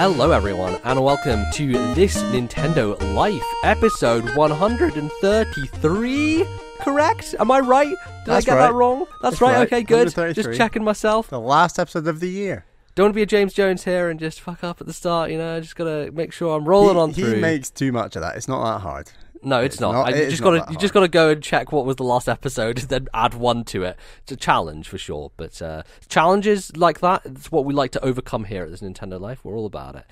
Hello everyone, and welcome to This Nintendo Life, episode 133, correct? Am I right? Did I get that wrong? That's right, okay, good. Just checking myself. The last episode of the year. Don't want to be a James Jones here and just fuck up at the start, you know, just gotta make sure I'm rolling on through. He makes too much of that, it's not that hard. No, it's not. You just gotta go and check what was the last episode, and then add one to it. It's a challenge for sure, but challenges like that, it's what we like to overcome here at This Nintendo Life. We're all about it.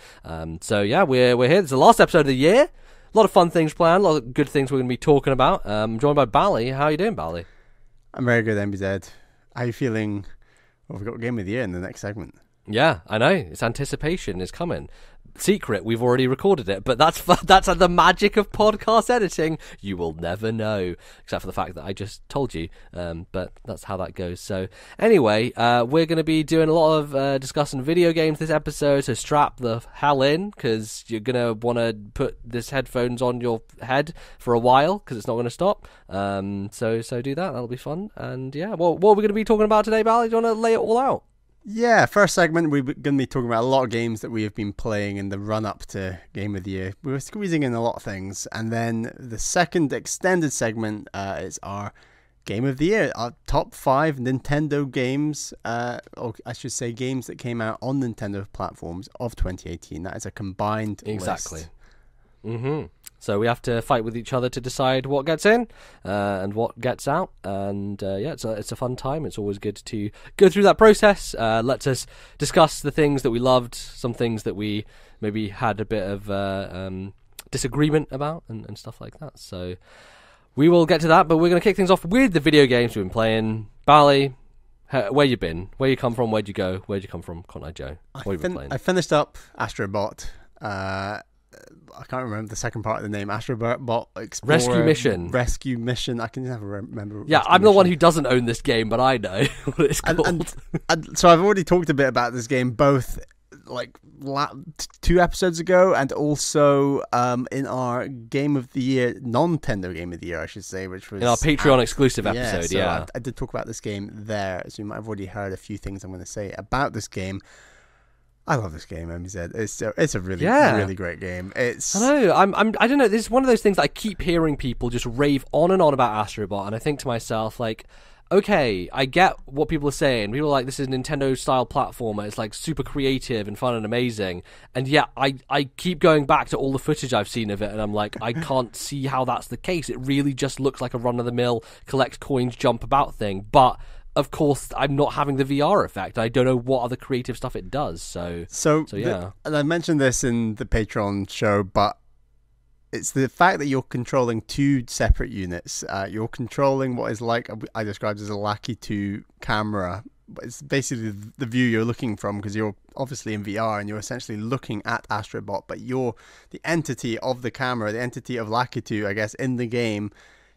So yeah, we're here. It's the last episode of the year. A lot of fun things planned. A lot of good things we're going to be talking about. I'm joined by Bally. How are you doing, Bally? I'm very good, MBZ. How are you feeling? Well, we've got Game of the Year in the next segment. Yeah, I know. It's anticipation is coming. Secret, we've already recorded it, but that's the magic of podcast editing. You will never know, except for the fact that I just told you. But that's how that goes. So anyway, we're going to be doing a lot of discussing video games this episode. So strap the hell in, because you're going to want to put this headphones on your head for a while, because it's not going to stop. So do that. That'll be fun. And yeah, what are we going to be talking about today, Bally? Do you want to lay it all out? Yeah, first segment, we're going to be talking about a lot of games that we have been playing in the run-up to Game of the Year. We were squeezing in a lot of things. And then the second extended segment is our Game of the Year, our top 5 Nintendo games, or I should say games that came out on Nintendo platforms of 2018. That is a combined list. Mm-hmm. So we have to fight with each other to decide what gets in and what gets out. And yeah, it's a fun time. It's always good to go through that process. Lets us discuss the things that we loved, some things that we maybe had a bit of disagreement about and stuff like that. So we will get to that, but we're going to kick things off with the video games we've been playing. Bally, where you been? Where you come from? Where'd you go? Where'd you come from? Cotton Eye Joe? What have you been playing? I finished up Astrobot. I can't remember the second part of the name. Astrobot Explorer Rescue Mission. I can never remember. Yeah, I'm the one who doesn't own this game, but I know what it's called. And so I've already talked a bit about this game, both like 2 episodes ago, and also in our Game of the Year, non-Nintendo Game of the Year, I should say, which was in our Patreon exclusive episode. Yeah, I did talk about this game there, so you might have already heard a few things I'm going to say about this game. I love this game, MZ. It's a really great game. I know. I don't know. This is one of those things that I keep hearing people just rave on and on about Astrobot, and I think to myself, like, okay, I get what people are saying. People are like, this is a Nintendo-style platformer. It's like super creative and fun and amazing. And yet, I keep going back to all the footage I've seen of it, and I'm like, I can't see how that's the case. It really just looks like a run-of-the-mill collect coins, jump about thing, but of course, I'm not having the VR effect. I don't know what other creative stuff it does. So yeah. And I mentioned this in the Patreon show, but it's the fact that you're controlling 2 separate units. You're controlling what is like I described as a Lackey 2 camera. But it's basically the view you're looking from, because you're obviously in VR and you're essentially looking at Astrobot, but you're the entity of the camera, the entity of Lackey 2, I guess, in the game.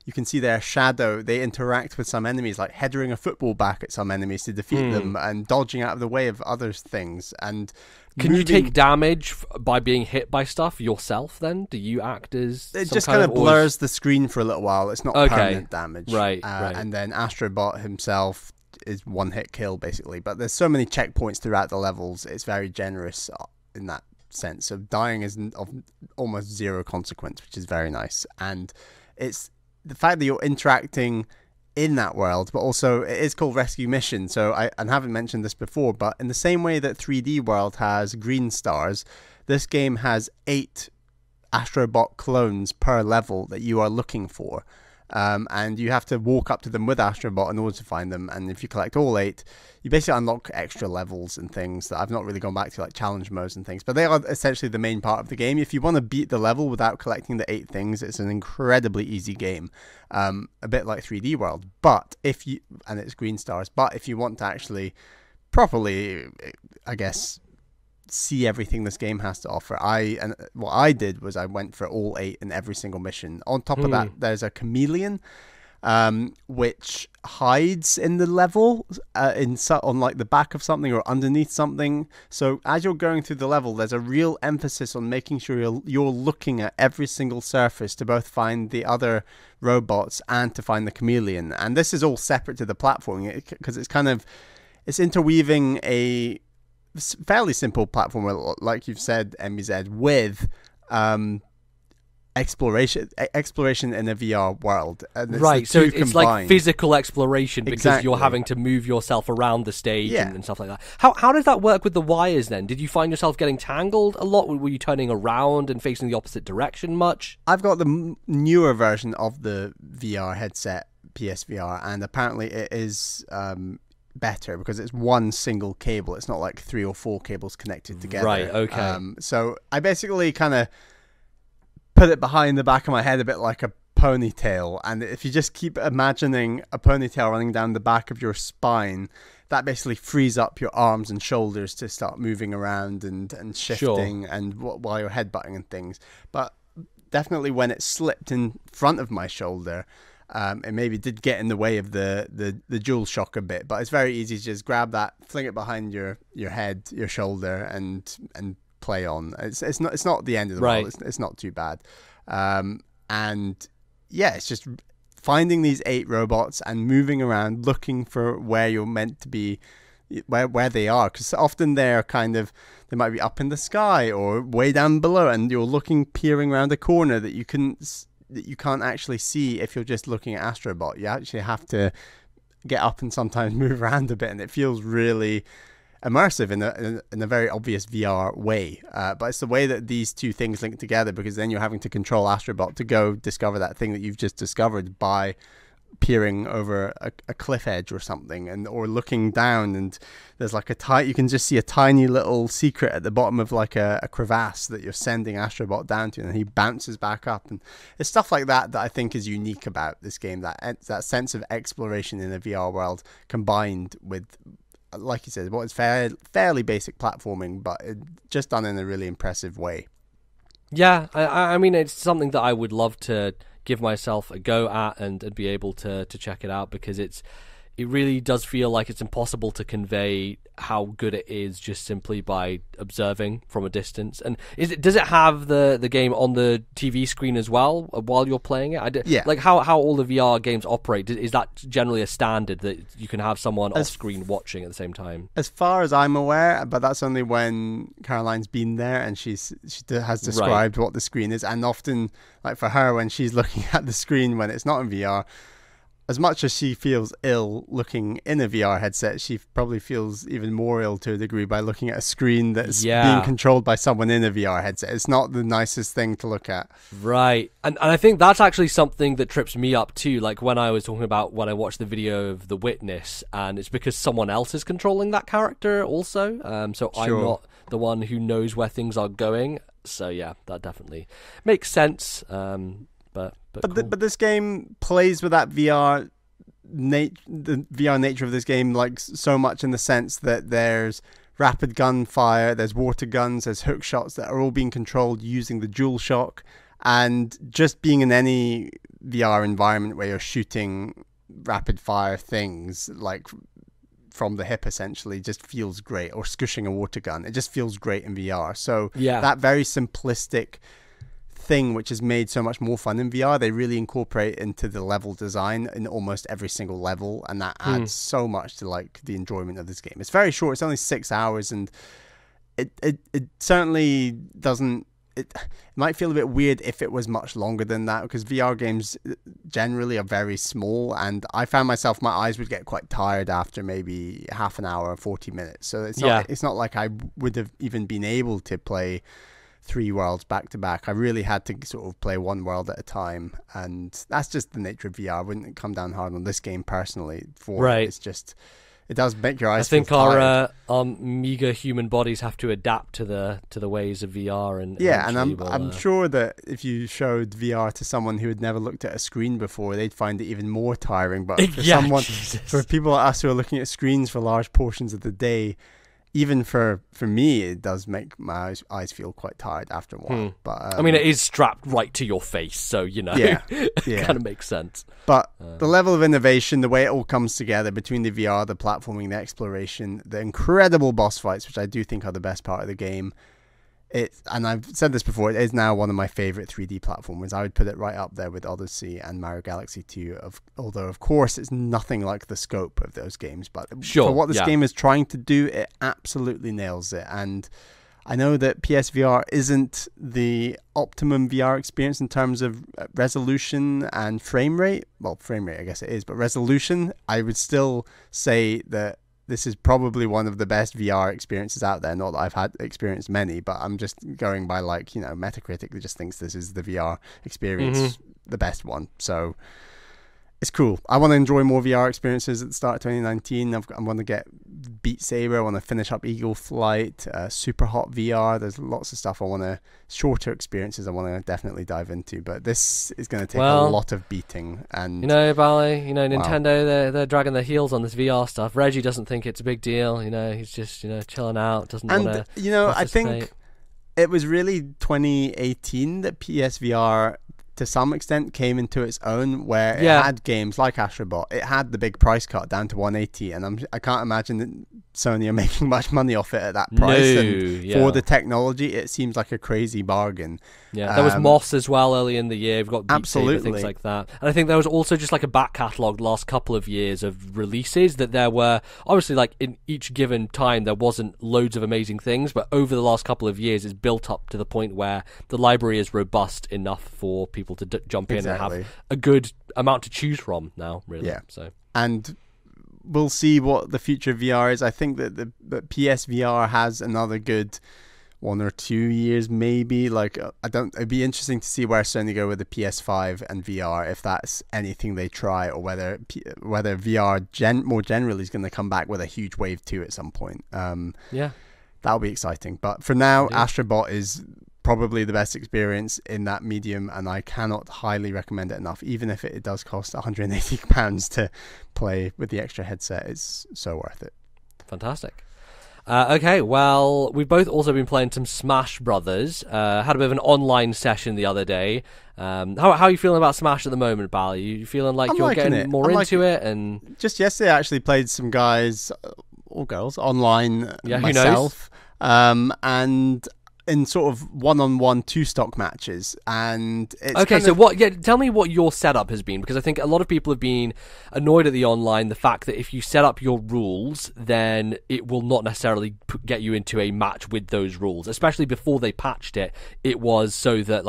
You can see their shadow. They interact with some enemies, like headering a football back at some enemies to defeat them and dodging out of the way of other things. And can you take damage by being hit by stuff yourself then? Do you act as it just kind of blurs the screen for a little while. It's not permanent damage. Right. And then Astrobot himself is one-hit kill, basically. But there's so many checkpoints throughout the levels. It's very generous in that sense. So dying is of almost zero consequence, which is very nice. And it's the fact that you're interacting in that world, but also it is called Rescue Mission. So I haven't mentioned this before, but in the same way that 3D World has green stars, this game has 8 Astrobot clones per level that you are looking for. And you have to walk up to them with Astrobot in order to find them. And if you collect all 8, you basically unlock extra levels and things that I've not really gone back to, like challenge modes and things. But they are essentially the main part of the game. If you want to beat the level without collecting the 8 things, it's an incredibly easy game. A bit like 3D World. And it's green stars. But if you want to actually properly, I guess, see everything this game has to offer, what I did was I went for all 8 in every single mission. On top of that, there's a chameleon, which hides in the level on like the back of something or underneath something. So as you're going through the level, there's a real emphasis on making sure you're looking at every single surface to both find the other robots and to find the chameleon. And this is all separate to the platforming, because it's interweaving a fairly simple platformer, like you've said, MBZ, with exploration in a VR world. And right, so it's like physical exploration because exactly. You're having to move yourself around the stage and stuff like that. How does that work with the wires then? Did you find yourself getting tangled a lot? Were you turning around and facing the opposite direction much? I've got the newer version of the VR headset, PSVR, and apparently it is better because it's one single cable. It's not like 3 or 4 cables connected together. Right, okay. So I basically kind of put it behind the back of my head a bit like a ponytail, and if you just keep imagining a ponytail running down the back of your spine, that basically frees up your arms and shoulders to start moving around and shifting, and while you're headbutting and things. But definitely when it slipped in front of my shoulder, it maybe did get in the way of the dual shock a bit, but it's very easy to just grab that, fling it behind your head, your shoulder, and play on. It's not the end of the world. It's not too bad. And yeah, it's just finding these 8 robots and moving around looking for where you're meant to be, where they are, because often they might be up in the sky or way down below, and you're peering around a corner that you can't actually see if you're just looking at Astrobot. You actually have to get up and sometimes move around a bit, and it feels really immersive in a very obvious VR way. But it's the way that these two things link together, because then you're having to control Astrobot to go discover that thing that you've just discovered by peering over a cliff edge or something, or looking down, and there's like you can just see a tiny little secret at the bottom of like a crevasse that you're sending Astrobot down to, and he bounces back up. And it's stuff like that I think is unique about this game, that sense of exploration in a VR world combined with, like you said, what is fairly basic platforming, but just done in a really impressive way. Yeah, I mean, it's something that I would love to give myself a go at and be able to check it out, because it really does feel like it's impossible to convey how good it is just simply by observing from a distance. And does it have the game on the TV screen as well while you're playing it? Yeah. Like how all the VR games operate, is that generally a standard that you can have someone off screen watching at the same time? As far as I'm aware, but that's only when Caroline's been there and she has described what the screen is. And often, like for her, when she's looking at the screen when it's not in VR, as much as she feels ill looking in a VR headset, she probably feels even more ill to a degree by looking at a screen that's being controlled by someone in a VR headset. It's not the nicest thing to look at. Right. And I think that's actually something that trips me up too. Like when I was talking about when I watched the video of The Witness, and it's because someone else is controlling that character also. So sure. I'm not the one who knows where things are going. So yeah, that definitely makes sense. But this game plays with that the VR nature of this game like so much, in the sense that there's rapid gunfire, there's water guns, there's hook shots that are all being controlled using the dual shock, and just being in any VR environment where you're shooting rapid fire things like from the hip essentially just feels great, or squishing a water gun, it just feels great in VR. So that very simplistic thing which is made so much more fun in VR, they really incorporate into the level design in almost every single level, and that adds so much to like the enjoyment of this game. It's very short, it's only 6 hours, and it certainly doesn't, it might feel a bit weird if it was much longer than that, because VR games generally are very small, and I found myself, my eyes would get quite tired after maybe half an hour or 40 minutes. So it's not like I would have even been able to play 3 worlds back to back. I really had to sort of play one world at a time, and that's just the nature of VR. I wouldn't come down hard on this game personally for it. It's just, it does make your eyes feel tired. Our meager human bodies have to adapt to the ways of VR, and I'm sure that if you showed VR to someone who had never looked at a screen before, they'd find it even more tiring. But for people like us who are looking at screens for large portions of the day, even for me, it does make my eyes feel quite tired after a while. But I mean, it is strapped right to your face, so it kind of makes sense. But the level of innovation, the way it all comes together between the VR, the platforming, the exploration, the incredible boss fights, which I do think are the best part of the game, and I've said this before, it is now one of my favorite 3D platformers. I would put it right up there with Odyssey and Mario Galaxy 2. Although, of course, it's nothing like the scope of those games. But sure, for what this game is trying to do, it absolutely nails it. And I know that PSVR isn't the optimum VR experience in terms of resolution and frame rate. Well, frame rate, I guess it is, but resolution, I would still say that this is probably one of the best VR experiences out there. Not that I've had experienced many, but I'm just going by Metacritic just thinks this is the VR experience, the best one. So it's cool. I want to enjoy more VR experiences at the start of 2019. I want to get Beat Saber. I want to finish up Eagle Flight, Super Hot VR. There's lots of stuff shorter experiences I want to definitely dive into. But this is going to take a lot of beating. And Bally, Nintendo, they're dragging their heels on this VR stuff. Reggie doesn't think it's a big deal. He's just, chilling out, doesn't want to I think it was really 2018 that PSVR to some extent came into its own, where it had games like Astrobot. It had the big price cut down to 180, and I can't imagine that Sony are making much money off it at that price. For the technology, it seems like a crazy bargain. Yeah, there was Moss as well early in the year. We've got Beat Saber, absolutely things like that. And I think there was also just like a back catalogue the last couple of years of releases that there were, obviously like in each given time there wasn't loads of amazing things, but over the last couple of years it's built up to the point where the library is robust enough for people to jump in and have a good amount to choose from now, really. Yeah. So, and we'll see what the future of VR is. I think that the PSVR has another good 1 or 2 years, maybe. It'd be interesting to see where Sony go with the PS5 and VR, if that's anything they try, or whether VR more generally is going to come back with a huge wave 2 at some point. That'll be exciting. But for now, Astrobot is probably the best experience in that medium, and I cannot highly recommend it enough. Even if it does cost £180 to play with the extra headset, it's so worth it. Fantastic. Okay, well, we've both also been playing some Smash Brothers. Had a bit of an online session the other day. How are you feeling about Smash at the moment, Bal? Are you feeling like you're getting more into it? And just yesterday, I actually played some guys or girls online Who myself. knows? And in sort of one-on-one two-stock matches, and it's okay. So tell me what your setup has been, because I think a lot of people have been annoyed at the fact that if you set up your rules, then it will not necessarily get you into a match with those rules. Especially before they patched it, it was so that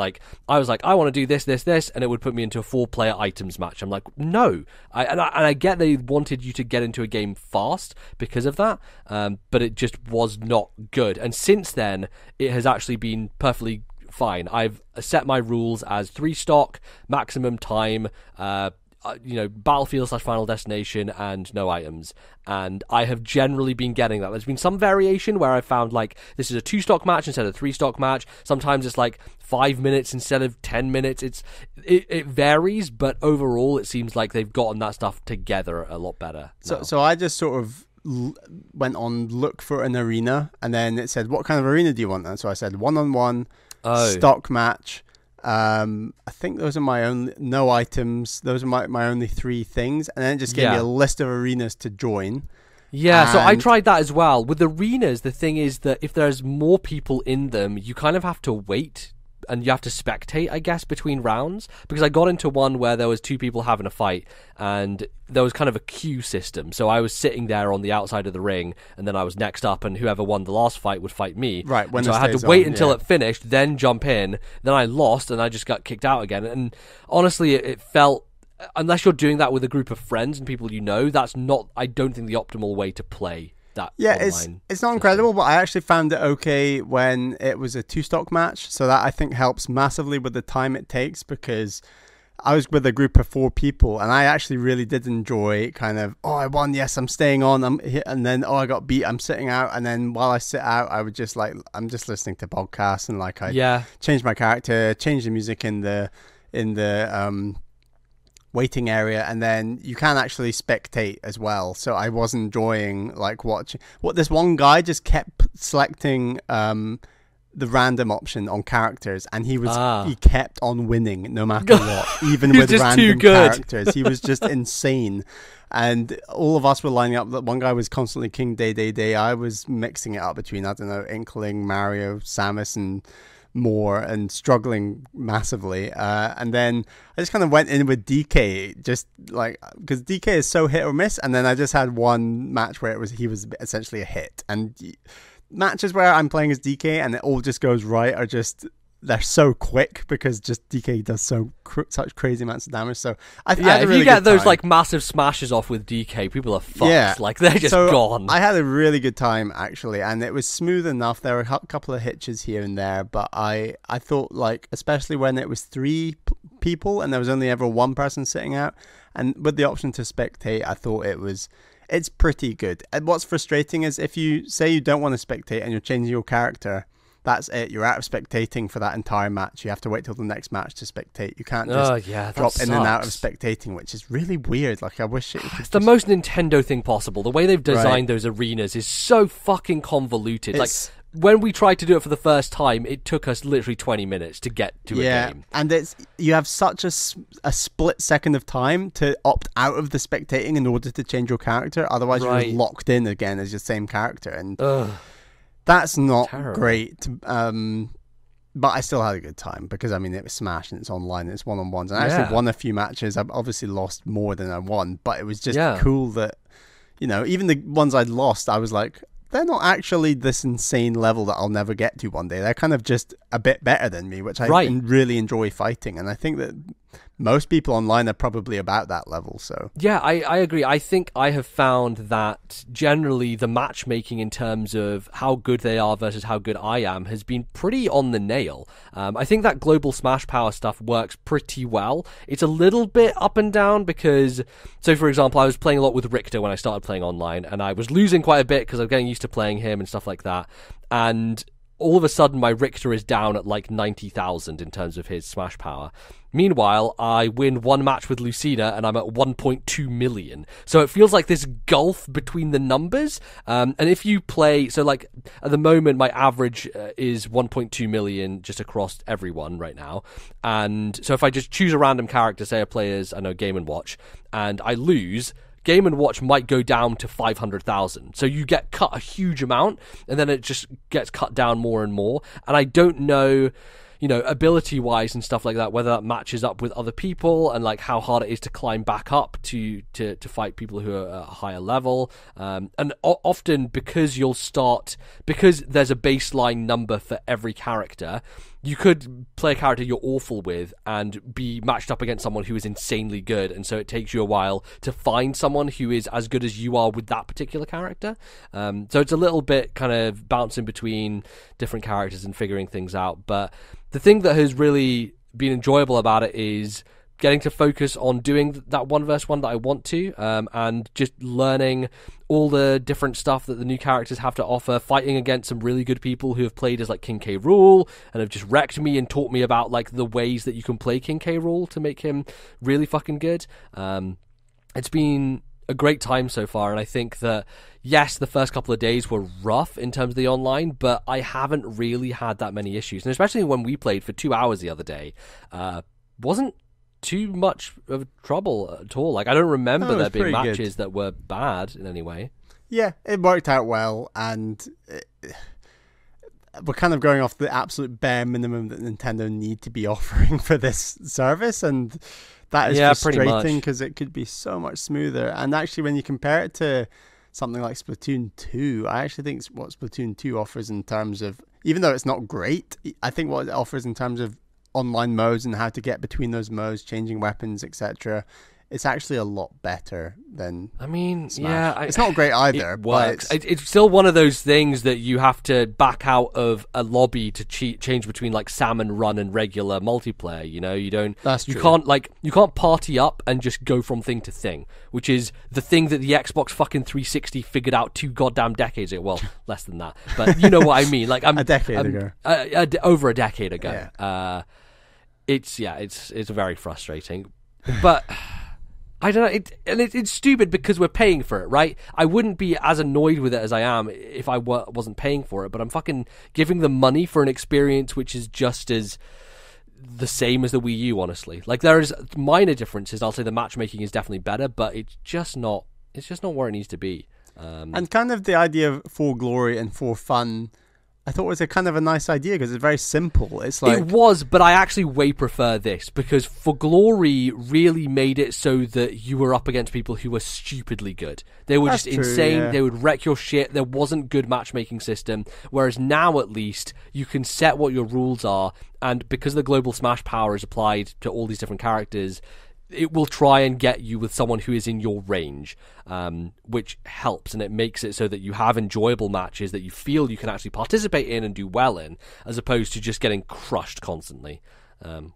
I was like, I want to do this, and it would put me into a 4-player items match. I'm like, no, I get they wanted you to get into a game fast because of that, but it just was not good. And since then, it has actually been perfectly fine. I've set my rules as 3-stock, maximum time, battlefield / final destination, and no items. And I have generally been getting that. There's been some variation where I found this is a 2-stock match instead of a 3-stock match. Sometimes it's 5 minutes instead of 10 minutes. It varies, but overall it seems like they've gotten that stuff together a lot better. So I just sort of went on look for an arena, and then it said, what kind of arena do you want? And so I said 1-on-1 stock match. I think those are my only, no items, those are my only 3 things, and then it just gave me a list of arenas to join. So I tried that as well. With arenas, the thing is that if there's more people in them, you kind of have to wait and you have to spectate, I guess, between rounds, because I got into one where there was 2 people having a fight and there was kind of a queue system. So I was sitting there on the outside of the ring, and then I was next up, and whoever won the last fight would fight me. Right. So I had to wait until it finished, then jump in. Then I lost, and I just got kicked out again. And honestly, it felt, unless you're doing that with a group of friends and people that's not, I don't think, the optimal way to play that. It's not incredible, but I actually found it okay when it was a 2-stock match, so that I think helps massively with the time it takes, because I was with a group of 4 people, and I actually really did enjoy kind of, I won, yes, I'm staying on, and then I got beat, I'm sitting out, and then while I sit out, I would just I'm just listening to podcasts, and I change my character, change the music in the waiting area, and then you can actually spectate as well. So I was enjoying watching what this one guy just kept selecting the random option on characters, and he kept on winning no matter what, even with random characters. He was just insane. And all of us were lining up. One guy was constantly King Day. I was mixing it up between, I don't know, Inkling, Mario, Samus, and more, and struggling massively. And then I just kind of went in with DK, just like, because DK is so hit or miss. And then I just had one match where he was essentially a hit. And matches where I'm playing as DK and it all just goes right are just, they're so quick because just DK does such crazy amounts of damage. So I had a really if you get those time. like massive smashes off with DK, people are fucked. Yeah. Like they're just gone. I had a really good time actually, and it was smooth enough. There were a couple of hitches here and there, but I thought, like, especially when it was 3 people and there was only ever one person sitting out, and with the option to spectate, I thought it's pretty good. And what's frustrating is if you say you don't want to spectate and you're changing your character, that's it. You're out of spectating for that entire match. You have to wait till the next match to spectate. You can't just drop in and out of spectating, which is really weird. Like, I wish it's the most Nintendo thing possible. The way they've designed those arenas is so fucking convoluted. Like, when we tried to do it for the first time, it took us literally 20 minutes to get to a game. And you have such a split second of time to opt out of the spectating in order to change your character. Otherwise, you're locked in again as your same character. And that's not great. But I still had a good time because, I mean, it was Smash and it's online and it's one-on-ones. And I actually won a few matches. I've obviously lost more than I won, but it was just cool that, you know, even the ones I'd lost, I was like, they're not actually this insane level that I'll never get to one day. They're kind of just a bit better than me, which I really enjoy fighting. And I think that most people online are probably about that level. So yeah, I agree. I think I have found that generally the matchmaking in terms of how good they are versus how good I am has been pretty on the nail. I think that global Smash Power stuff works pretty well. It's a little bit up and down because, so for example, I was playing a lot with Richter when I started playing online, and I was losing quite a bit because I'm getting used to playing him and stuff like that. And all of a sudden my Richter is down at like 90,000 in terms of his Smash Power. Meanwhile, I win one match with Lucina and I'm at 1.2 million. So it feels like this gulf between the numbers. And if you play, so like at the moment, my average is 1.2 million just across everyone right now. And so if I just choose a random character, say I play as, I know, Game & Watch, and I lose, Game & Watch might go down to 500,000. So you get cut a huge amount, and then it just gets cut down more and more. And I don't know, you know, ability-wise and stuff like that, whether that matches up with other people and like how hard it is to climb back up to fight people who are at a higher level. And often because because there's a baseline number for every character, you could play a character you're awful with and be matched up against someone who is insanely good, and so it takes you a while to find someone who is as good as you are with that particular character. So it's a little bit kind of bouncing between different characters and figuring things out. But the thing that has really been enjoyable about it is getting to focus on doing that 1v1 that I want to, and just learning all the different stuff that the new characters have to offer, fighting against some really good people who have played as like King K. Rool and have just wrecked me and taught me about like the ways that you can play King K. Rool to make him really fucking good. It's been a great time so far, and I think that yes, the first couple of days were rough in terms of the online, but I haven't really had that many issues, and especially when we played for 2 hours the other day, wasn't too much of trouble at all. Like, I don't remember there being matches that were bad in any way. Yeah, it worked out well, and we're kind of going off the absolute bare minimum that Nintendo need to be offering for this service, and that is frustrating because it could be so much smoother. And actually, when you compare it to something like Splatoon 2, I actually think what Splatoon 2 offers in terms of, even though it's not great, I think what it offers in terms of online modes and how to get between those modes, changing weapons, etc., it's actually a lot better than Smash. Yeah, it's not great either. It works. But it's still one of those things that you have to back out of a lobby to change between like salmon run and regular multiplayer. You know, you don't. That's true. You can't party up and just go from thing to thing, which is the thing that the Xbox fucking 360 figured out 2 goddamn decades ago. Well, less than that, but you know what I mean. Like a decade ago, over a decade ago. Yeah. It's very frustrating, but I don't know, it's stupid because we're paying for it, right? I wouldn't be as annoyed with it as I am if I wasn't paying for it, but I'm fucking giving them money for an experience which is just as the same as the Wii U, honestly. Like, there's minor differences. I'll say the matchmaking is definitely better, but it's just not where it needs to be. And kind of the idea of for glory and for fun, I thought was a kind of a nice idea because it's very simple. It's like it was, but I actually way prefer this because For Glory really made it so that you were up against people who were stupidly good. They were just insane. Yeah. They would wreck your shit. There wasn't good matchmaking system. Whereas now, at least, you can set what your rules are, and because the global smash power is applied to all these different characters, it will try and get you with someone who is in your range, which helps, and it makes it so that you have enjoyable matches that you feel you can actually participate in and do well in, as opposed to just getting crushed constantly,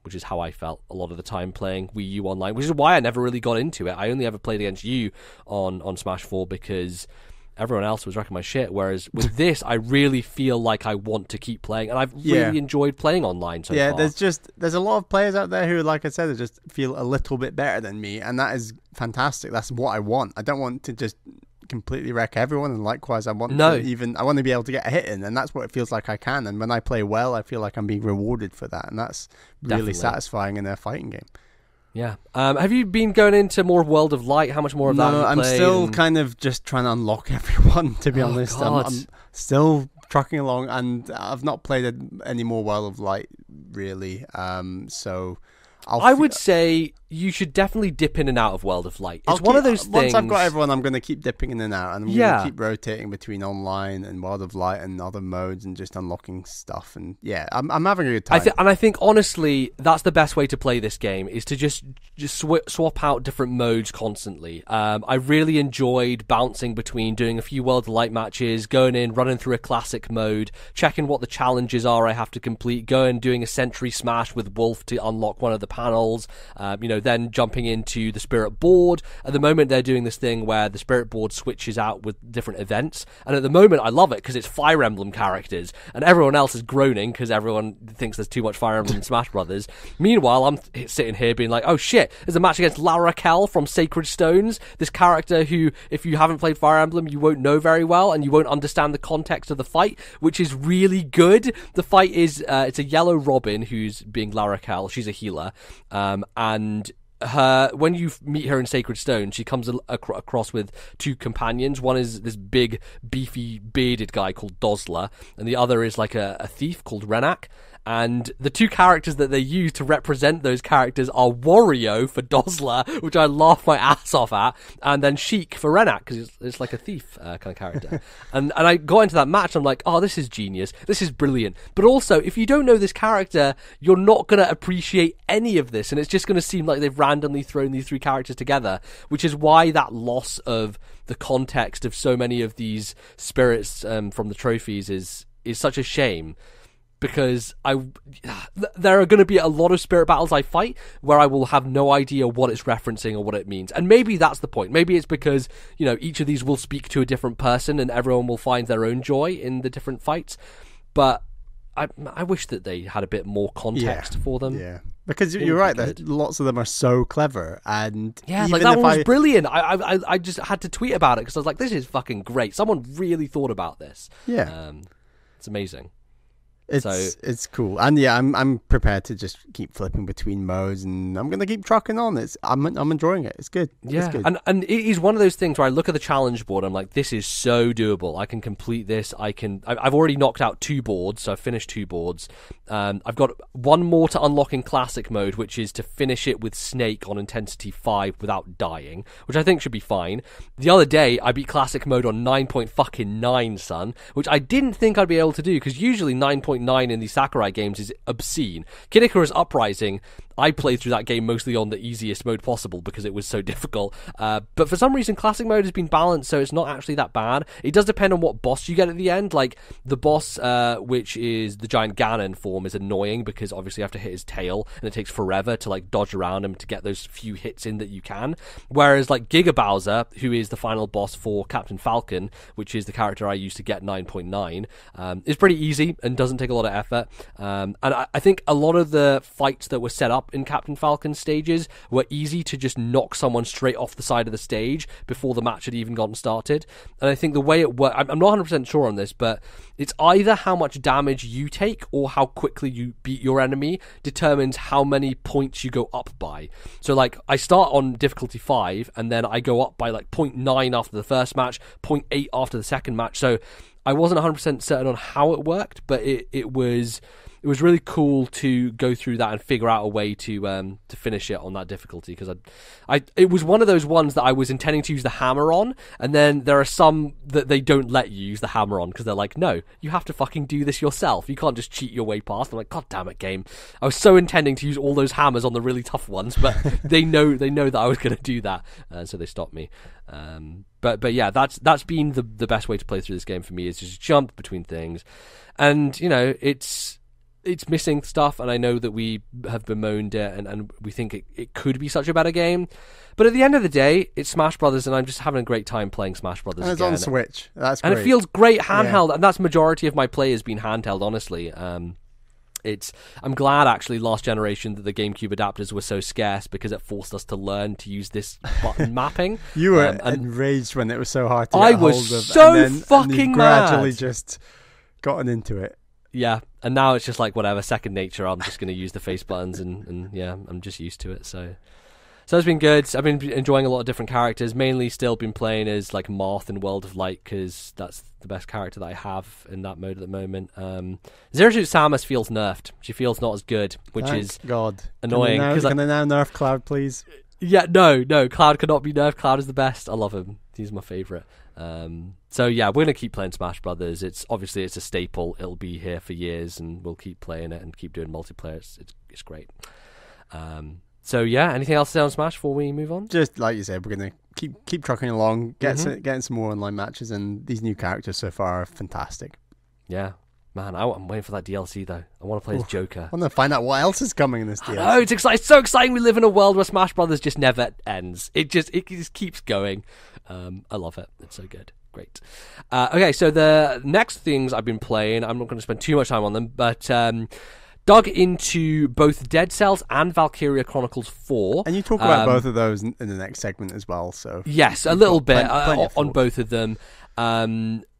which is how I felt a lot of the time playing Wii U Online, which is why I never really got into it. I only ever played against you on Smash 4 because everyone else was wrecking my shit, whereas with this, I really feel like I want to keep playing, and I've really enjoyed playing online so far. There's a lot of players out there who, like I said, just feel a little bit better than me, and that is fantastic. That's what I want. I don't want to just completely wreck everyone, and likewise, I want to be able to get a hit in, and that's what it feels like I can. And when I play well, I feel like I'm being rewarded for that, and that's really satisfying in a fighting game. Yeah. Have you been going into more World of Light? How much more of that have you played? I'm still kind of just trying to unlock everyone, to be honest. I'm still trucking along, and I've not played any more World of Light, really. So I would say you should definitely dip in and out of World of Light. It's one of those things. Once I've got everyone, I'm going to keep dipping in and out, and I'm going to keep rotating between online and World of Light and other modes, and just unlocking stuff. And I'm having a good time. I think honestly, that's the best way to play this game, is to just swap out different modes constantly. I really enjoyed bouncing between doing a few World of Light matches, going in, running through a classic mode, checking what the challenges are I have to complete, going doing a Sentry Smash with Wolf to unlock one of the panels. Then jumping into the Spirit Board. At the moment, they're doing this thing where the Spirit Board switches out with different events, and at the moment, I love it because it's Fire Emblem characters, and everyone else is groaning because everyone thinks there's too much Fire Emblem in Smash Brothers. Meanwhile, I'm sitting here being like, oh shit, there's a match against Lara Kell from Sacred Stones, this character who, if you haven't played Fire Emblem, you won't know very well, and you won't understand the context of the fight, which is really good. The fight is, it's a yellow Robin who's being Lara Kell. She's a healer, and when you meet her in Sacred Stone, she comes across with two companions. One is this big, beefy, bearded guy called Dosler, and the other is like a thief called Renak. And the two characters that they use to represent those characters are Wario for Dosler, which I laugh my ass off at, and then Sheik for Renak, because it's like a thief kind of character. and I got into that match, I'm like, oh, this is genius. This is brilliant. But also, if you don't know this character, you're not going to appreciate any of this, and it's just going to seem like they've randomly thrown these three characters together, which is why that loss of the context of so many of these spirits from the trophies is such a shame. Because there are going to be a lot of spirit battles I fight where I will have no idea what it's referencing or what it means. And maybe that's the point. Maybe it's because, each of these will speak to a different person and everyone will find their own joy in the different fights. But I wish that they had a bit more context for them. Yeah, because you're right, that lots of them are so clever. And yeah, like that one was brilliant. I just had to tweet about it because I was like, this is fucking great. Someone really thought about this. Yeah. It's amazing. It's cool, and I'm prepared to just keep flipping between modes, and I'm gonna keep trucking on. I'm enjoying it. It's good. Yeah, it's good. And it is one of those things where I look at the challenge board, I'm like, this is so doable. I can complete this. I've already knocked out 2 boards, so I've finished 2 boards. I've got one more to unlock in classic mode, which is to finish it with Snake on intensity 5 without dying, which I think should be fine. The other day, I beat classic mode on 9.9, son, which I didn't think I'd be able to do because usually 9.9 in these Sakurai games is obscene. Kid Icarus Uprising, I played through that game mostly on the easiest mode possible because it was so difficult. But for some reason, classic mode has been balanced, so it's not actually that bad. It does depend on what boss you get at the end. Like, the boss, which is the giant Ganon form, is annoying because obviously you have to hit his tail, and it takes forever to, like, dodge around him to get those few hits in that you can. Whereas, like, Giga Bowser, who is the final boss for Captain Falcon, which is the character I used to get 9.9, is pretty easy and doesn't take a lot of effort. And I think a lot of the fights that were set up in Captain Falcon's stages were easy to just knock someone straight off the side of the stage before the match had even gotten started. And I think the way it works, I'm not 100% sure on this, but it's either how much damage you take or how quickly you beat your enemy determines how many points you go up by. So like I start on difficulty 5 and then I go up by like 0.9 after the first match, 0.8 after the second match. So I wasn't 100% certain on how it worked, but it was really cool to go through that and figure out a way to finish it on that difficulty, because it was one of those ones that I was intending to use the hammer on, and then there are some that they don't let you use the hammer on because they're like, no, you have to fucking do this yourself. You can't just cheat your way past. I'm like, God damn it, game. I was so intending to use all those hammers on the really tough ones, but they know that I was going to do that, so they stopped me. But yeah, that's been the best way to play through this game for me, is just jump between things, and you know it's missing stuff, and I know that we have bemoaned it, and we think it could be such a better game, but at the end of the day, it's Smash Brothers, and I'm just having a great time playing Smash Brothers. And it's again. on Switch. That's great. And it feels great handheld, and that's majority of my play has been handheld, honestly. I'm glad actually last generation that the GameCube adapters were so scarce, because it forced us to learn to use this button mapping. You were enraged when it was so hard to get I hold was of, so and then fucking you've gradually mad. just gotten into it. Yeah, and now it's just like whatever, second nature. I'm just going to use the face buttons, and yeah, I'm just used to it. So it's been good. I've been enjoying a lot of different characters. Mainly still been playing as like Marth in World of Light, because that's the best character that I have in that mode at the moment. Zero Suit Samus feels nerfed. She feels not as good, which is God annoying. Can they now nerf Cloud, please? Yeah, no, Cloud cannot be nerfed. Cloud is the best. I love him. He's my favourite. So yeah, we're gonna keep playing Smash Brothers. It's a staple. It'll be here for years, and we'll keep playing it and keep doing multiplayer. It's great. So yeah, anything else to say on Smash before we move on? Just like you said, we're gonna keep trucking along, getting some more online matches, and these new characters so far are fantastic. Yeah, man, I'm waiting for that DLC though. I want to play as Joker. I want to find out what else is coming in this DLC. Oh, it's exciting! It's so exciting. We live in a world where Smash Brothers just never ends. It just keeps going. I love it. It's so good. Great. Okay, so the next things I've been playing, I'm not going to spend too much time on them, but dug into both Dead Cells and Valkyria Chronicles 4. And you talk about both of those in the next segment as well. So yes, a little bit on both of them.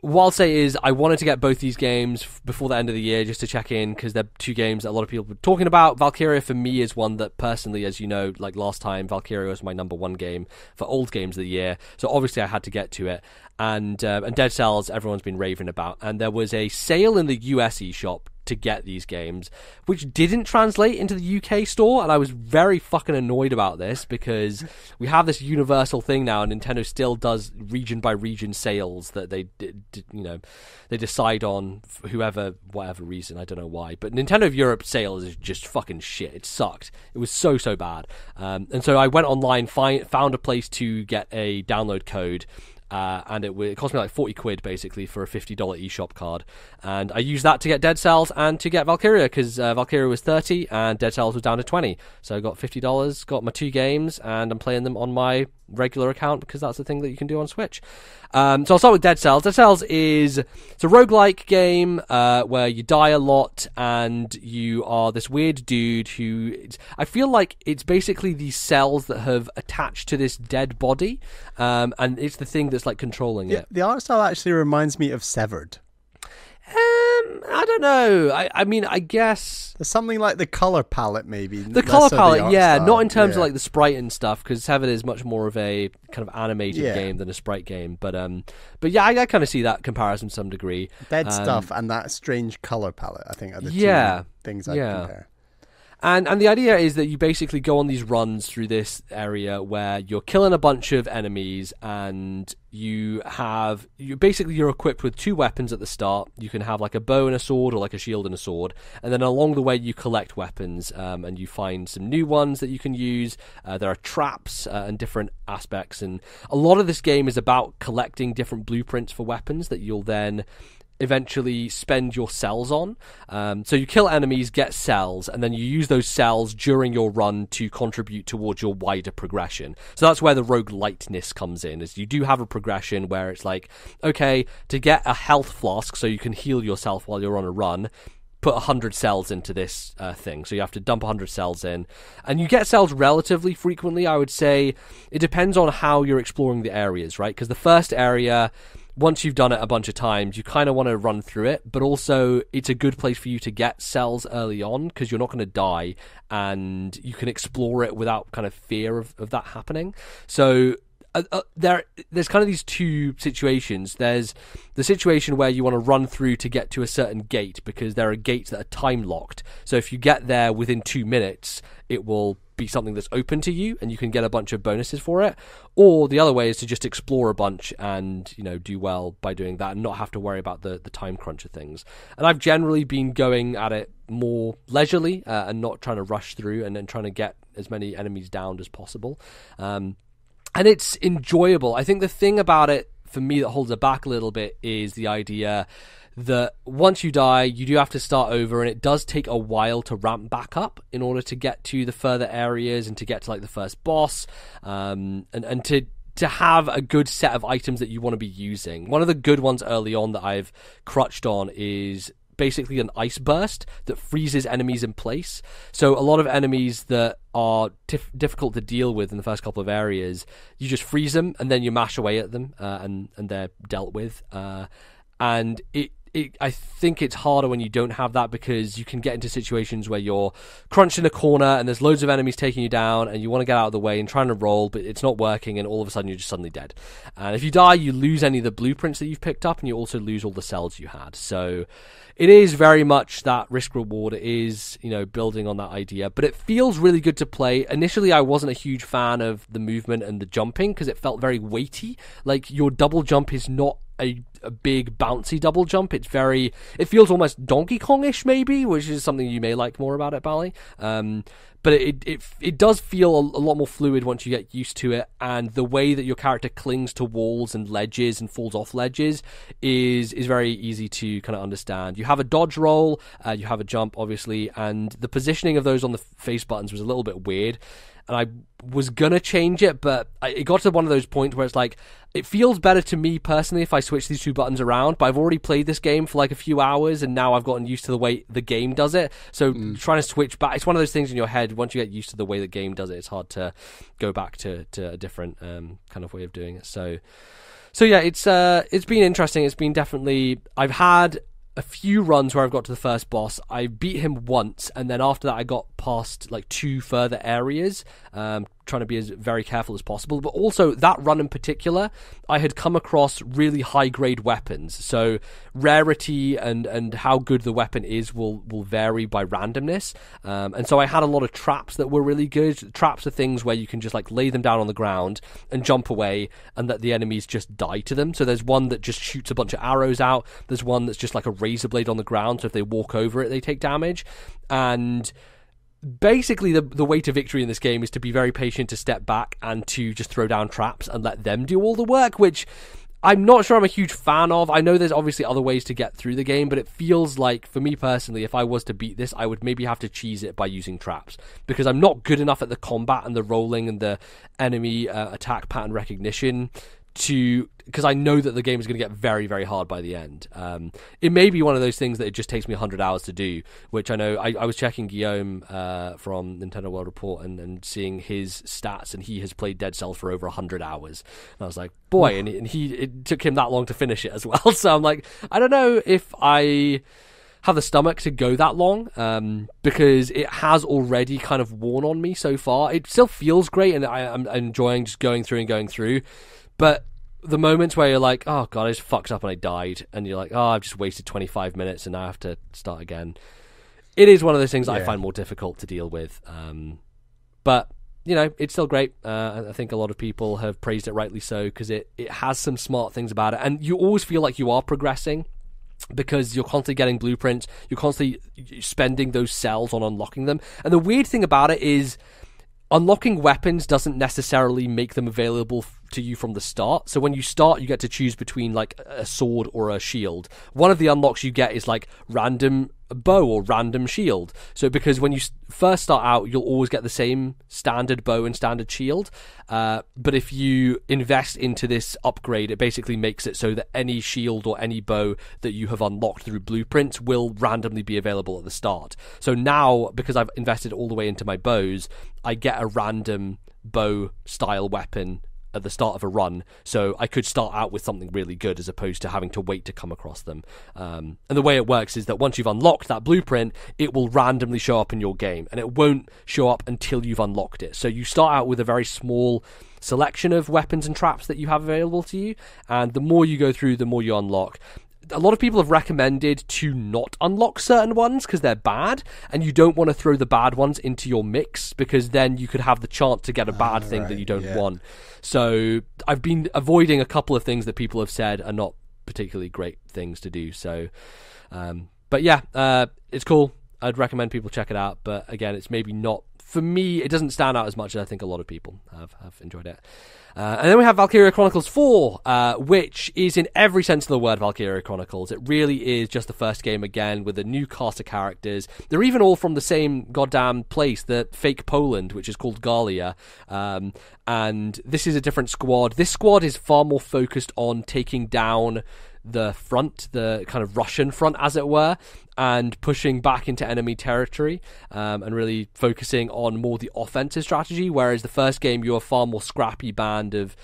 What I'll say is I wanted to get both these games before the end of the year just to check in, because they're two games that a lot of people were talking about. Valkyria for me is one that personally, as you know, like last time, Valkyria was my number one game for old games of the year. So obviously I had to get to it. And Dead Cells, everyone's been raving about. And there was a sale in the US eShop to get these games, which didn't translate into the UK store, and I was very fucking annoyed about this, because we have this universal thing now, and Nintendo still does region by region sales that they decide on for whatever reason, I don't know why, but Nintendo of Europe sales is just fucking shit. It sucked. It was so bad, and so I went online, found a place to get a download code. And it cost me like 40 quid basically for a $50 eShop card, and I used that to get Dead Cells and to get Valkyria, because Valkyria was 30 and Dead Cells was down to 20, so I got $50, got my two games, and I'm playing them on my regular account because that's the thing that you can do on Switch. So I'll start with Dead Cells. Dead Cells it's a roguelike game where you die a lot, and you are this weird dude who, I feel like it's basically these cells that have attached to this dead body, and it's the thing that's like controlling it. The art style actually reminds me of Severed. I don't know. I mean, I guess there's something like the color palette, maybe. The color palette, yeah, not in terms of like the sprite and stuff, because Severed is much more of a kind of animated game than a sprite game. But yeah, I kind of see that comparison to some degree. Dead stuff and that strange color palette, I think, are the two things I compare. And the idea is that you basically go on these runs through this area where you're killing a bunch of enemies, and you're equipped with two weapons at the start. You can have like a bow and a sword, or like a shield and a sword, and then along the way you collect weapons, and you find some new ones that you can use. There are traps and different aspects, and a lot of this game is about collecting different blueprints for weapons that you'll then eventually spend your cells on. So you kill enemies, get cells, and then you use those cells during your run to contribute towards your wider progression. So that's where the rogueliteness comes in, is you do have a progression where it's like, okay, to get a health flask so you can heal yourself while you're on a run, put 100 cells into this thing. So you have to dump 100 cells in. And you get cells relatively frequently, I would say. It depends on how you're exploring the areas, right? Because the first area, once you've done it a bunch of times, you kind of want to run through it. But also, it's a good place for you to get cells early on because you're not going to die. And you can explore it without kind of fear of that happening. So there's kind of these two situations. There's the situation where you want to run through to get to a certain gate because there are gates that are time locked. So if you get there within 2 minutes, it will be something that's open to you and you can get a bunch of bonuses for it. Or the other way is to just explore a bunch and, you know, do well by doing that and not have to worry about the time crunch of things. And I've generally been going at it more leisurely and not trying to rush through and then trying to get as many enemies downed as possible. And it's enjoyable. I think the thing about it, for me, that holds it back a little bit is the idea that once you die, you do have to start over, and it does take a while to ramp back up in order to get to the further areas and to get to, like, the first boss, and to have a good set of items that you want to be using. One of the good ones early on that I've crutched on is basically an ice burst that freezes enemies in place. So a lot of enemies that are difficult to deal with in the first couple of areas, you just freeze them and then you mash away at them and they're dealt with. And I think it's harder when you don't have that because you can get into situations where you're crunched in a corner and there's loads of enemies taking you down and you want to get out of the way and trying to roll, but it's not working and all of a sudden you're just suddenly dead. And if you die, you lose any of the blueprints that you've picked up and you also lose all the cells you had. So it is very much that risk reward. It is, you know, building on that idea, but it feels really good to play. Initially, I wasn't a huge fan of the movement and the jumping because it felt very weighty. Like your double jump is not a big bouncy double jump. It feels almost Donkey Kong-ish maybe, which is something you may like more about it, Bally. But it does feel a lot more fluid once you get used to it, and the way that your character clings to walls and ledges and falls off ledges is very easy to kind of understand. You have a dodge roll, you have a jump obviously, and the positioning of those on the face buttons was a little bit weird. And I was going to change it, but it got to one of those points where it's like, it feels better to me personally if I switch these two buttons around, but I've already played this game for like a few hours, and now I've gotten used to the way the game does it. So trying to switch back, it's one of those things in your head, once you get used to the way the game does it, it's hard to go back to a different kind of way of doing it. So yeah, it's been interesting. It's been definitely, I've had a few runs where I've got to the first boss. I beat him once, and then after that I got past like 2 further areas, trying to be as very careful as possible. But also that run in particular, I had come across really high grade weapons, so rarity and how good the weapon is will vary by randomness, and so I had a lot of traps that were really good. Traps are things where you can just like lay them down on the ground and jump away and let the enemies just die to them. So there's one that just shoots a bunch of arrows out, there's one that's just like a razor blade on the ground, so if they walk over it they take damage. And basically the way to victory in this game is to be very patient, to step back and to just throw down traps and let them do all the work, which I'm not sure I'm a huge fan of. I know there's obviously other ways to get through the game, but it feels like, for me personally, if I was to beat this, I would maybe have to cheese it by using traps, because I'm not good enough at the combat and the rolling and the enemy attack pattern recognition because I know that the game is going to get very, very hard by the end. It may be one of those things that it just takes me 100 hours to do, which I know I was checking Guillaume from Nintendo World Report and seeing his stats, and he has played Dead Cells for over 100 hours. And I was like, boy, and it took him that long to finish it as well. So I'm like, I don't know if I have the stomach to go that long, because it has already kind of worn on me so far. It still feels great, and I'm enjoying just going through, but the moments where you're like, oh god, I just fucked up and I died, and you're like, oh, I've just wasted 25 minutes and now I have to start again. It is one of those things that I find more difficult to deal with. But, you know, it's still great. I think a lot of people have praised it rightly so, because it has some smart things about it, and you always feel like you are progressing, because you're constantly getting blueprints, you're constantly spending those cells on unlocking them. And the weird thing about it is, unlocking weapons doesn't necessarily make them available to you from the start. So when you start, you get to choose between like a sword or a shield. One of the unlocks you get is like random bow or random shield. So because when you first start out, you'll always get the same standard bow and standard shield. But if you invest into this upgrade, it basically makes it so that any shield or any bow that you have unlocked through blueprints will randomly be available at the start. So now, because I've invested all the way into my bows, I get a random bow style weapon at the start of a run, so I could start out with something really good as opposed to having to wait to come across them. And the way it works is that once you've unlocked that blueprint, it will randomly show up in your game, and it won't show up until you've unlocked it. So you start out with a very small selection of weapons and traps that you have available to you, and the more you go through, the more you unlock. A lot of people have recommended to not unlock certain ones because they're bad, and you don't want to throw the bad ones into your mix because then you could have the chance to get a bad thing that you don't want. So I've been avoiding a couple of things that people have said are not particularly great things to do. So, but yeah, it's cool. I'd recommend people check it out. But again, it's maybe not, for me, it doesn't stand out as much as I think a lot of people have enjoyed it. And then we have Valkyria Chronicles 4, which is in every sense of the word Valkyria Chronicles. It really is just the first game again with a new cast of characters. They're even all from the same goddamn place, the fake Poland, which is called Galia. And this is a different squad. This squad is far more focused on taking down the front, the kind of Russian front, as it were, and pushing back into enemy territory, and really focusing on more the offensive strategy, whereas the first game you were a far more scrappy band of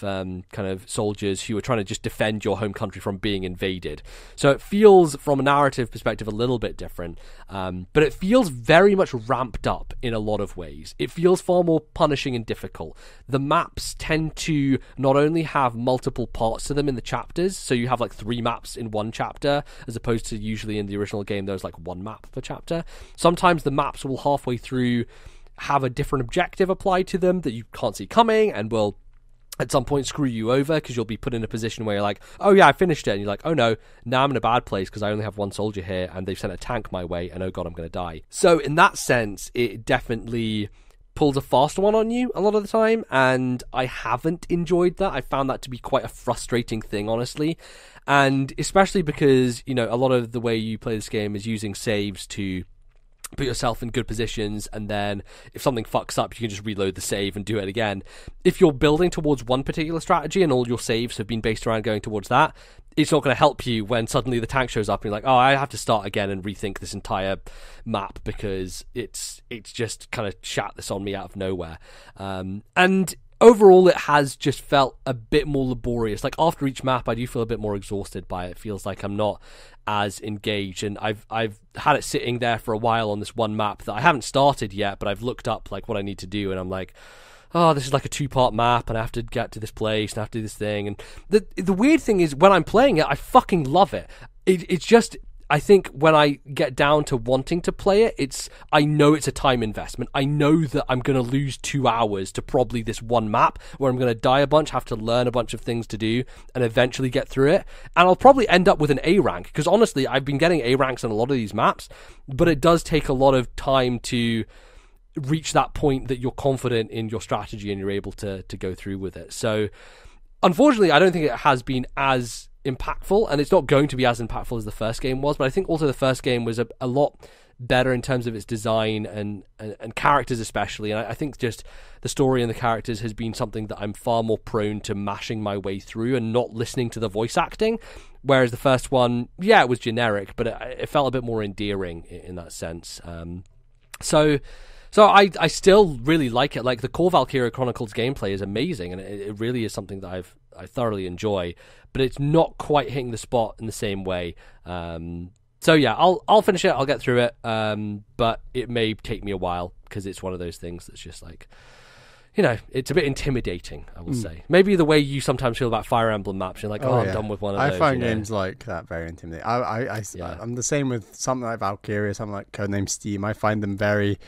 kind of soldiers who were trying to just defend your home country from being invaded. So it feels, from a narrative perspective, a little bit different, but it feels very much ramped up in a lot of ways. It feels far more punishing and difficult. The maps tend to not only have multiple parts to them in the chapters, so you have like 3 maps in one chapter, as opposed to usually in the original game there's like 1 map per chapter. Sometimes the maps will halfway through have a different objective applied to them that you can't see coming, and will at some point screw you over because you'll be put in a position where you're like, oh yeah, I finished it, and you're like, oh no, now I'm in a bad place because I only have 1 soldier here and they've sent a tank my way, and oh god, I'm going to die. So in that sense, it definitely pulls a fast one on you a lot of the time, and I haven't enjoyed that. I found that to be quite a frustrating thing, honestly, and especially because, you know, a lot of the way you play this game is using saves to put yourself in good positions, and then if something fucks up, you can just reload the save and do it again. If you're building towards one particular strategy and all your saves have been based around going towards that, it's not going to help you when suddenly the tank shows up and you're like, oh, I have to start again and rethink this entire map because it's just kind of shat this on me out of nowhere. And overall, it has just felt a bit more laborious. Like after each map, I do feel a bit more exhausted by it. It feels like I'm not as engaged, and I've had it sitting there for a while on this one map that I haven't started yet, but I've looked up like what I need to do, and I'm like, oh, this is like a 2-part map, and I have to get to this place, and I have to do this thing. And the weird thing is, when I'm playing it, I fucking love it. It's just, I think when I get down to wanting to play it, I know it's a time investment. I know that I'm going to lose 2 hours to probably this one map where I'm going to die a bunch, have to learn a bunch of things to do, and eventually get through it. And I'll probably end up with an A rank, because honestly, I've been getting A ranks on a lot of these maps, but it does take a lot of time to reach that point that you're confident in your strategy and you're able to go through with it. So unfortunately, I don't think it has been as impactful, and it's not going to be as impactful as the first game was, but I think also the first game was a lot better in terms of its design and characters especially, and I think just the story and the characters has been something that I'm far more prone to mashing my way through and not listening to the voice acting, whereas the first one, yeah, it was generic, but it felt a bit more endearing in that sense. So I still really like it. Like the core Valkyria Chronicles gameplay is amazing, and it really is something that I thoroughly enjoy, but it's not quite hitting the spot in the same way. So yeah, I'll finish it, I'll get through it, but it may take me a while because it's one of those things that's just like, you know, it's a bit intimidating, I will say. Maybe the way you sometimes feel about Fire Emblem maps, you're like, I'm done with one of those. I find games like that very intimidating. I'm the same with something like Valkyria, something like Codename Steam. I find them very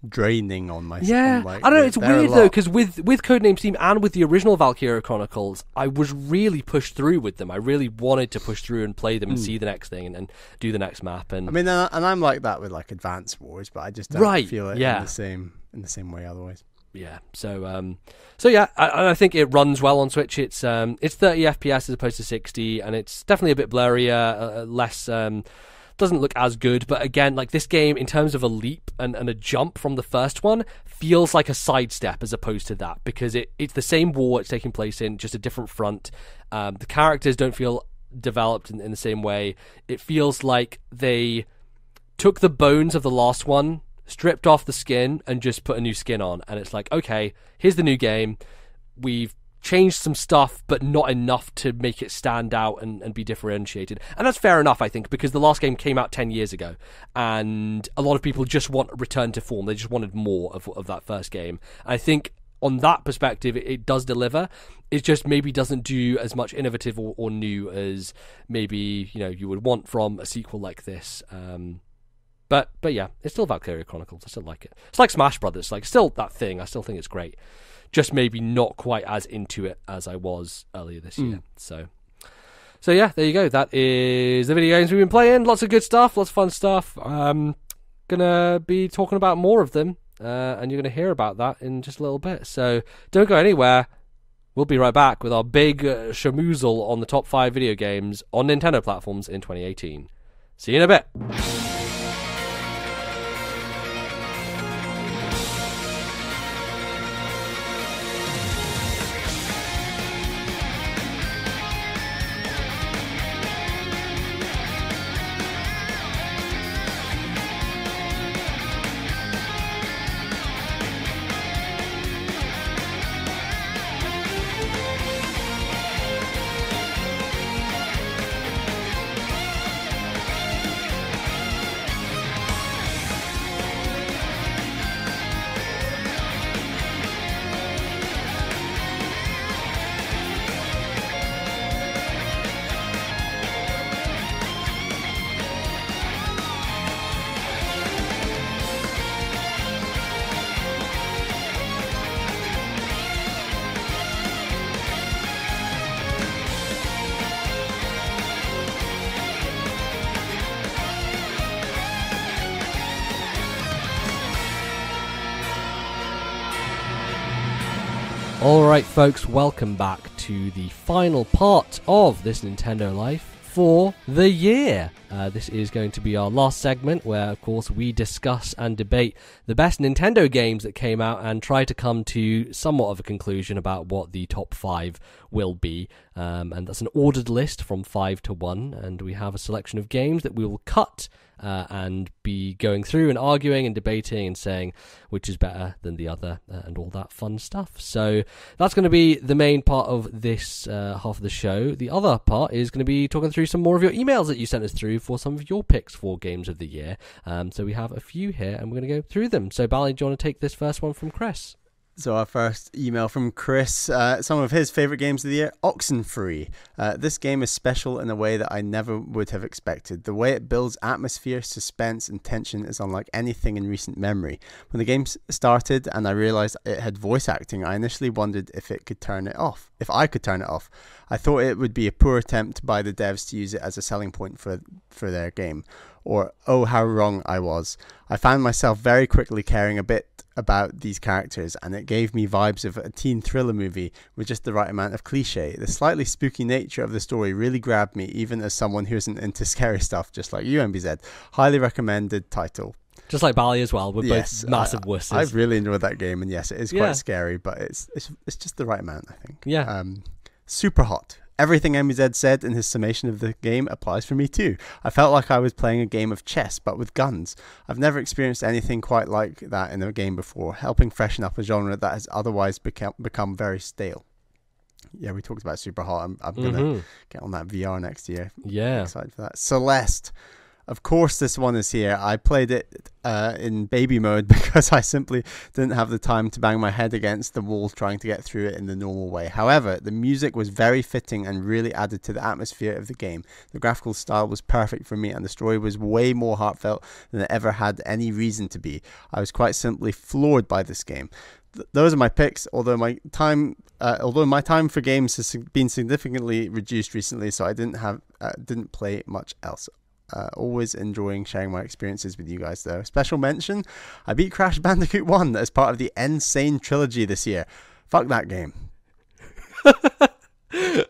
draining on myself. Yeah, I don't know, it's weird though, because with Codename Steam and with the original Valkyria Chronicles, I was really pushed through with them. I really wanted to push through and play them and see the next thing and do the next map. And I mean, and I'm like that with like Advance Wars, but I just don't feel it in the same way otherwise. Yeah, so yeah, I think it runs well on Switch. It's 30 FPS as opposed to 60, and it's definitely a bit blurrier, less doesn't look as good, but again, like this game in terms of a leap and a jump from the first one feels like a sidestep as opposed to that, because it's the same war it's taking place in, just a different front. The characters don't feel developed in the same way. It feels like they took the bones of the last one, stripped off the skin, and just put a new skin on, and it's like, okay, here's the new game. We've changed some stuff, but not enough to make it stand out and be differentiated. And that's fair enough, I think, because the last game came out 10 years ago, and a lot of people just want a return to form. They just wanted more of that first game. I think on that perspective, it does deliver. It just maybe doesn't do as much innovative or new as maybe you would want from a sequel like this. But yeah, it's still Valkyria Chronicles. I still like it. It's like Smash Brothers, like still that thing. I still think it's great. Just maybe not quite as into it as I was earlier this year. So yeah, there you go. That is the video games we've been playing. Lots of good stuff, lots of fun stuff. Gonna be talking about more of them, and you're gonna hear about that in just a little bit. So don't go anywhere. We'll be right back with our big shamoozle on the top 5 video games on Nintendo platforms in 2018. See you in a bit. Alright folks, welcome back to the final part of This Nintendo Life for the year. This is going to be our last segment where, of course, we discuss and debate the best Nintendo games that came out and try to come to somewhat of a conclusion about what the top 5 will be. And that's an ordered list from 5 to 1, and we have a selection of games that we will cut and be going through and arguing and debating and saying which is better than the other and all that fun stuff. So that's going to be the main part of this half of the show. The other part is going to be talking through some more of your emails that you sent us through for some of your picks for games of the year. So we have a few here and we're going to go through them. So Bally, do you want to take this first one from Chris? So our first email from Chris, some of his favourite games of the year, Oxenfree. This game is special in a way that I never would have expected. The way it builds atmosphere, suspense and tension is unlike anything in recent memory. When the game started and I realised it had voice acting, I initially wondered if I could turn it off. I thought it would be a poor attempt by the devs to use it as a selling point for their game. Or, oh, how wrong I was. I found myself very quickly caring a bit about these characters, and it gave me vibes of a teen thriller movie with just the right amount of cliche. The slightly spooky nature of the story really grabbed me, even as someone who isn't into scary stuff, just like you, MBZ. Highly recommended title. Just like Bally as well, we're both massive wusses. I've really enjoyed that game, and yes, it is quite scary, but it's just the right amount, I think. Yeah. Super hot. Everything MZ said in his summation of the game applies for me too. I felt like I was playing a game of chess, but with guns. I've never experienced anything quite like that in a game before, helping freshen up a genre that has otherwise become very stale. Yeah, we talked about Super Hot. I'm going to get on that VR next year. Yeah. I'm excited for that. Celeste. Of course this one is here. I played it in baby mode because I simply didn't have the time to bang my head against the wall trying to get through it in the normal way. However, the music was very fitting and really added to the atmosphere of the game. The graphical style was perfect for me and the story was way more heartfelt than it ever had any reason to be. I was quite simply floored by this game. Those are my picks, although my time for games has been significantly reduced recently, so I didn't play much else. Always enjoying sharing my experiences with you guys though. Special mention, I beat Crash Bandicoot 1 as part of the Insane trilogy this year. Fuck that game.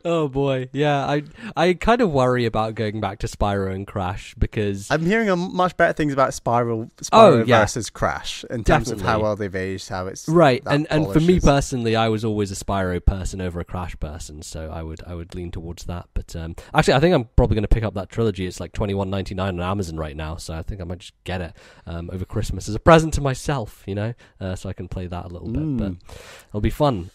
Oh boy, yeah. I kind of worry about going back to Spyro and Crash because I'm hearing much better things about Spyro versus Crash in terms of how well they've aged, how it's right. And for me polished. personally, I was always a Spyro person over a Crash person, so I would lean towards that. But actually, I think I'm probably going to pick up that trilogy. It's like $21.99 on Amazon right now, so I think I might just get it over Christmas as a present to myself, so I can play that a little bit. But it'll be fun.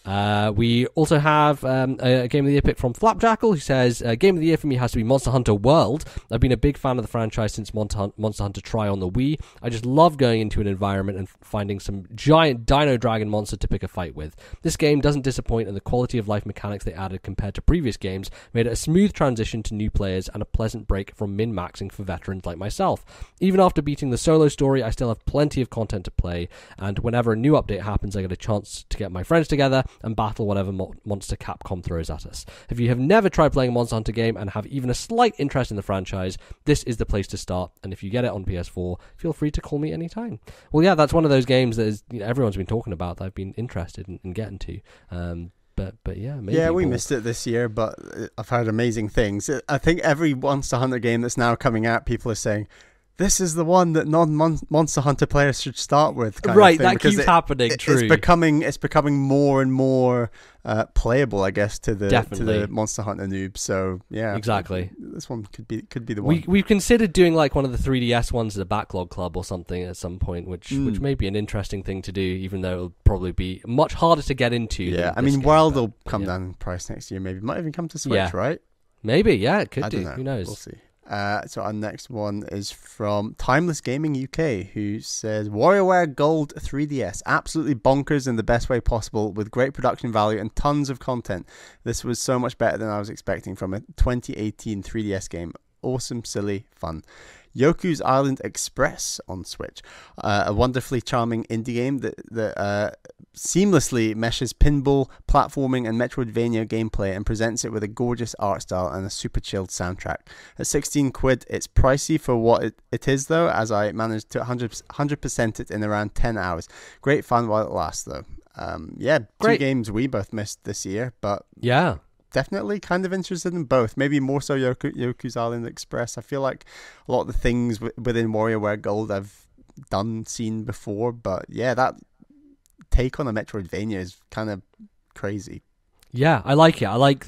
We also have a Game of the Year pick from Flapjackal, who says, Game of the Year for me has to be Monster Hunter World. I've been a big fan of the franchise since Monster Hunter Tri on the Wii. I just love going into an environment and finding some giant dino dragon monster to pick a fight with. This game doesn't disappoint, and the quality of life mechanics they added compared to previous games made it a smooth transition to new players and a pleasant break from min-maxing for veterans like myself. Even after beating the solo story, I still have plenty of content to play, and whenever a new update happens, I get a chance to get my friends together and battle whatever monster Capcom throws at us. If you have never tried playing a Monster Hunter game and have even a slight interest in the franchise, this is the place to start, and if you get it on PS4, feel free to call me anytime. Well, yeah, that's one of those games that is, everyone's been talking about that I've been interested in getting to. But yeah, maybe. Yeah, we missed it this year, but I've heard amazing things. I think every Monster Hunter game that's now coming out, people are saying, this is the one that non-Monster Hunter players should start with. Right, that keeps happening. True, it's becoming more and more playable, I guess, to the Monster Hunter noobs. So yeah, exactly. This one could be the one. We've considered doing like one of the 3DS ones as a backlog club or something at some point, which may be an interesting thing to do, even though it'll probably be much harder to get into. Yeah, I mean, World will come down in price next year. Maybe it might even come to Switch, right? Maybe, yeah, it could I do. don't know. Who knows? We'll see. So our next one is from Timeless Gaming UK, who says, WarioWare Gold 3DS, absolutely bonkers in the best way possible, with great production value and tons of content. This was so much better than I was expecting from a 2018 3DS game. Awesome, silly, fun. Yoku's Island Express on Switch, a wonderfully charming indie game that seamlessly meshes pinball, platforming, and Metroidvania gameplay and presents it with a gorgeous art style and a super chilled soundtrack. At 16 quid, it's pricey for what it is, though, as I managed to 100% it in around 10 hours. Great fun while it lasts, though. Great. Two games we both missed this year, but yeah. Definitely kind of interested in both. Maybe more so Yoku's Island Express. I feel like a lot of the things within WarioWare Gold I've seen before, but yeah, that take on a Metroidvania is kind of crazy. Yeah, I like it. I like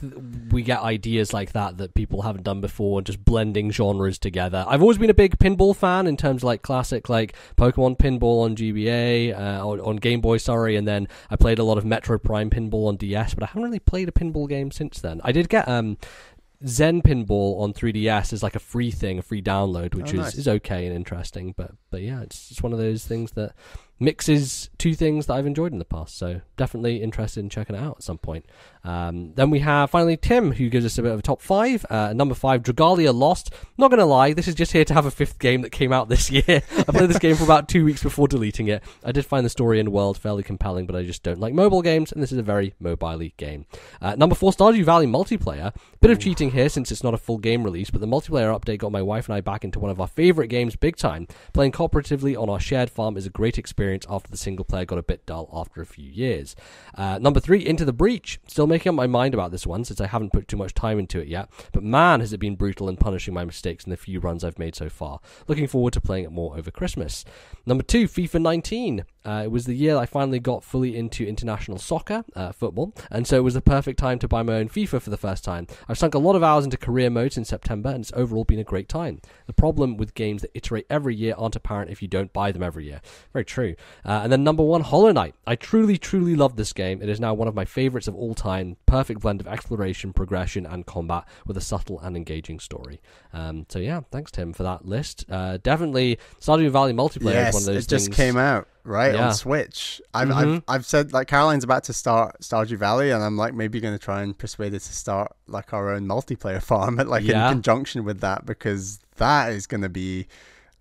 we get ideas like that people haven't done before, and just blending genres together. I've always been a big pinball fan in terms of like classic like Pokemon pinball on GBA, on Game Boy, and then I played a lot of Metro Prime pinball on DS, but I haven't really played a pinball game since then. I did get Zen Pinball on 3DS as like a free download, which is okay and interesting, but yeah, it's just one of those things that mixes two things that I've enjoyed in the past, so definitely interested in checking it out at some point. Then we have finally Tim, who gives us a bit of a top 5. Number 5, Dragalia Lost. Not gonna lie, this is just here to have a 5th game that came out this year. I played this game for about 2 weeks before deleting it. I did find the story and world fairly compelling, but I just don't like mobile games, and this is a very mobile-y game. Number 4, Stardew Valley multiplayer. Bit of cheating here since it's not a full game release, but the multiplayer update got my wife and I back into one of our favourite games big time. Playing cooperatively on our shared farm is a great experience after the single player got a bit dull after a few years. Number 3, Into the Breach. Still making up my mind about this one since I haven't put too much time into it yet, but man has it been brutal in punishing my mistakes in the few runs I've made so far. Looking forward to playing it more over Christmas. Number 2, FIFA 19. It was the year I finally got fully into international soccer, football, and so it was the perfect time to buy my own FIFA for the first time. I've sunk a lot of hours into career mode since September, and it's overall been a great time. The problem with games that iterate every year aren't apparent if you don't buy them every year. Very true. And then number 1, Hollow Knight. I truly, truly love this game. It is now one of my favourites of all time. Perfect blend of exploration, progression, and combat with a subtle and engaging story. So yeah, thanks Tim for that list. Definitely Stardew Valley multiplayer is one of those things. It just came out. Right, on Switch. I've said, like, Caroline's about to start Stardew Valley, and I'm like maybe going to try and persuade her to start like our own multiplayer farm in conjunction with that, because that is going to be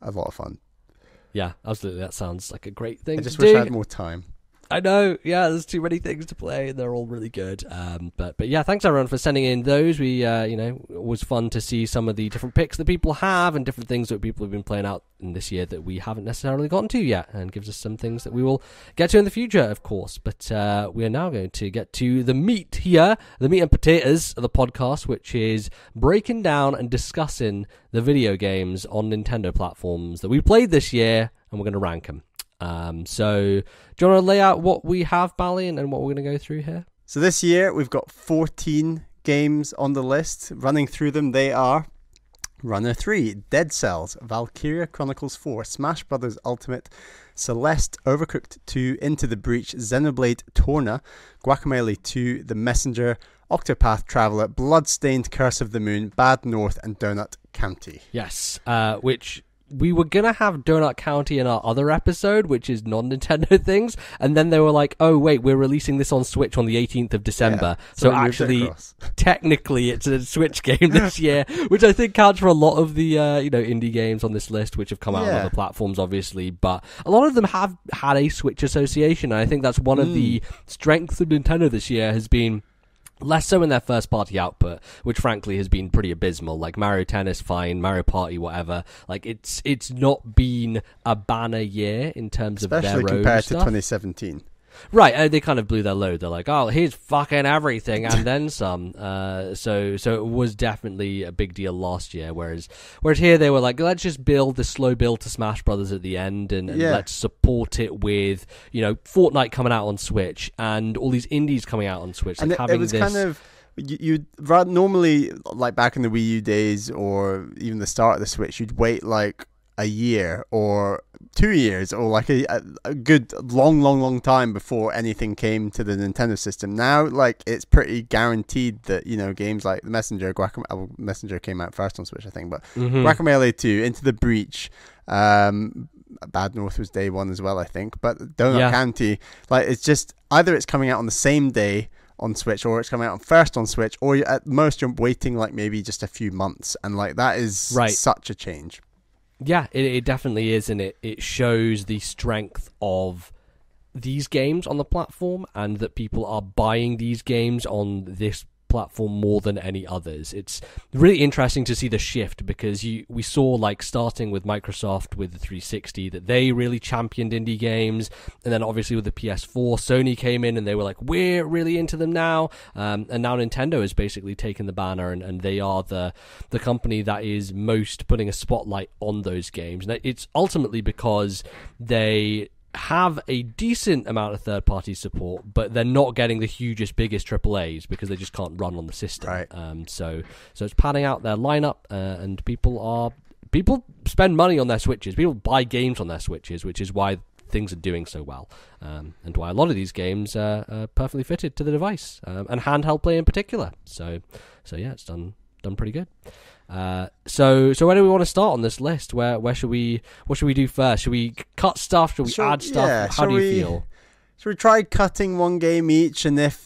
a lot of fun. Yeah, absolutely. That sounds like a great thing. I just wish I had more time. I know, yeah, there's too many things to play, and they're all really good. But yeah, thanks everyone for sending in those. We, it was fun to see some of the different picks that people have and different things that people have been playing out in this year that we haven't necessarily gotten to yet, and gives us some things that we will get to in the future, of course. But we are now going to get to the meat here, the meat and potatoes of the podcast, which is breaking down and discussing the video games on Nintendo platforms that we played this year, and we're going to rank them. So do you want to lay out what we have, Bally, and what we're going to go through here? So this year we've got 14 games on the list. Running through them, they are Runner 3, Dead Cells, Valkyria Chronicles 4, Smash Brothers Ultimate, Celeste, Overcooked 2, Into the Breach, Xenoblade Torna, Guacamelee 2, The Messenger, Octopath Traveler, Bloodstained Curse of the Moon, Bad North, and Donut County. Yes, which we were going to have Donut County in our other episode, which is non-Nintendo things, and then they were like, oh, wait, we're releasing this on Switch on the 18th of December. Yeah, so actually, technically, it's a Switch game this year, which I think counts for a lot of the indie games on this list, which have come out on other platforms, obviously, but a lot of them have had a Switch association, and I think that's one of the strengths of Nintendo this year has been less so in their first-party output, which frankly has been pretty abysmal. Like Mario Tennis, fine, Mario Party, whatever. Like it's not been a banner year in terms of their own stuff. Especially compared to 2017. Right, they kind of blew their load. They're like, oh, here's fucking everything and then some. So it was definitely a big deal last year, whereas here they were like, let's just build the slow build to Smash Brothers at the end and let's support it with, Fortnite coming out on Switch and all these indies coming out on Switch. And like it was kind of... You'd normally, like back in the Wii U days or even the start of the Switch, you'd wait like a year or 2 years or like a good long time before anything came to the Nintendo system. Now, like, it's pretty guaranteed that, games like The Messenger, Messenger came out first on Switch, I think, but Guacamelee 2, Into the Breach, Bad North was day one as well, I think, but Donut County, like, it's just either it's coming out on the same day on Switch, or it's coming out first on Switch, or at most you're waiting like maybe just a few months, and like that is such a change. Yeah, it definitely is, and it shows the strength of these games on the platform, and that people are buying these games on this platform more than any others. It's really interesting to see the shift, because we saw, like, starting with Microsoft with the 360, that they really championed indie games, and then obviously with the PS4, Sony came in and they were like, we're really into them now, and now Nintendo has basically taken the banner, and they are the company that is most putting a spotlight on those games. And it's ultimately because they have a decent amount of third-party support, but they're not getting the hugest, biggest AAAs because they just can't run on the system. Right. So it's padding out their lineup, and people spend money on their Switches. People buy games on their Switches, which is why things are doing so well, and why a lot of these games are perfectly fitted to the device, and handheld play in particular. So yeah, it's done pretty good. So where do we want to start on this list? What should we do first? Should we cut stuff? Should we add stuff? Yeah, how do you feel? Should we try cutting one game each, and if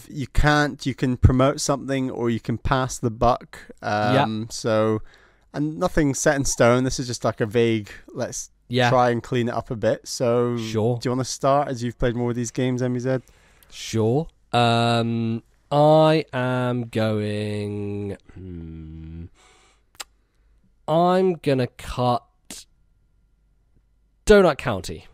you can't, you can promote something or you can pass the buck. So, and nothing's set in stone. This is just like a vague, let's try and clean it up a bit. So sure. Do you want to start, as you've played more of these games, MZ? Sure. I am going... I'm going to cut Donut County.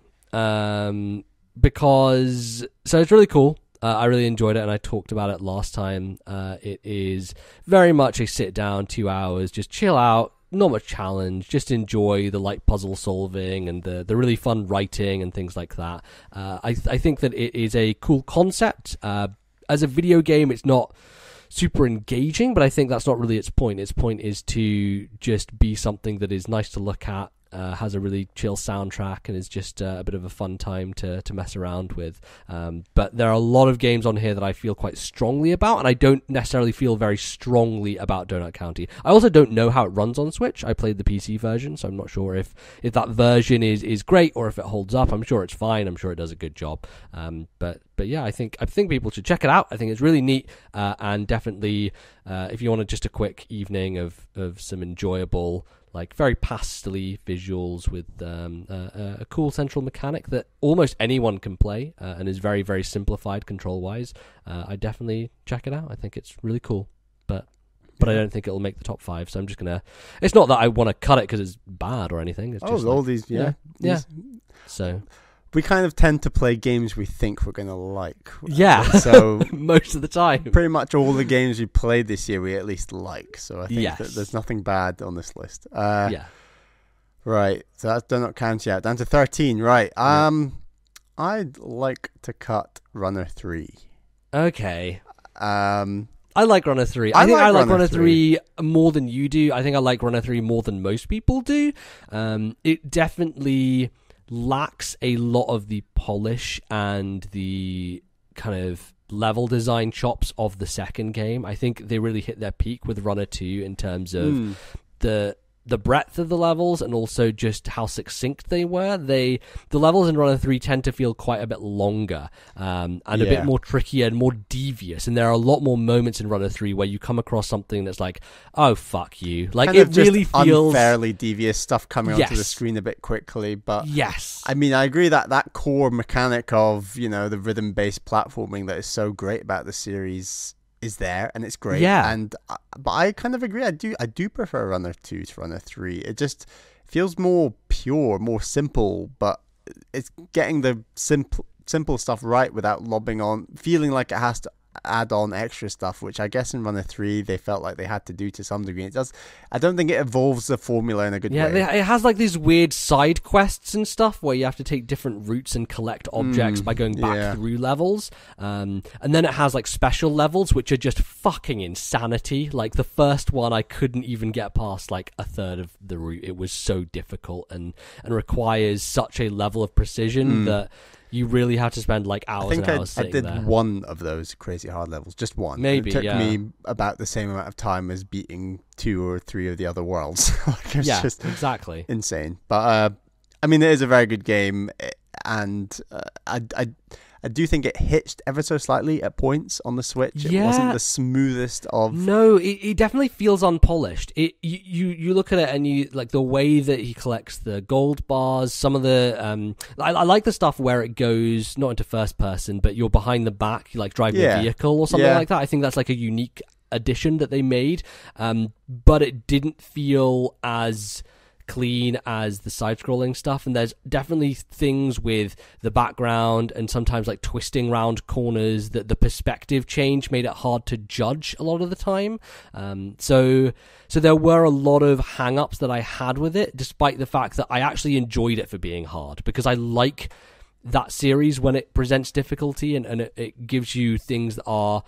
Because... So it's really cool. I really enjoyed it, and I talked about it last time. It is very much a sit-down, 2 hours, just chill out, not much challenge, just enjoy the light puzzle solving and the really fun writing and things like that. I think that it is a cool concept. As a video game, it's not super engaging, but I think that's not really its point. Its point is to just be something that is nice to look at, has a really chill soundtrack, and is just a bit of a fun time to mess around with. But there are a lot of games on here that I feel quite strongly about, and I don't necessarily feel very strongly about Donut County. I also don't know how it runs on Switch. I played the PC version, so I'm not sure if that version is great or if it holds up. I'm sure it's fine. I'm sure it does a good job. But yeah, I think people should check it out. I think it's really neat, and definitely if you wanted just a quick evening of some enjoyable, like very pastely visuals with a cool central mechanic that almost anyone can play, and is very, very simplified control wise, I definitely check it out. I think it's really cool, but I don't think it'll make the top 5. So I'm just gonna. It's not that I want to cut it because it's bad or anything. It's just all like, these, yeah. So we kind of tend to play games we think we're gonna like. Yeah. So most of the time, pretty much all the games we played this year we at least like. So I think that there's nothing bad on this list. Yeah. Right. So that's not counting out. Down to 13. Right. I'd like to cut Runner 3. Okay. I like Runner 3. I think I like Runner 3 more than you do. I think I like Runner 3 more than most people do. It definitely lacks a lot of the polish and the kind of level design chops of the second game. I think they really hit their peak with Runner 2 in terms of the breadth of the levels and also just how succinct they were. The levels in Runner 3 tend to feel quite a bit longer, and a bit more trickier and more devious. And there are a lot more moments in Runner 3 where you come across something that's like, oh, fuck you. Like, it really feels unfairly devious stuff coming onto the screen a bit quickly. But yes, I mean, I agree that core mechanic of, the rhythm-based platforming that is so great about the series is there, and it's great. But I kind of agree. I do prefer Runner 2 to Runner 3. It just feels more pure, more simple, but it's getting the simple stuff right without lobbing on, feeling like it has to add on extra stuff, which I guess in Runner 3 they felt like they had to do to some degree. It does. I don't think it evolves the formula in a good way. Yeah, it has like these weird side quests and stuff where you have to take different routes and collect objects by going back through levels. And then it has like special levels which are just fucking insanity. Like the first one, I couldn't even get past like a third of the route. It was so difficult and requires such a level of precision that you really have to spend like hours and hours sitting there. I did one of those crazy hard levels, just one. Maybe, it took me about the same amount of time as beating 2 or 3 of the other worlds. It's just exactly insane. But I mean, it is a very good game, and I do think it hitched ever so slightly at points on the Switch. It wasn't the smoothest of... No, it definitely feels unpolished. You look at it and you like the way that he collects the gold bars, some of the... I like the stuff where it goes not into first person, but you're behind the back, you like driving a vehicle or something like that. I think that's like a unique addition that they made, but it didn't feel as clean as the side-scrolling stuff, and there's definitely things with the background and sometimes like twisting round corners that the perspective change made it hard to judge a lot of the time. So there were a lot of hang-ups that I had with it, despite the fact that I actually enjoyed it for being hard, because I like that series when it presents difficulty and it gives you things that are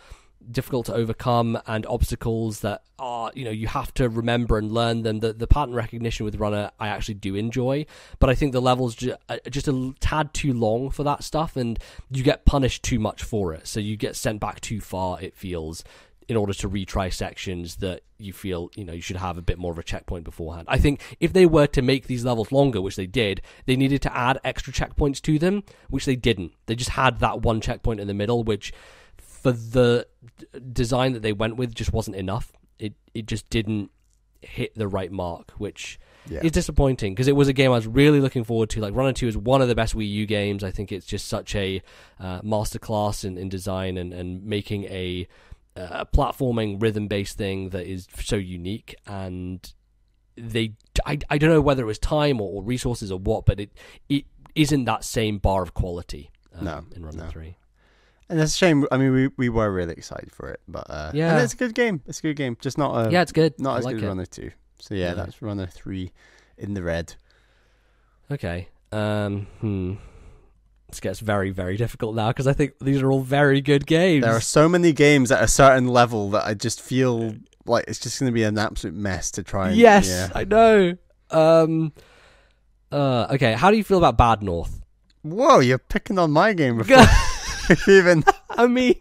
difficult to overcome and obstacles that are, you have to remember and learn them. The pattern recognition with Runner I actually do enjoy, but I think the levels just a tad too long for that stuff, and you get punished too much for it, so you get sent back too far, it feels, in order to retry sections that you feel you should have a bit more of a checkpoint beforehand. I think if they were to make these levels longer, which they did, they needed to add extra checkpoints to them, which they didn't. They just had that one checkpoint in the middle, which for the design that they went with just wasn't enough. It just didn't hit the right mark, which is disappointing, because it was a game I was really looking forward to. Like, Runner 2 is one of the best Wii U games. I think it's just such a masterclass in design and making a platforming rhythm-based thing that is so unique. And I don't know whether it was time or resources or what, but it isn't that same bar of quality in Runner 3. And it's a shame. I mean, we were really excited for it, but and it's a good game. It's a good game. Just not it's good. Not as good as Runner 2. So that's Runner 3 in the red. Okay. This gets very, very difficult now, because I think these are all very good games. There are so many games at a certain level that I just feel like it's just going to be an absolute mess to try. And, I know. Okay. How do you feel about Bad North? Whoa, you're picking on my game before. Even I mean,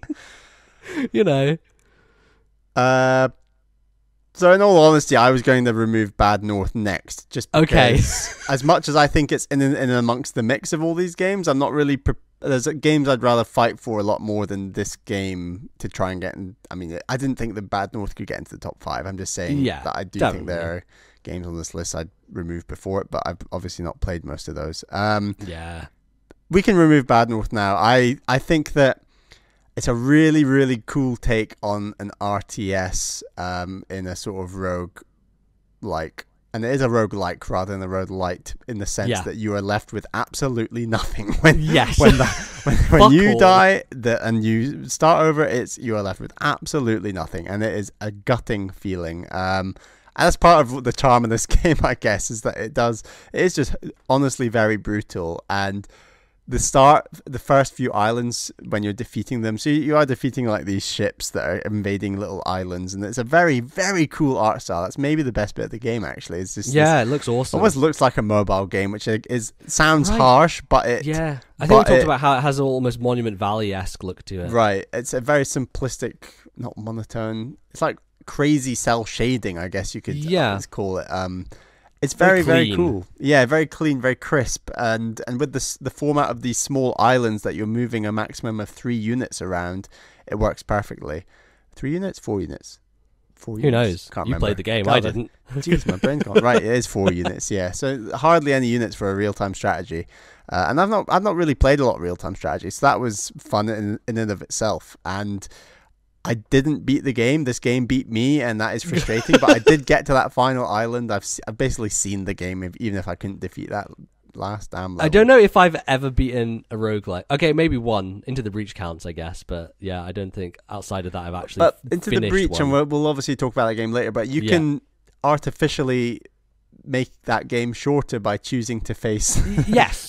so in all honesty, I was going to remove Bad North next, just because as much as I think it's in amongst the mix of all these games, I'm not really there's games I'd rather fight for a lot more than this game to try and get in. I mean, I didn't think the Bad North could get into the top 5. I'm just saying that I do think there are games on this list I'd remove before it, but I've obviously not played most of those. We can remove Bad North now. I think that it's a really, really cool take on an RTS in a sort of rogue-like. And it is a roguelike rather than a roguelite in the sense that you are left with absolutely nothing. When you die and you start over, you are left with absolutely nothing. And it is a gutting feeling. And that's part of the charm of this game, I guess, is that it is just honestly very brutal. And the first few islands when you're defeating them, so you are defeating like these ships that are invading little islands, and it's a very, very cool art style. That's maybe the best bit of the game, actually. It's just it looks awesome. Almost looks like a mobile game, which sounds harsh, but I think we talked about how it has an almost Monument Valley-esque look to it. Right, it's a very simplistic, not monotone. It's like crazy cell shading, I guess you could call it. It's very, very cool. Yeah, very clean, very crisp. And with the format of these small islands that you're moving a maximum of 3 units around, it works perfectly. 3 units? 4 units? 4 units? Who knows? Can't you remember. Played the game. I didn't. Jeez, my brain's gone. Right, it is 4 units, yeah. So hardly any units for a real-time strategy. And I've not really played a lot of real-time strategy, so that was fun in and of itself. And I didn't beat the game. This game beat me, and that is frustrating. But I did get to that final island. I've basically seen the game, even if I couldn't defeat that last damn level. I don't know if I've ever beaten a roguelike. Okay, maybe one. Into the Breach counts, I guess. But yeah, I don't think outside of that I've actually Into the Breach, one. and we'll obviously talk about that game later, but you can artificially make that game shorter by choosing to face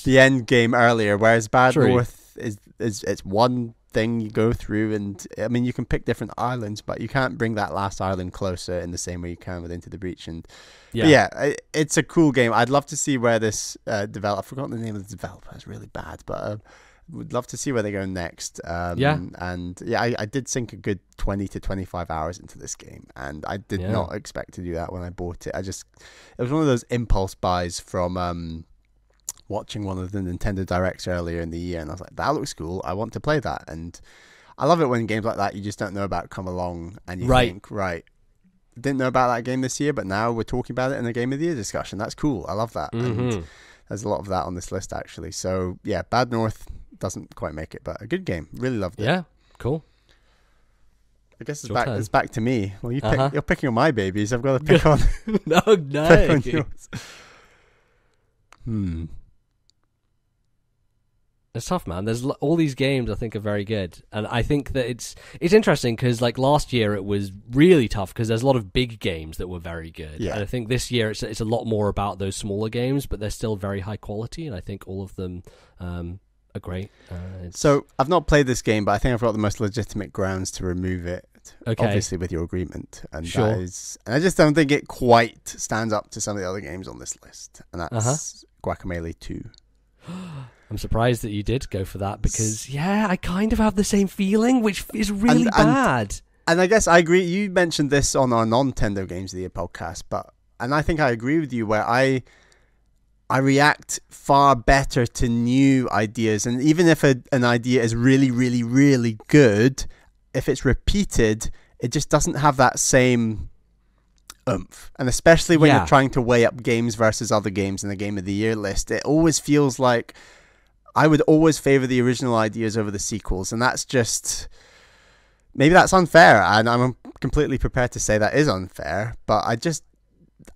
the end game earlier, whereas Bad North is it's one thing you go through, and I mean you can pick different islands, but you can't bring that last island closer in the same way you can with Into the Breach. And it's a cool game. I'd love to see where this I've forgotten the name of the developer, it's really bad, but would love to see where they go next. I did sink a good 20 to 25 hours into this game, and I did not expect to do that when I bought it. It was one of those impulse buys from watching one of the Nintendo Directs earlier in the year, and I was like, that looks cool, I want to play that. And I love it when games like that you just don't know about come along and you think, didn't know about that game this year, but now we're talking about it in a Game of the Year discussion. That's cool. I love that. And there's a lot of that on this list, actually. So yeah, Bad North doesn't quite make it, but a good game. Really loved it. Yeah, cool. I guess it's back to me. Well, you're picking on my babies. I've got to pick on no pick on yours. It's tough, man. There's all these games I think are very good, and I think that it's interesting because like last year it was really tough because there's a lot of big games that were very good. And I think this year it's a lot more about those smaller games, but they're still very high quality, and I think all of them are great. So I've not played this game, but I think I've got the most legitimate grounds to remove it. Okay. Obviously with your agreement, and and I just don't think it quite stands up to some of the other games on this list, and that's Guacamelee 2. I'm surprised that you did go for that because, I kind of have the same feeling, which is really bad. And I guess I agree. You mentioned this on our non-Nintendo Games of the Year podcast, and I think I agree with you where I react far better to new ideas. And even if an idea is really, really, really good, if it's repeated, it just doesn't have that same oomph. And especially when you're trying to weigh up games versus other games in the Game of the Year list, it always feels like I would always favor the original ideas over the sequels, and that's just, maybe that's unfair, and I'm completely prepared to say that is unfair, but I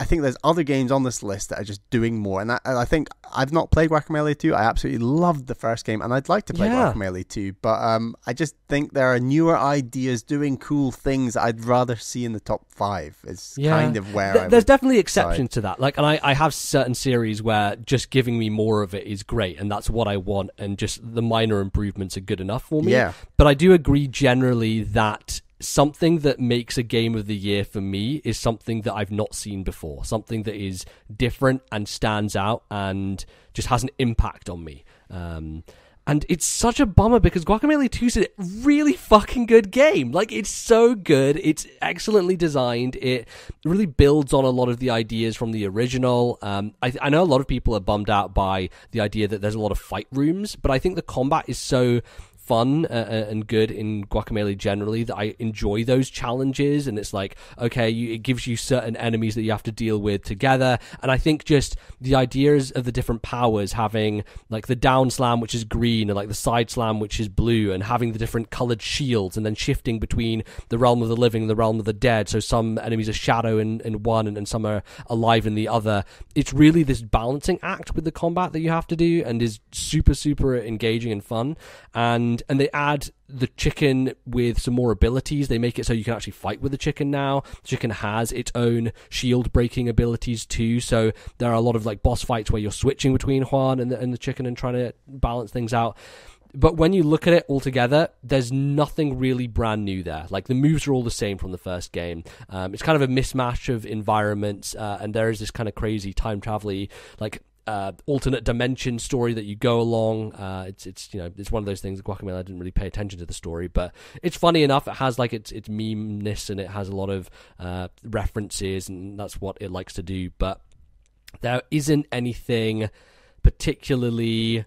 think there's other games on this list that are just doing more, and I think I've not played Guacamelee 2. I absolutely loved the first game, and I'd like to play Guacamelee 2, but I just think there are newer ideas doing cool things that I'd rather see in the top 5. It's kind of where there's definitely exceptions to that. Like, and I have certain series where just giving me more of it is great, and that's what I want, and just the minor improvements are good enough for me. Yeah. But I do agree generally that something that makes a Game of the Year for me is something that I've not seen before, something that is different and stands out and just has an impact on me. And it's such a bummer because Guacamelee 2 is a really fucking good game. Like, it's so good. It's excellently designed. It really builds on a lot of the ideas from the original. I know a lot of people are bummed out by the idea that there's a lot of fight rooms, but I think the combat is so fun and good in Guacamelee generally that I enjoy those challenges, and it's like, okay, it gives you certain enemies that you have to deal with together. And I think just the ideas of the different powers, having like the down slam which is green and like the side slam which is blue, and having the different colored shields, and then shifting between the realm of the living and the realm of the dead, so some enemies are shadow in one and some are alive in the other. It's really this balancing act with the combat that you have to do, and is super engaging and fun. And they add the chicken with some more abilities. They make it so you can actually fight with the chicken now. The chicken has its own shield breaking abilities too, so there are a lot of like boss fights where you're switching between Juan and the chicken and trying to balance things out. But when you look at it all together, there's nothing really brand new there. Like, the moves are all the same from the first game. It's kind of a mismatch of environments, and there is this kind of crazy time travel-y, like, alternate dimension story that you go along. It's one of those things. Guacamelee, I didn't really pay attention to the story, but it's funny enough. It has like its meme-ness, and it has a lot of references, and that's what it likes to do. But there isn't anything particularly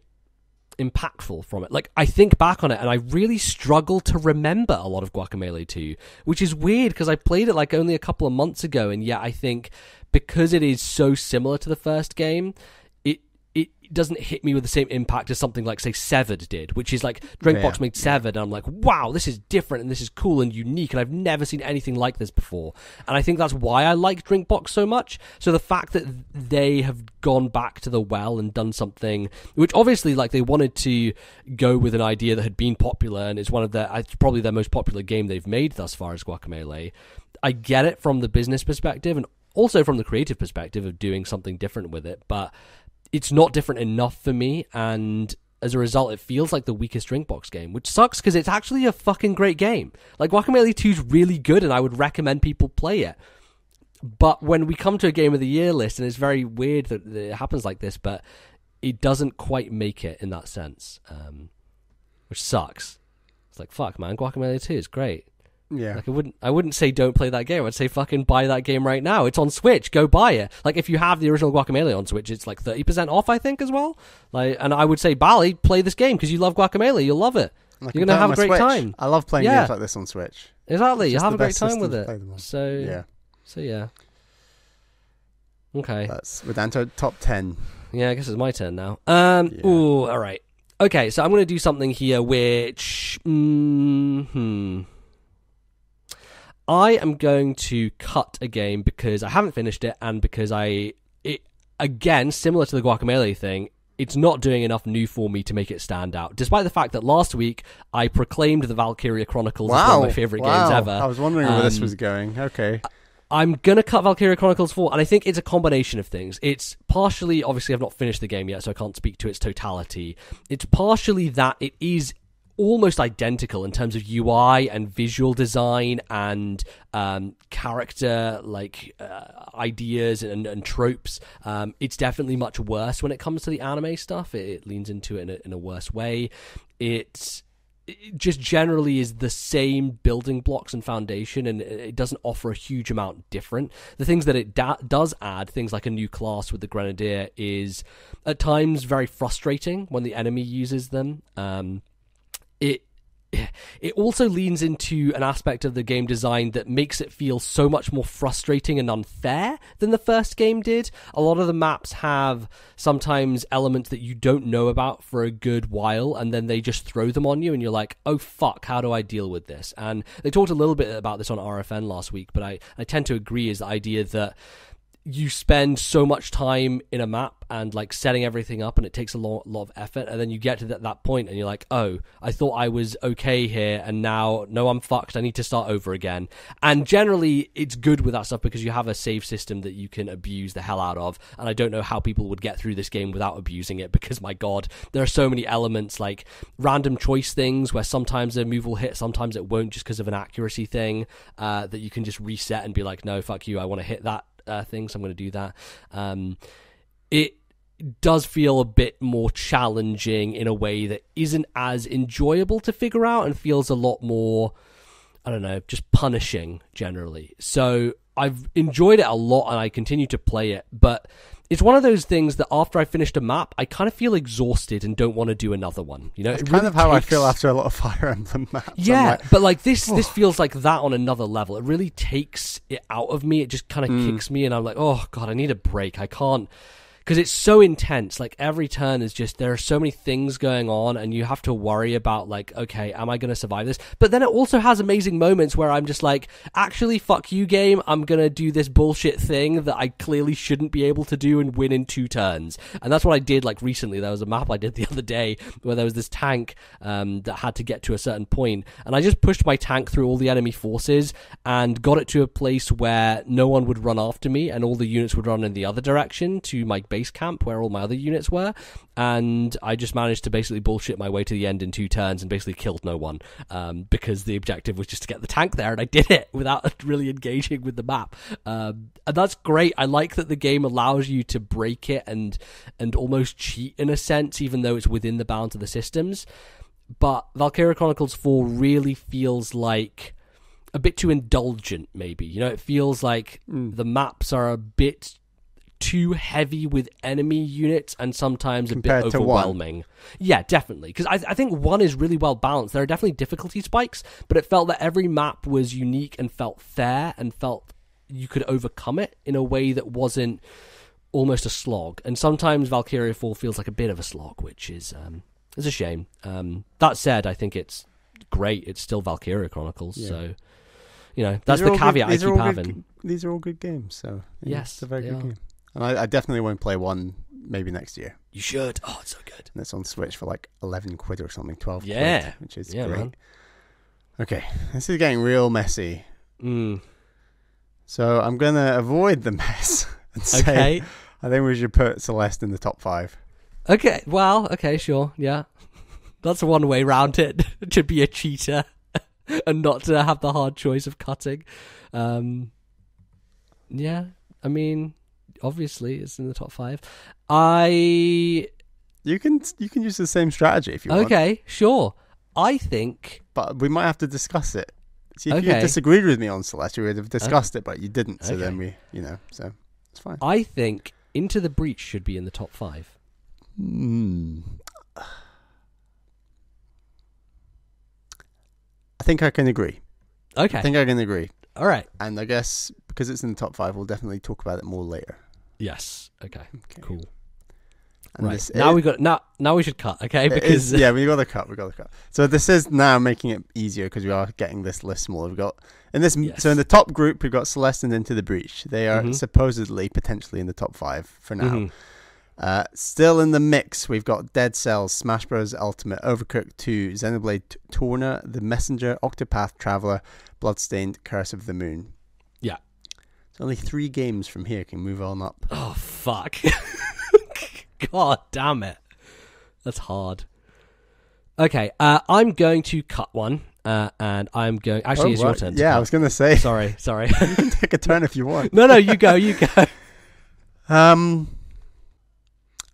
impactful from it. Like, I think back on it and I really struggle to remember a lot of Guacamelee 2, which is weird because I played it like only a couple of months ago, and yet I think because it is so similar to the first game, it doesn't hit me with the same impact as something like, say, Severed did, which is like, Drinkbox made Severed, and I'm like, wow, this is different, and this is cool and unique, and I've never seen anything like this before. And I think that's why I like Drinkbox so much. So the fact that they have gone back to the well and done something, which obviously, like, they wanted to go with an idea that had been popular, and is one of their, probably their most popular game they've made thus far is Guacamelee. I get it from the business perspective, and also from the creative perspective of doing something different with it, but it's not different enough for me, and as a result, it feels like the weakest Drinkbox game, which sucks because it's actually a fucking great game. Like, Guacamelee 2 is really good, and I would recommend people play it. But when we come to a Game of the Year list, and it's very weird that it happens like this, but it doesn't quite make it in that sense, which sucks. It's like, fuck, man, Guacamelee 2 is great. Yeah. Like, I wouldn't say don't play that game. I'd say fucking buy that game right now. It's on Switch. Go buy it. Like, if you have the original Guacamelee on Switch, it's like 30% off, I think, as well. Like, and I would say, Bally, play this game because you love Guacamelee. You'll love it. You're going to have a great time. I love playing games like this on Switch. Exactly. You'll have a great time with it. So yeah. Okay. We're down to top 10. Yeah, I guess it's my turn now. Ooh, all right. Okay, so I'm going to do something here which... I am going to cut a game because I haven't finished it, and because again, similar to the Guacamelee thing, it's not doing enough new for me to make it stand out. Despite the fact that last week I proclaimed the Valkyria Chronicles as one of my favorite games ever. I was wondering where this was going. Okay. I'm going to cut Valkyria Chronicles 4, and I think it's a combination of things. It's partially, obviously I've not finished the game yet, so I can't speak to its totality. It's partially that it is almost identical in terms of UI and visual design and character ideas and tropes. It's definitely much worse when it comes to the anime stuff. It leans into it in a worse way. It just generally is the same building blocks and foundation, and it doesn't offer a huge amount different. The things that it does add, things like a new class with the Grenadier, is at times very frustrating when the enemy uses them. It also leans into an aspect of the game design that makes it feel so much more frustrating and unfair than the first game did. A lot of the maps have sometimes elements that you don't know about for a good while, and then they just throw them on you, and you're like, oh fuck, how do I deal with this? And they talked a little bit about this on RFN last week, but I tend to agree, is the idea that you spend so much time in a map and like setting everything up, and it takes a lot of effort, and then you get to that point and you're like, oh, I thought I was okay here, and now no, I'm fucked, I need to start over again. And generally it's good with that stuff because you have a save system that you can abuse the hell out of, and I don't know how people would get through this game without abusing it, because my god, there are so many elements, like random choice things where sometimes a move will hit, sometimes it won't, just because of an accuracy thing, that you can just reset and be like, no, fuck you, I want to hit that thing, so I'm going to do that. does feel a bit more challenging in a way that isn't as enjoyable to figure out and feels a lot more, I don't know, just punishing generally. So I've enjoyed it a lot and I continue to play it, but it's one of those things that after I finished a map, I kind of feel exhausted and don't want to do another one. You know, it's kind of how I feel after a lot of Fire Emblem maps. Yeah, but like this feels like that on another level. It really takes it out of me. It just kind of kicks me, and I'm like, oh god, I need a break. I can't. Because it's so intense. Like, every turn is just, there are so many things going on, and you have to worry about, like, okay, am I going to survive this? But then it also has amazing moments where I'm just like, actually, fuck you, game. I'm going to do this bullshit thing that I clearly shouldn't be able to do and win in 2 turns. And that's what I did, like, recently. There was a map I did the other day where there was this tank that had to get to a certain point, and I just pushed my tank through all the enemy forces and got it to a place where no one would run after me, and all the units would run in the other direction to my base camp where all my other units were, and I just managed to basically bullshit my way to the end in 2 turns and basically killed no one, because the objective was just to get the tank there, and I did it without really engaging with the map, and that's great. I like that the game allows you to break it and almost cheat in a sense, even though it's within the bounds of the systems. But Valkyria Chronicles 4 really feels like a bit too indulgent, maybe. You know, it feels like the maps are a bit too heavy with enemy units and sometimes compared a bit overwhelming. Yeah, definitely. Because I think 1 is really well balanced. There are definitely difficulty spikes, but it felt that every map was unique and felt fair and felt you could overcome it in a way that wasn't almost a slog. And sometimes Valkyria 4 feels like a bit of a slog, which is a shame. That said, I think it's great. It's still Valkyria Chronicles, so you know, that's the caveat I keep having. These are all good games, so yes, it's a very good game. And I definitely want to play 1 maybe next year. You should. Oh, it's so good. And it's on Switch for like 11 quid or something, 12 quid, which is great. Man. Okay, this is getting real messy. So I'm going to avoid the mess and say I think we should put Celeste in the top 5. Okay, well, okay, sure, yeah. That's one way round it, to be a cheater and not to have the hard choice of cutting. Yeah, I mean, obviously it's in the top 5. You can use the same strategy if you want. Okay, sure. I think, but we might have to discuss it. See, if you disagreed with me on Celeste, we would have discussed it, but you didn't. So then we, so it's fine. I think Into the Breach should be in the top 5. I think I can agree. Okay. I think I can agree. All right. And I guess because it's in the top 5, we'll definitely talk about it more later. Yes. Okay. Cool. And right. Now we should cut, okay? Because we got to cut. So this is now making it easier because we are getting this list smaller. We've got so in the top group we've got Celeste and Into the Breach. They are supposedly potentially in the top 5 for now. Still in the mix, we've got Dead Cells, Smash Bros. Ultimate, Overcooked 2, Xenoblade Torna, The Messenger, Octopath Traveler, Bloodstained, Curse of the Moon. Yeah. So only 3 games from here can move on up. Oh, fuck. God damn it. That's hard. Okay, I'm going to cut one, and I'm going... Actually, it's your turn. Yeah, I was going to say... Sorry. You can take a turn if you want. No, you go.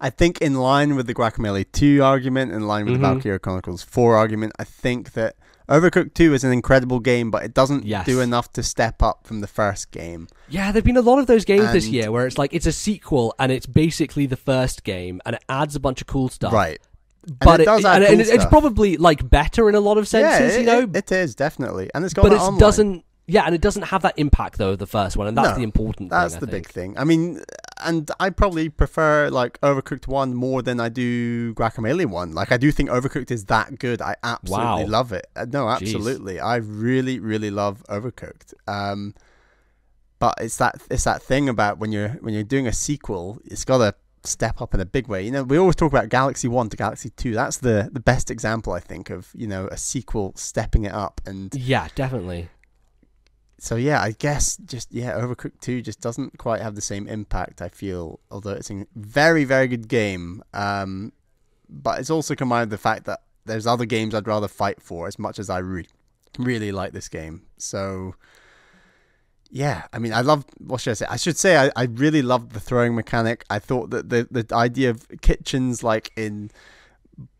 I think in line with the Guacamelee 2 argument, in line with the Valkyria Chronicles 4 argument, I think that Overcooked 2 is an incredible game, but it doesn't do enough to step up from the first game. Yeah, there have been a lot of those games this year where it's like it's a sequel and it's basically the first game and it adds a bunch of cool stuff. Right. But it's probably like better in a lot of senses, it is, definitely. And it's got online. Doesn't... Yeah, and it doesn't have that impact, though, of the first one, and that's the important thing, that's the big thing. I mean, and I probably prefer, like, Overcooked 1 more than I do Guacamelee 1. Like, I do think Overcooked is that good. I absolutely love it. No, absolutely. Jeez. I really, really love Overcooked. But it's that thing about when you're doing a sequel, it's got to step up in a big way. You know, we always talk about Galaxy 1 to Galaxy 2. That's the best example, I think, of, a sequel stepping it up. And yeah, definitely. So yeah, I guess Overcooked 2 just doesn't quite have the same impact, I feel, although it's a very, very good game. But it's also combined with the fact that there's other games I'd rather fight for as much as I really like this game. So yeah, I mean, I loved, what should I say? I should say I really loved the throwing mechanic. I thought that the idea of kitchens like in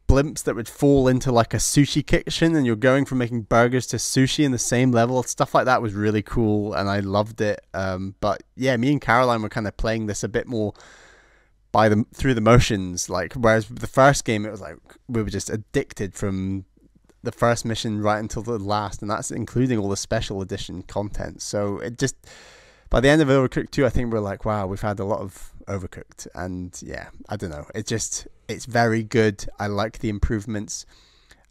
blimps that would fall into like a sushi kitchen and you're going from making burgers to sushi in the same level, stuff like that was really cool and I loved it. But yeah, me and Caroline were kind of playing this a bit more through the motions, like, whereas the first game it was like we were just addicted from the first mission right until the last, and that's including all the special edition content. So it just, by the end of Overcooked 2, I think we're like, wow, we've had a lot of Overcooked, and yeah, I don't know, it's very good. I like the improvements,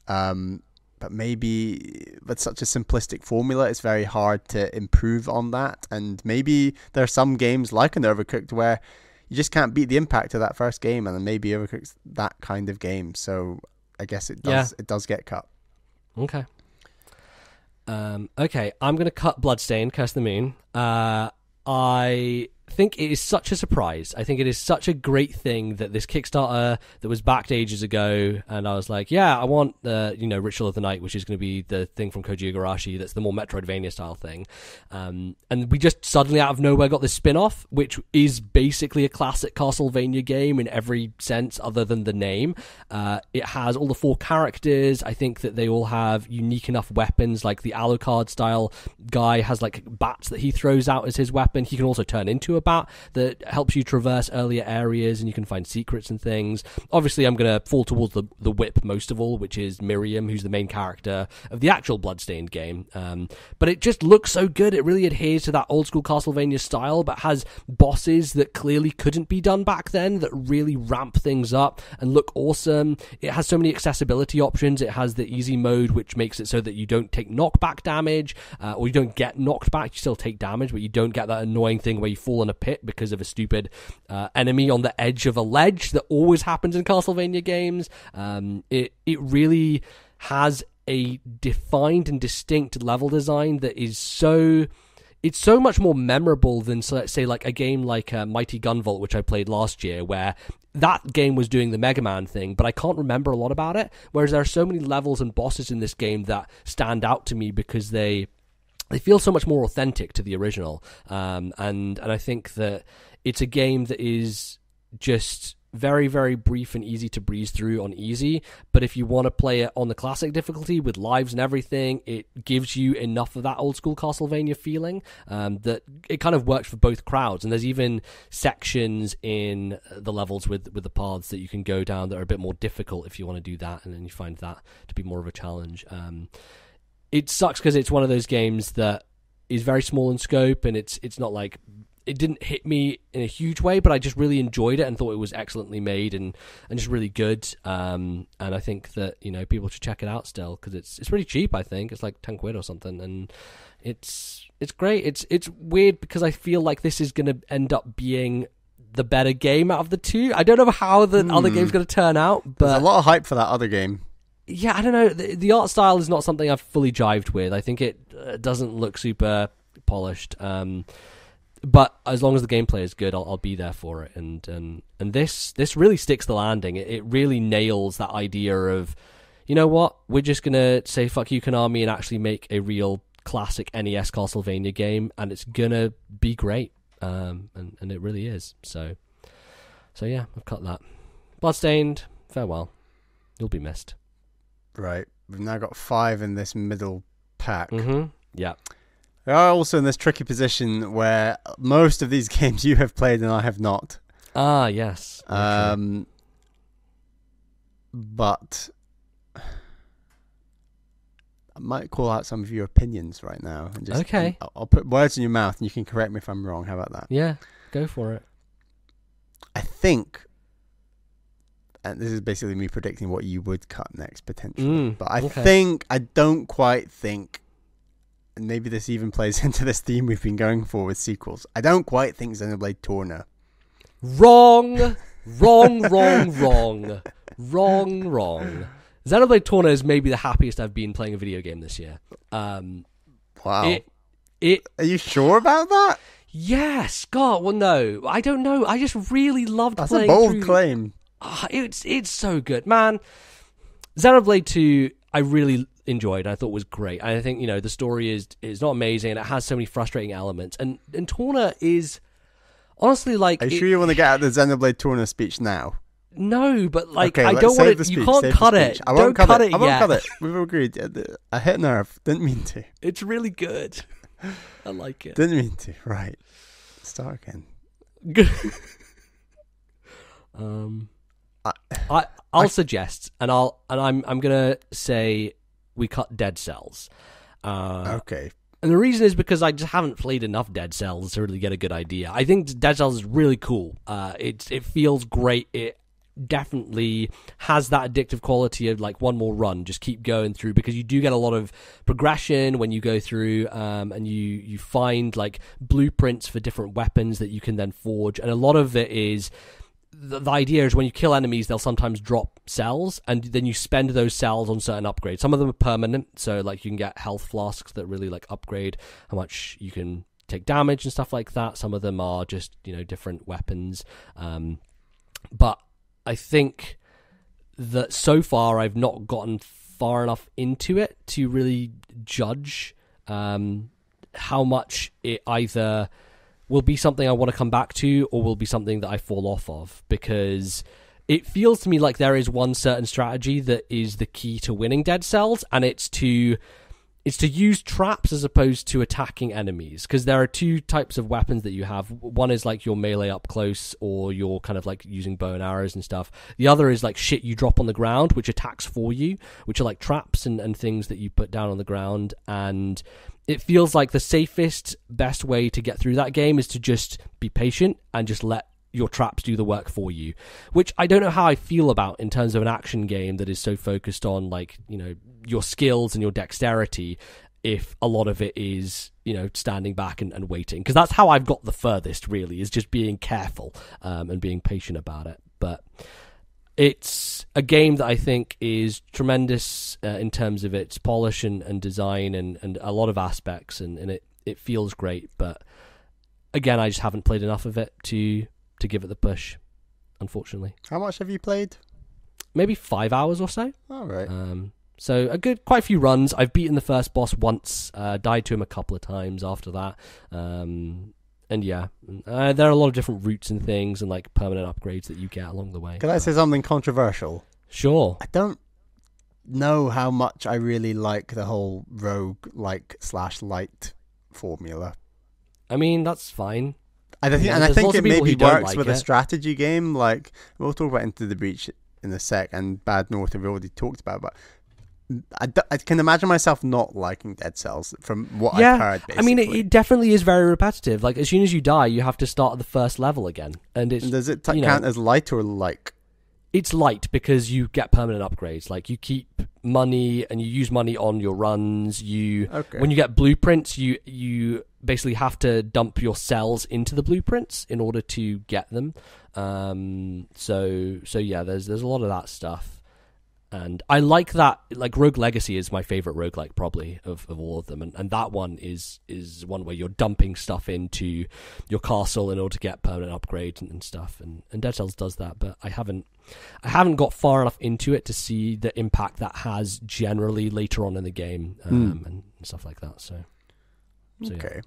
but maybe with such a simplistic formula, it's very hard to improve on that. And maybe there are some games like an Overcooked where you just can't beat the impact of that first game, and then maybe Overcooked's that kind of game. So I guess it does get cut. Okay. Okay, I'm going to cut Bloodstained, Curse of the Moon. I think it is such a surprise. I think it is such a great thing that this Kickstarter that was backed ages ago, and I was like, yeah, I want Ritual of the Night, which is going to be the thing from Koji Igarashi that's the more Metroidvania style thing. And we just suddenly out of nowhere got this spin-off, which is basically a classic Castlevania game in every sense other than the name. It has all the 4 characters. I think that they all have unique enough weapons, like the Alucard style guy has like bats that he throws out as his weapon. He can also turn into a bat that helps you traverse earlier areas, and you can find secrets and things. Obviously, I'm going to fall towards the whip most of all, which is Miriam, who's the main character of the actual Bloodstained game. But it just looks so good. It really adheres to that old school Castlevania style, but has bosses that clearly couldn't be done back then that really ramp things up and look awesome. It has so many accessibility options. It has the easy mode, which makes it so that you don't take knockback damage, or you don't get knocked back. You still take damage, but you don't get that annoying thing where you fall in a pit because of a stupid enemy on the edge of a ledge that always happens in Castlevania games. It really has a defined and distinct level design that is so much more memorable than, say, like a game like Mighty Gunvolt, which I played last year, where that game was doing the Mega Man thing, but I can't remember a lot about it. Whereas there are so many levels and bosses in this game that stand out to me because they feel so much more authentic to the original, and I think that it's a game that is just very, very brief and easy to breeze through on easy, but if you want to play it on the classic difficulty with lives and everything, it gives you enough of that old school Castlevania feeling that it kind of works for both crowds. And there's even sections in the levels with the paths that you can go down that are a bit more difficult if you want to do that, and then you find that to be more of a challenge. It sucks because it's one of those games that is very small in scope, and it's not like, it didn't hit me in a huge way, but I just really enjoyed it and thought it was excellently made and just really good. And I think that, people should check it out still, because it's pretty cheap. I think it's like 10 quid or something, and it's great. It's weird because I feel like this is going to end up being the better game out of the two. I don't know how the other game's going to turn out, but there's a lot of hype for that other game. Yeah, I don't know. The art style is not something I've fully jived with. I think it doesn't look super polished. But as long as the gameplay is good, I'll be there for it. And this really sticks the landing. It really nails that idea of, you know what, we're just gonna say fuck you, Konami, and actually make a real classic NES Castlevania game, and it's gonna be great. And it really is. So yeah, I've cut that. Bloodstained, farewell. You'll be missed. Right. We've now got 5 in this middle pack. Mm-hmm. Yeah. We are also in this tricky position where most of these games you have played and I have not. Ah, yes. But I might call out some of your opinions right now. And just, okay. I'll put words in your mouth and you can correct me if I'm wrong. How about that? Yeah, go for it. I think, and this is basically me predicting what you would cut next potentially, but I don't quite think, and maybe this even plays into this theme we've been going for with sequels, I don't quite think Xenoblade Torna. Wrong. Xenoblade Torna is maybe the happiest I've been playing a video game this year. Wow. Are you sure about that? Yes. God, well, no. I don't know. I just really loved playing. That's a bold claim. It's so good, man. Xenoblade 2, I really enjoyed. I thought was great. And I think, you know, the story is not amazing, and it has so many frustrating elements. And Torna is honestly like. Are you sure you want to get out the Xenoblade Torna speech now? No, but like Okay, I don't want it. You can't cut it. I won't cut it. I won't cut it. We've agreed. I hit nerve. Didn't mean to. It's really good. I like it. Didn't mean to. Right. Start again. I'll suggest, and I'm gonna say we cut Dead Cells. Okay. And the reason is because I just haven't played enough Dead Cells to really get a good idea. I think Dead Cells is really cool. It feels great. It definitely has that addictive quality of like one more run, just keep going through, because you do get a lot of progression when you go through, and you find like blueprints for different weapons that you can then forge, and a lot of it is the idea is when you kill enemies, they'll sometimes drop cells, and then you spend those cells on certain upgrades. Some of them are permanent, so like you can get health flasks that really like upgrade how much you can take damage and stuff like that. Some of them are just, you know, different weapons, but I think that so far I've not gotten far enough into it to really judge how much it either will be something I want to come back to or will be something that I fall off of, because it feels to me like there is one certain strategy that is the key to winning Dead Cells, and it's to use traps as opposed to attacking enemies, because there are two types of weapons that you have. One is like your melee up close, or you're kind of like using bow and arrows and stuff. The other is like shit you drop on the ground, which attacks for you, which are like traps and things that you put down on the ground. And it feels like the safest, best way to get through that game is to just be patient and just let your traps do the work for you, which I don't know how I feel about in terms of an action game that is so focused on, like, you know, your skills and your dexterity, if a lot of it is, you know, standing back and waiting, because that's how I've got the furthest, really, is just being careful and being patient about it. But it's a game that I think is tremendous in terms of its polish and design and a lot of aspects, and it feels great, but again, I just haven't played enough of it to give it the push, unfortunately. How much have you played? Maybe 5 hours or so. All right. So quite a few runs. I've beaten the first boss once, died to him a couple of times after that. And yeah, there are a lot of different routes and things and like permanent upgrades that you get along the way. Can I say something controversial? Sure. I don't know how much I really like the whole rogue-like / light formula. I mean, that's fine. I think it maybe works with a strategy game. Like, we'll talk about Into the Breach in a sec, and Bad North we've already talked about, but I can imagine myself not liking Dead Cells from what I've heard, basically. I mean, it definitely is very repetitive. Like, as soon as you die, you have to start at the first level again. And does it count as light or like? It's light because you get permanent upgrades. Like, you keep money and you use money on your runs. When you get blueprints, you basically have to dump your cells into the blueprints in order to get them. So yeah, there's a lot of that stuff. And I like that. Like, Rogue Legacy is my favorite roguelike probably of all of them, and that one is one where you're dumping stuff into your castle in order to get permanent upgrades and stuff. And Dead Cells does that, but I haven't got far enough into it to see the impact that has generally later on in the game and stuff like that. So okay.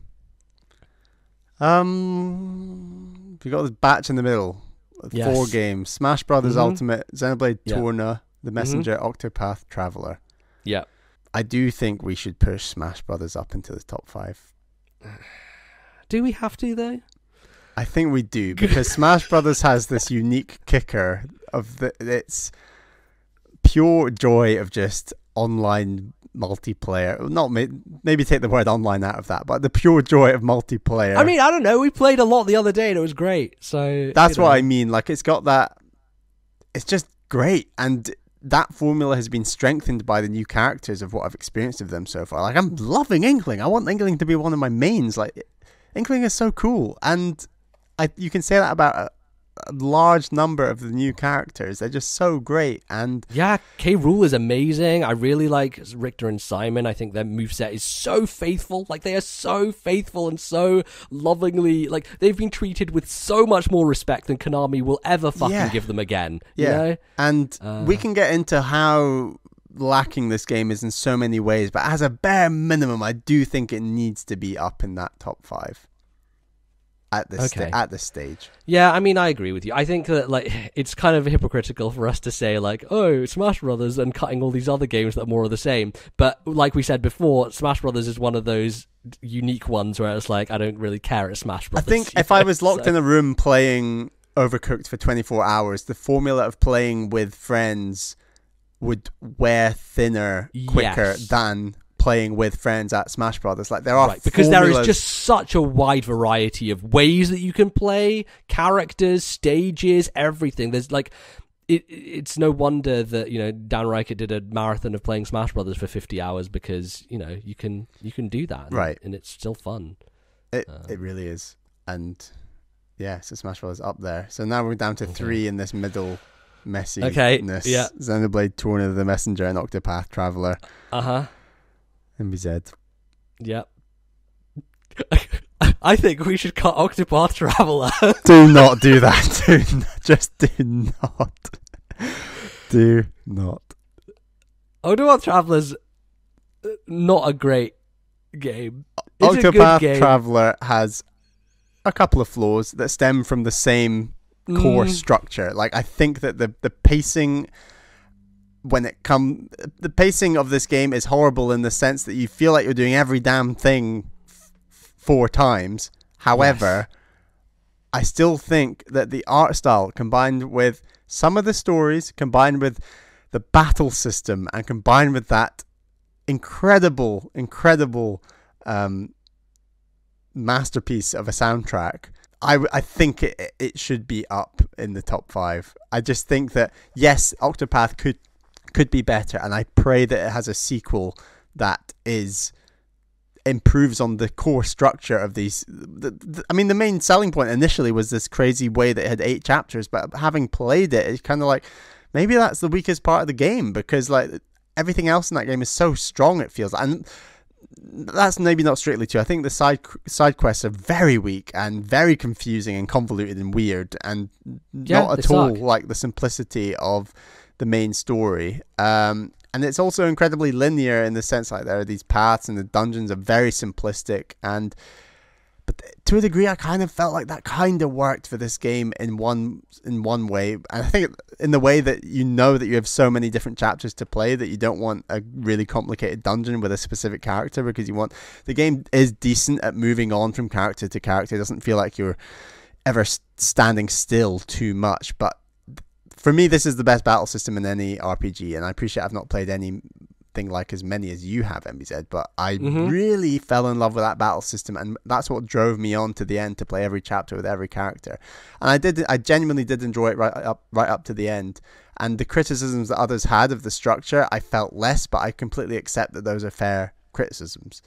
Yeah. We got this batch in the middle. Yes. 4 games: Smash Brothers Ultimate, Xenoblade Torna, The Messenger, Octopath Traveler. Yeah. I do think we should push Smash Brothers up into the top 5. Do we have to, though? I think we do, because Smash Brothers has this unique kicker of its pure joy of just online multiplayer. Not maybe take the word online out of that, but the pure joy of multiplayer. I mean, I don't know. We played a lot the other day and it was great. So that's what I mean. Like, it's got that. It's just great, and that formula has been strengthened by the new characters of what I've experienced of them so far. Like, I'm loving Inkling. I want Inkling to be one of my mains. Like, Inkling is so cool, and you can say that about a large number of the new characters. They're just so great. And yeah, K. Rool is amazing. I really like Richter and Simon. I think their moveset is so faithful. Like, they are so faithful and so lovingly, like, they've been treated with so much more respect than Konami will ever fucking give them again. You know? And we can get into how lacking this game is in so many ways, but as a bare minimum, I do think it needs to be up in that top 5 at this at this stage. Yeah, I mean, I agree with you. I think that like it's kind of hypocritical for us to say like, oh, Smash Brothers, and cutting all these other games that are more of the same. But like we said before, Smash Brothers is one of those unique ones where it's like I don't really care at Smash Brothers. I think if I was locked in a room playing Overcooked for 24 hours, the formula of playing with friends would wear thinner quicker than playing with friends at Smash Brothers. Like there are because there is just such a wide variety of ways that you can play, characters, stages, everything. There's like it's no wonder that, you know, Dan Riker did a marathon of playing Smash Brothers for 50 hours because, you know, you can do that, and it's still fun. It really is. And yeah, so Smash Brothers up there. So now we're down to 3 in this middle messiness. Okay, yeah. Xenoblade Torna the Messenger and Octopath Traveler. MBZ. Yep. I think we should cut Octopath Traveler. Do not do that. Just do not. Do not. Octopath Traveler's not a great game. It's Octopath a good game. Traveler has a couple of flaws that stem from the same core structure. Like I think that the pacing the pacing of this game is horrible in the sense that you feel like you're doing every damn thing 4 times. However, I still think that the art style combined with some of the stories, combined with the battle system, and combined with that incredible masterpiece of a soundtrack, I think it should be up in the top 5. I just think that yes, Octopath could be better, and I pray that it has a sequel that improves on the core structure of these. I mean, the main selling point initially was this crazy way that it had 8 chapters, but having played it, it's kind of like maybe that's the weakest part of the game, because like everything else in that game is so strong, it feels like. And that's maybe not strictly true. I think the side quests are very weak and very confusing and convoluted and weird, and not at all like the simplicity of the main story. And it's also incredibly linear in the sense like there are these paths and the dungeons are very simplistic, but to a degree I kind of felt like that kind of worked for this game in one way. And I think in the way that you know that you have so many different chapters to play that you don't want a really complicated dungeon with a specific character, because the game is decent at moving on from character to character. It doesn't feel like you're ever standing still too much. But for me, this is the best battle system in any RPG, and I appreciate I've not played anything like as many as you have, MBZ, but I really fell in love with that battle system, and that's what drove me on to the end to play every chapter with every character. And I genuinely did enjoy it right up to the end. And the criticisms that others had of the structure, I felt less, but I completely accept that those are fair criticisms.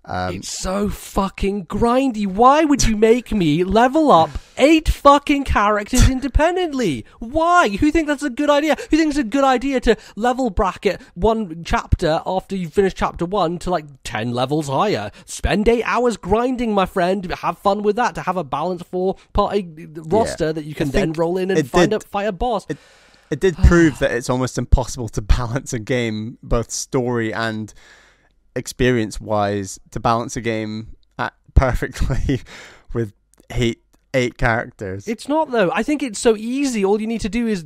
It's so fucking grindy. Why would you make me level up 8 fucking characters independently? Why? Who thinks that's a good idea? Who thinks it's a good idea to level bracket one chapter after you finish chapter 1 to like 10 levels higher? Spend 8 hours grinding, my friend. Have fun with that to have a balanced 4-party roster that you can then roll in and fight a boss. It did prove that it's almost impossible to balance a game, both story and experience-wise, to balance a game perfectly with 8 characters. It's not, though. I think it's so easy. All you need to do is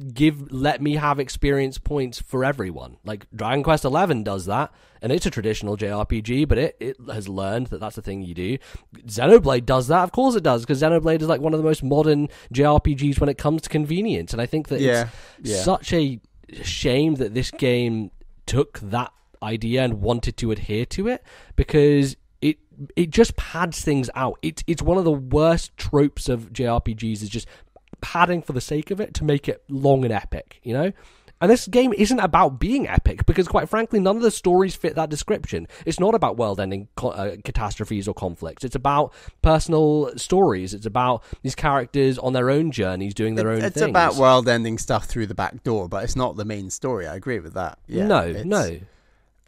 let me have experience points for everyone. Like Dragon Quest XI does that, and it's a traditional JRPG, but it has learned that that's the thing you do. Xenoblade does that. Of course it does, because Xenoblade is like one of the most modern JRPGs when it comes to convenience, and I think that it's such a shame that this game took that idea and wanted to adhere to it, because it just pads things out. It's one of the worst tropes of JRPGs, is just padding for the sake of it to make it long and epic, you know? And this game isn't about being epic, because quite frankly, none of the stories fit that description. It's not about world-ending catastrophes or conflicts. It's about personal stories. It's about these characters on their own journeys, doing their own things. It's about world-ending stuff through the back door, but it's not the main story. I agree with that. Yeah, no.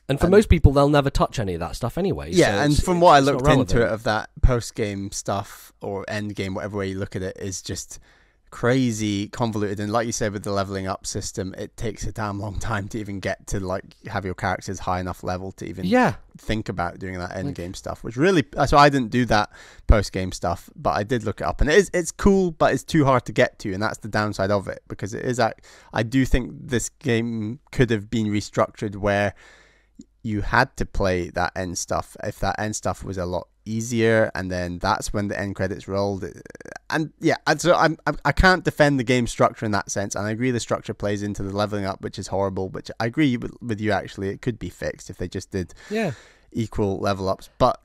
And for most people, they'll never touch any of that stuff anyway. Yeah, so and from what I looked into it, of that post-game stuff or end-game, whatever way you look at it, is just crazy convoluted, and like you said with the leveling up system, it takes a damn long time to even get to like have your characters high enough level to even think about doing that end game stuff, which really, so I didn't do that post game stuff, but I did look it up, and it's cool, but it's too hard to get to, and that's the downside of it, because it is I do think this game could have been restructured where you had to play that end stuff if that end stuff was a lot easier, and then that's when the end credits rolled. And yeah, so I can't defend the game structure in that sense, and I agree the structure plays into the leveling up, which is horrible, which I agree with you, actually it could be fixed if they just did equal level ups, but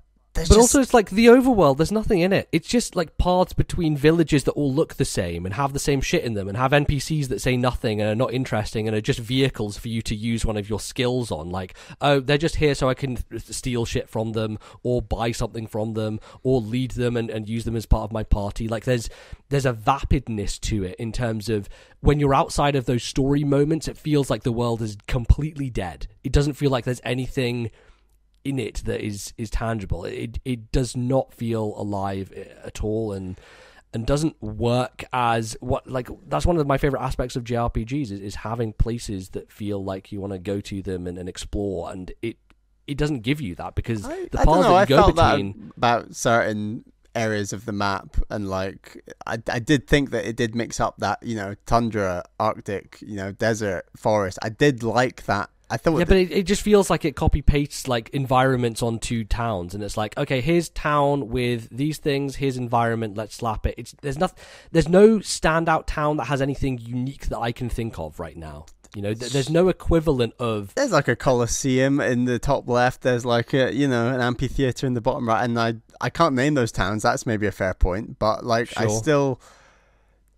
also it's like the overworld, there's nothing in it. It's just like paths between villages that all look the same and have the same shit in them and have NPCs that say nothing and are not interesting and are just vehicles for you to use one of your skills on. Like, oh, they're just here so I can steal shit from them or buy something from them or lead them and use them as part of my party. Like there's a vapidness to it in terms of when you're outside of those story moments, it feels like the world is completely dead. It doesn't feel like there's anything in it that is tangible. It does not feel alive at all, and doesn't work as what, like, that's one of my favorite aspects of JRPGs is having places that feel like you want to go to them and explore, and it doesn't give you that, because the paths that you go between about certain areas of the map, and like I did think that it did mix up that, you know, tundra, Arctic, you know, desert, forest. I did like that. I thought but it just feels like it copy pastes like environments onto towns, and it's like, okay, here's town with these things, here's environment, let's slap it. There's no standout town that has anything unique that I can think of right now. You know, there's no equivalent of. There's like a Colosseum in the top left. There's like a, you know, an amphitheater in the bottom right, and I can't name those towns. That's maybe a fair point, but like sure. I still.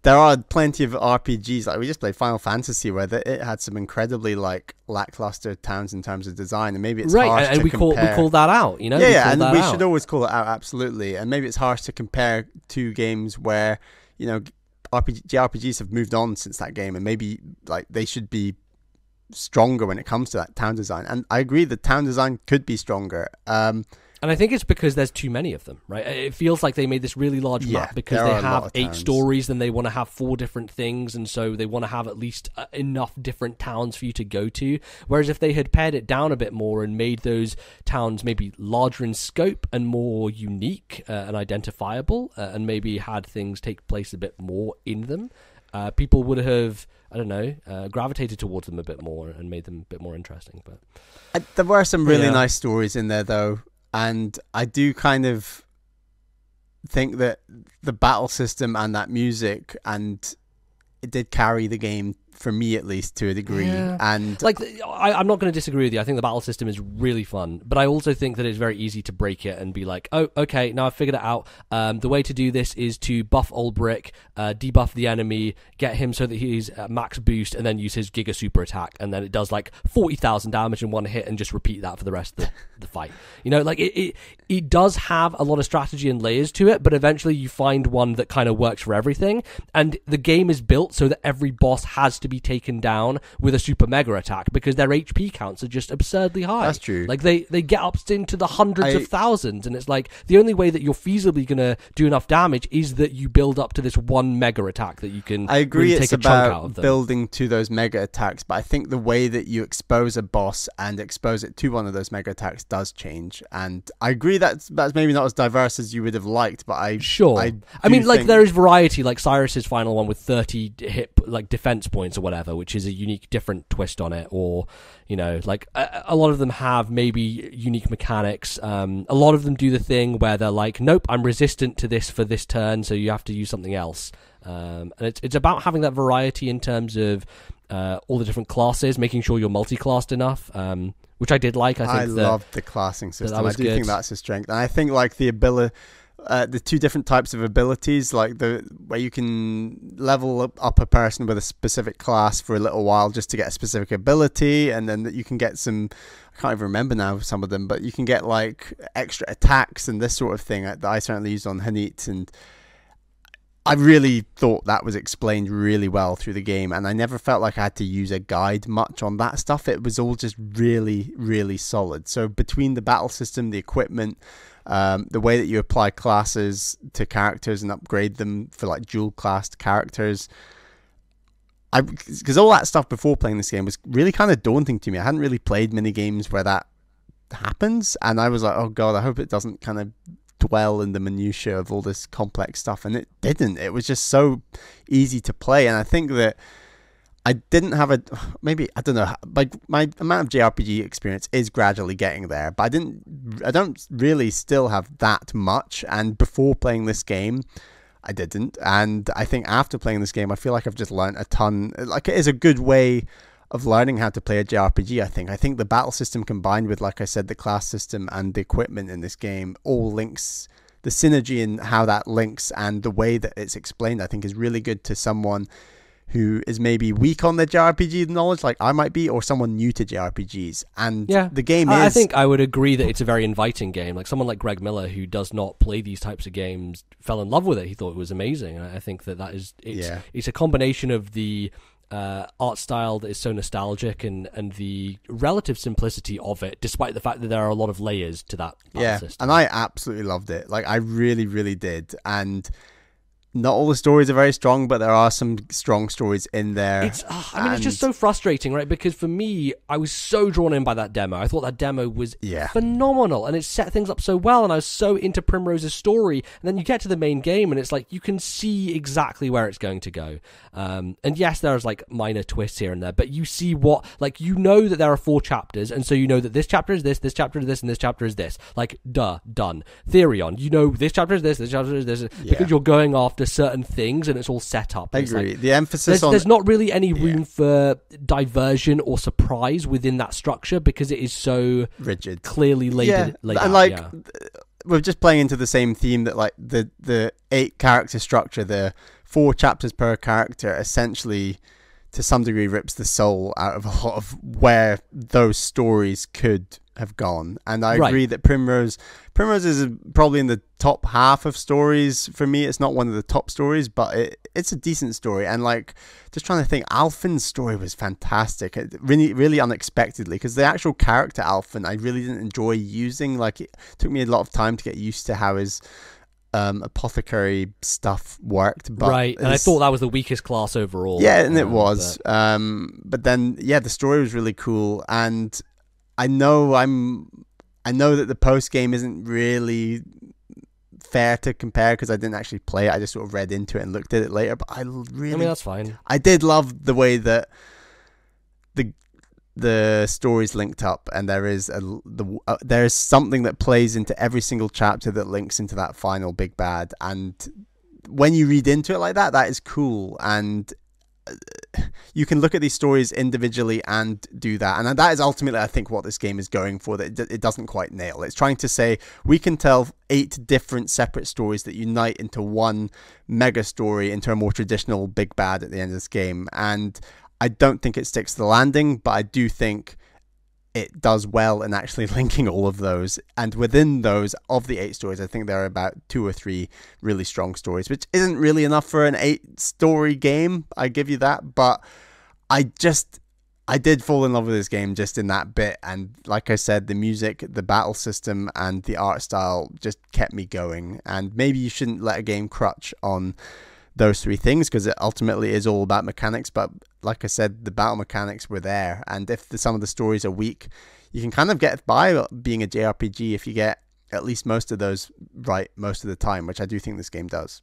There are plenty of RPGs, like we just played Final Fantasy, where it had some incredibly like lackluster towns in terms of design, and maybe it's harsh and to we compare. call that out, you know. Yeah, and we should always call it out, absolutely. And maybe it's harsh to compare two games where, you know, JRPGs have moved on since that game, and maybe like they should be stronger when it comes to that town design. And I agree, the town design could be stronger. And I think it's because there's too many of them, right? It feels like they made this really large map because they have 8 stories and they want to have 4 different things, and so they want to have at least enough different towns for you to go to. Whereas if they had pared it down a bit more and made those towns maybe larger in scope and more unique and identifiable, and maybe had things take place a bit more in them, people would have, I don't know, gravitated towards them a bit more and made them a bit more interesting. But there were some really nice stories in there, though. And I do kind of think that the battle system and that music, and it did carry the game, for me at least, to a degree. Yeah. And like, I'm not going to disagree with you. I think the battle system is really fun, but I also think that it's very easy to break it and be like, oh, okay, now I've figured it out. The way to do this is to buff Ulbrich, debuff the enemy, get him so that he's max boost, and then use his Giga Super Attack, and then it does like 40,000 damage in one hit, and just repeat that for the rest of the fight. You know, like it does have a lot of strategy and layers to it, but eventually you find one that kind of works for everything, and the game is built so that every boss has to be taken down with a super mega attack because their HP counts are just absurdly high. That's true. Like they get up into the hundreds of thousands, and it's like the only way that you're feasibly gonna do enough damage is that you build up to this one mega attack that you can. I agree, really it's take a chunk out of about them. Building to those mega attacks, but I think the way that you expose a boss and expose it to one of those mega attacks does change. And I agree that's maybe not as diverse as you would have liked, but I mean, like there is variety, like Cyrus's final one with 30 hit like defense points or whatever, which is a unique different twist on it, or you know, like a lot of them have maybe unique mechanics. A lot of them do the thing where they're like, nope, I'm resistant to this for this turn, so you have to use something else. And it's about having that variety in terms of all the different classes, making sure you're multi-classed enough, which I did like. I loved the classing system. I do good. think that's a strength, and I think like the ability. The 2 different types of abilities, like the where you can level up a person with a specific class for a little while just to get a specific ability, and then that you can get some, I can't even remember now some of them, but you can get like extra attacks and this sort of thing that I certainly used on Hanit, and I really thought that was explained really well through the game, and I never felt like I had to use a guide much on that stuff. It was all just really, really solid. So between the battle system, the equipment, the way that you apply classes to characters and upgrade them for like dual classed characters, because all that stuff before playing this game was really kind of daunting to me. I hadn't really played many games where that happens, and I was like, oh god, I hope it doesn't kind of dwell in the minutiae of all this complex stuff, and it didn't. It was just so easy to play, and I think that I didn't have maybe, I don't know, like my amount of JRPG experience is gradually getting there, but I don't really still have that much, and before playing this game I didn't, and I think after playing this game I feel like I've just learned a ton. Like, it is a good way of learning how to play a JRPG. I think the battle system combined with, like I said, the class system and the equipment in this game all links, the synergy in how that links and the way that it's explained, I think is really good to someone who is maybe weak on their JRPG knowledge, like I might be, or someone new to JRPGs. And the game is... I think I would agree that it's a very inviting game. Like someone like Greg Miller, who does not play these types of games, fell in love with it. He thought it was amazing. And I think it's a combination of the art style that is so nostalgic and the relative simplicity of it, despite the fact that there are a lot of layers to that system. And I absolutely loved it. Like, I really, really did. And not all the stories are very strong, but there are some strong stories in there. It's just so frustrating, right? Because for me, I was so drawn in by that demo. I thought that demo was phenomenal, and it set things up so well, and I was so into Primrose's story. And then you get to the main game, and it's like you can see exactly where it's going to go. And yes, there's like minor twists here and there, but you see that there are 4 chapters, and so you know that this chapter is this chapter is this, and this chapter is this. Like, done. Therion, this chapter is this chapter is this, because you're going after certain things and it's all set up. I agree. Like, the emphasis there's not really any room for diversion or surprise within that structure because it is so rigid, clearly laid out. And we're just playing into the same theme that like the 8 character structure, the 4 chapters per character, essentially to some degree rips the soul out of a lot of where those stories could have gone. And I agree that Primrose is probably in the top half of stories for me. It's not one of the top stories, but it's a decent story. And like, just trying to think, Alphen's story was fantastic. It really, really unexpectedly, because the actual character Alphen I really didn't enjoy using. Like, it took me a lot of time to get used to how his apothecary stuff worked, but and I thought that was the weakest class overall. And it was, but then the story was really cool, and I know that the post game isn't really fair to compare because I didn't actually play it. I just sort of read into it and looked at it later. But that's fine. I did love the way that the stories linked up, and there is something that plays into every single chapter that links into that final big bad. And when you read into it like that, that is cool. And you can look at these stories individually and do that, and that is ultimately, I think, what this game is going for, that it doesn't quite nail. It's trying to say we can tell 8 different separate stories that unite into one mega story, into a more traditional big bad at the end of this game. And I don't think it sticks to the landing, but I do think it does well in actually linking all of those. And within those, of the 8 stories, I think there are about 2 or 3 really strong stories, which isn't really enough for an 8-story game, I give you that. But I did fall in love with this game just in that bit. And like I said, the music, the battle system, and the art style just kept me going. And maybe you shouldn't let a game crutch on those 3 things, because it ultimately is all about mechanics. But like I said, the battle mechanics were there, and if some of the stories are weak, you can kind of get by being a JRPG if you get at least most of those right most of the time, which I do think this game does.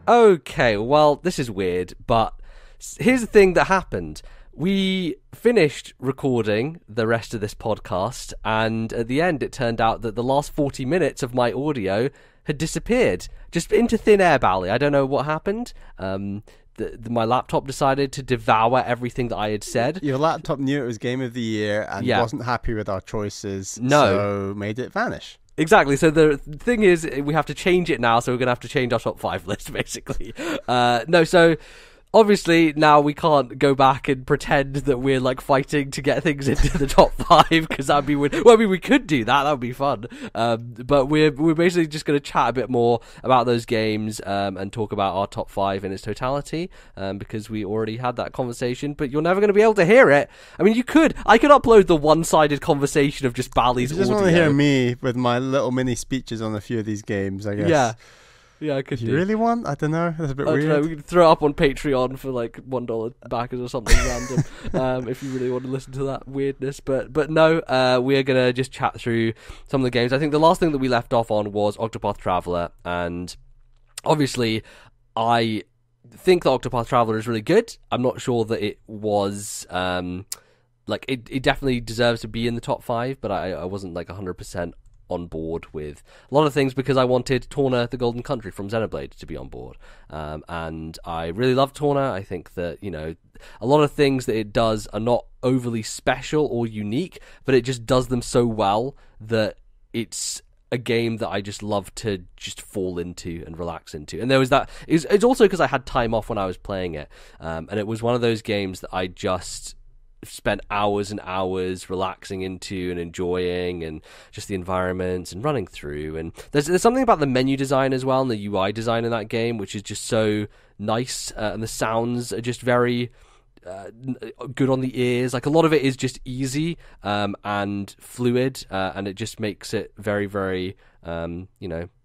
Okay, well, this is weird, but here's the thing that happened. We finished recording the rest of this podcast, and at the end it turned out that the last 40 minutes of my audio had disappeared, just into thin air, Bally. I don't know what happened. My laptop decided to devour everything that I had said. Your laptop knew it was Game of the Year and wasn't happy with our choices, so made it vanish. Exactly. So the thing is, we have to change it now, so we're going to have to change our top 5 list, basically. Obviously, now we can't go back and pretend that we're like fighting to get things into the top 5 because that'd be weird. Well, I mean, we could do that. That would be fun. But we're basically just going to chat a bit more about those games and talk about our top 5 in its totality because we already had that conversation. But you're never going to be able to hear it. I mean, I could upload the one-sided conversation of just Bally's audio. You just want to hear me with my little mini speeches on a few of these games, I guess. Yeah, I could do. You really want? I don't know. That's a bit weird. Know, we could throw it up on Patreon for like $1 backers or something random if you really want to listen to that weirdness. But no, we are going to just chat through some of the games. I think the last thing that we left off on was Octopath Traveler. And obviously, I think that Octopath Traveler is really good. I'm not sure that it was... it definitely deserves to be in the top 5, but I wasn't like 100% on board with a lot of things because I wanted Torna the Golden Country from Xenoblade to be on board. And I really love Torna. I think that, a lot of things that it does are not overly special or unique, but it just does them so well that it's a game that I just love to just fall into and relax into. And there was that. It's also because I had time off when I was playing it. And it was one of those games that I just spent hours and hours relaxing into and enjoying, and just the environment and running through. And there's something about the menu design as well and the UI design in that game which is just so nice, and the sounds are just very good on the ears. Like a lot of it is just easy and fluid, and it just makes it very, very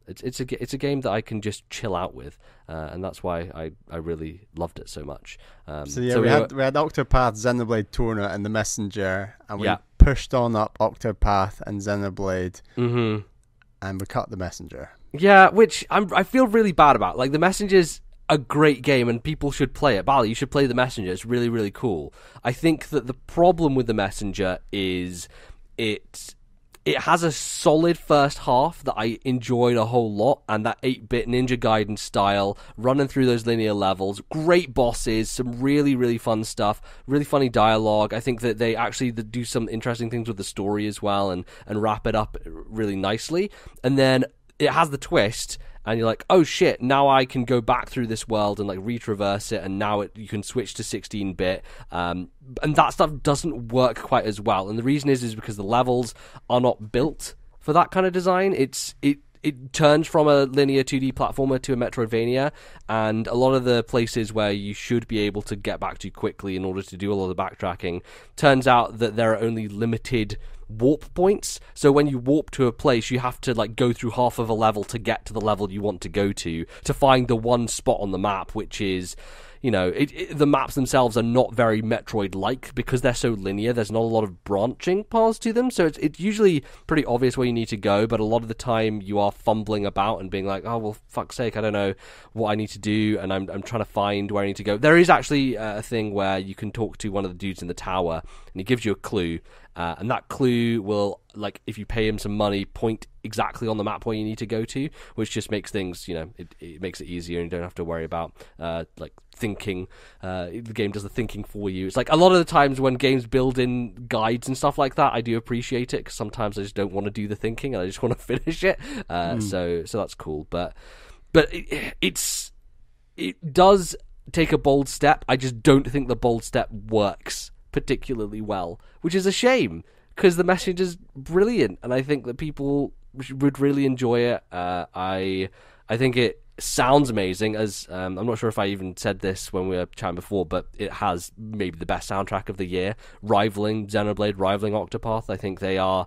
it's a game that I can just chill out with, and that's why I really loved it so much. We had Octopath, Xenoblade, Torna, and the Messenger, and we pushed on up Octopath and Xenoblade, and we cut the Messenger. Yeah, which I feel really bad about. Like the Messenger's a great game, and people should play it. Bally, you should play the Messenger. It's really, really cool. I think that the problem with the Messenger is it has a solid first half that I enjoyed a whole lot, and that 8-bit Ninja Gaiden style, running through those linear levels, great bosses, some really, really fun stuff, really funny dialogue. I think that they actually do some interesting things with the story as well, and wrap it up really nicely. And then it has the twist, and you're like, oh shit, now I can go back through this world and like retraverse it, and now you can switch to 16-bit, and that stuff doesn't work quite as well. And the reason is because the levels are not built for that kind of design. It turns from a linear 2D platformer to a Metroidvania, and a lot of the places where you should be able to get back to quickly in order to do a lot of the backtracking, turns out that there are only limited warp points. So when you warp to a place, you have to like go through half of a level to get to the level you want to go to find the one spot on the map, which is, the maps themselves are not very Metroid-like because they're so linear. There's not a lot of branching paths to them, so it's usually pretty obvious where you need to go, but a lot of the time you are fumbling about and being like, oh, well, fuck's sake, I don't know what I need to do, and I'm trying to find where I need to go. There is actually a thing where you can talk to one of the dudes in the tower, and he gives you a clue, and that clue will, like, if you pay him some money, point exactly on the map where you need to go to, which just makes things, it makes it easier, and you don't have to worry about, thinking. The game does the thinking for you. It's like a lot of the times when games build in guides and stuff like that, I do appreciate it, because sometimes I just don't want to do the thinking, and I just want to finish it. So that's cool. But it does take a bold step. I just don't think the bold step works particularly well, which is a shame, because the message is brilliant, and I think that people would really enjoy it. I think it sounds amazing, as I'm not sure if I even said this when we were chatting before, but it has maybe the best soundtrack of the year, rivaling Xenoblade, rivaling Octopath. I think they are,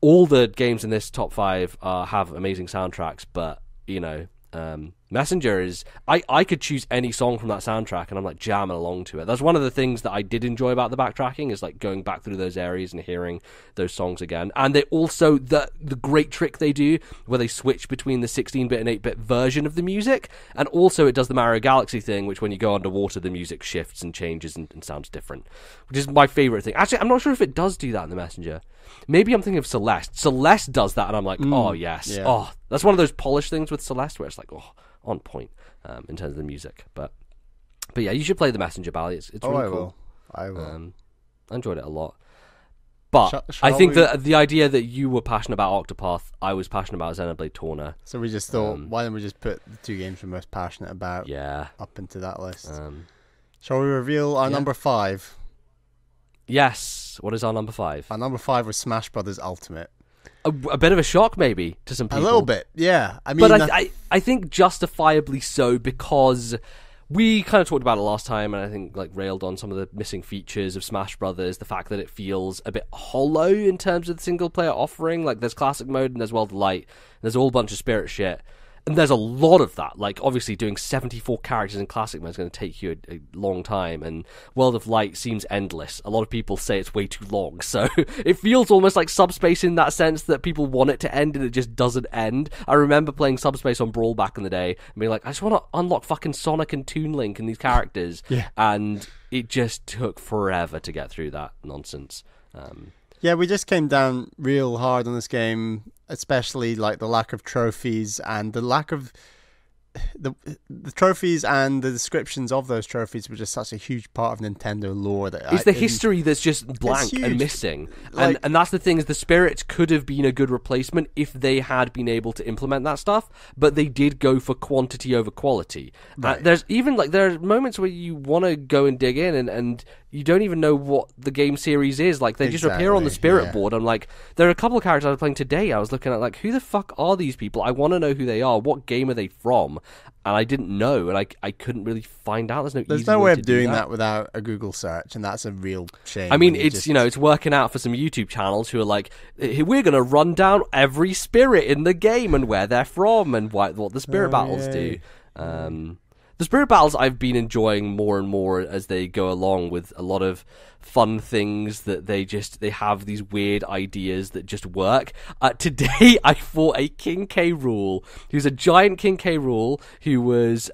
all the games in this top 5 have amazing soundtracks, but Messenger is, I could choose any song from that soundtrack and I'm like jamming along to it. That's one of the things that I did enjoy about the backtracking, is like going back through those areas and hearing those songs again. And they also, the great trick they do where they switch between the 16-bit and 8-bit version of the music, and also it does the Mario Galaxy thing, which when you go underwater the music shifts and changes and sounds different, which is my favourite thing. Actually, I'm not sure if it does do that in the Messenger. Maybe I'm thinking of Celeste. Celeste does that and I'm like, oh yes. Yeah. Oh, that's one of those polished things with Celeste where it's like, oh, on point in terms of the music. But yeah, you should play the Messenger, Bally. It's really cool. I will. I enjoyed it a lot. But I think that the idea that you were passionate about Octopath, I was passionate about Xenoblade Torna. So we just thought, why don't we just put the two games we're most passionate about up into that list? Shall we reveal our number 5? Yes. What is our number 5? Our number 5 was Smash Brothers Ultimate. A bit of a shock, maybe, to some people. A little bit, yeah. I mean, but I think justifiably so, because we kind of talked about it last time, and I think like railed on some of the missing features of Smash Brothers, the fact that it feels a bit hollow in terms of the single player offering. Like, there's classic mode and there's World of Light, and there's a whole bunch of spirit shit. And there's a lot of that. Like, obviously, doing 74 characters in Classic Mode is going to take you a long time, and World of Light seems endless. A lot of people say it's way too long, so it feels almost like Subspace in that sense, that people want it to end and it just doesn't end. I remember playing Subspace on Brawl back in the day and being like, I just want to unlock fucking Sonic and Toon Link and these characters. Yeah. And it just took forever to get through that nonsense. Yeah, we just came down real hard on this game, especially like the lack of trophies and the lack of the trophies, and the descriptions of those trophies were just such a huge part of Nintendo lore that it's the history that's just blank and missing. Like, and that's the thing, is the spirits could have been a good replacement if they had been able to implement that stuff, but they did go for quantity over quality. Right. There's even like there are moments where you want to go and dig in and you don't even know what the game series is. Like, they just appear on the spirit board. I'm like, there are a couple of characters I was playing today, I was looking at like, who the fuck are these people? I want to know who they are. What game are they from? And I didn't know, and I couldn't really find out. There's no way of doing that without a Google search, and that's a real shame. I mean, it's it's working out for some YouTube channels who are like, we're going to run down every spirit in the game and where they're from and what the spirit battles do. The spirit battles I've been enjoying more and more as they go along, with a lot of fun things that they have these weird ideas that just work. Today I fought a King K. Rool, who's a giant King K. Rool, who was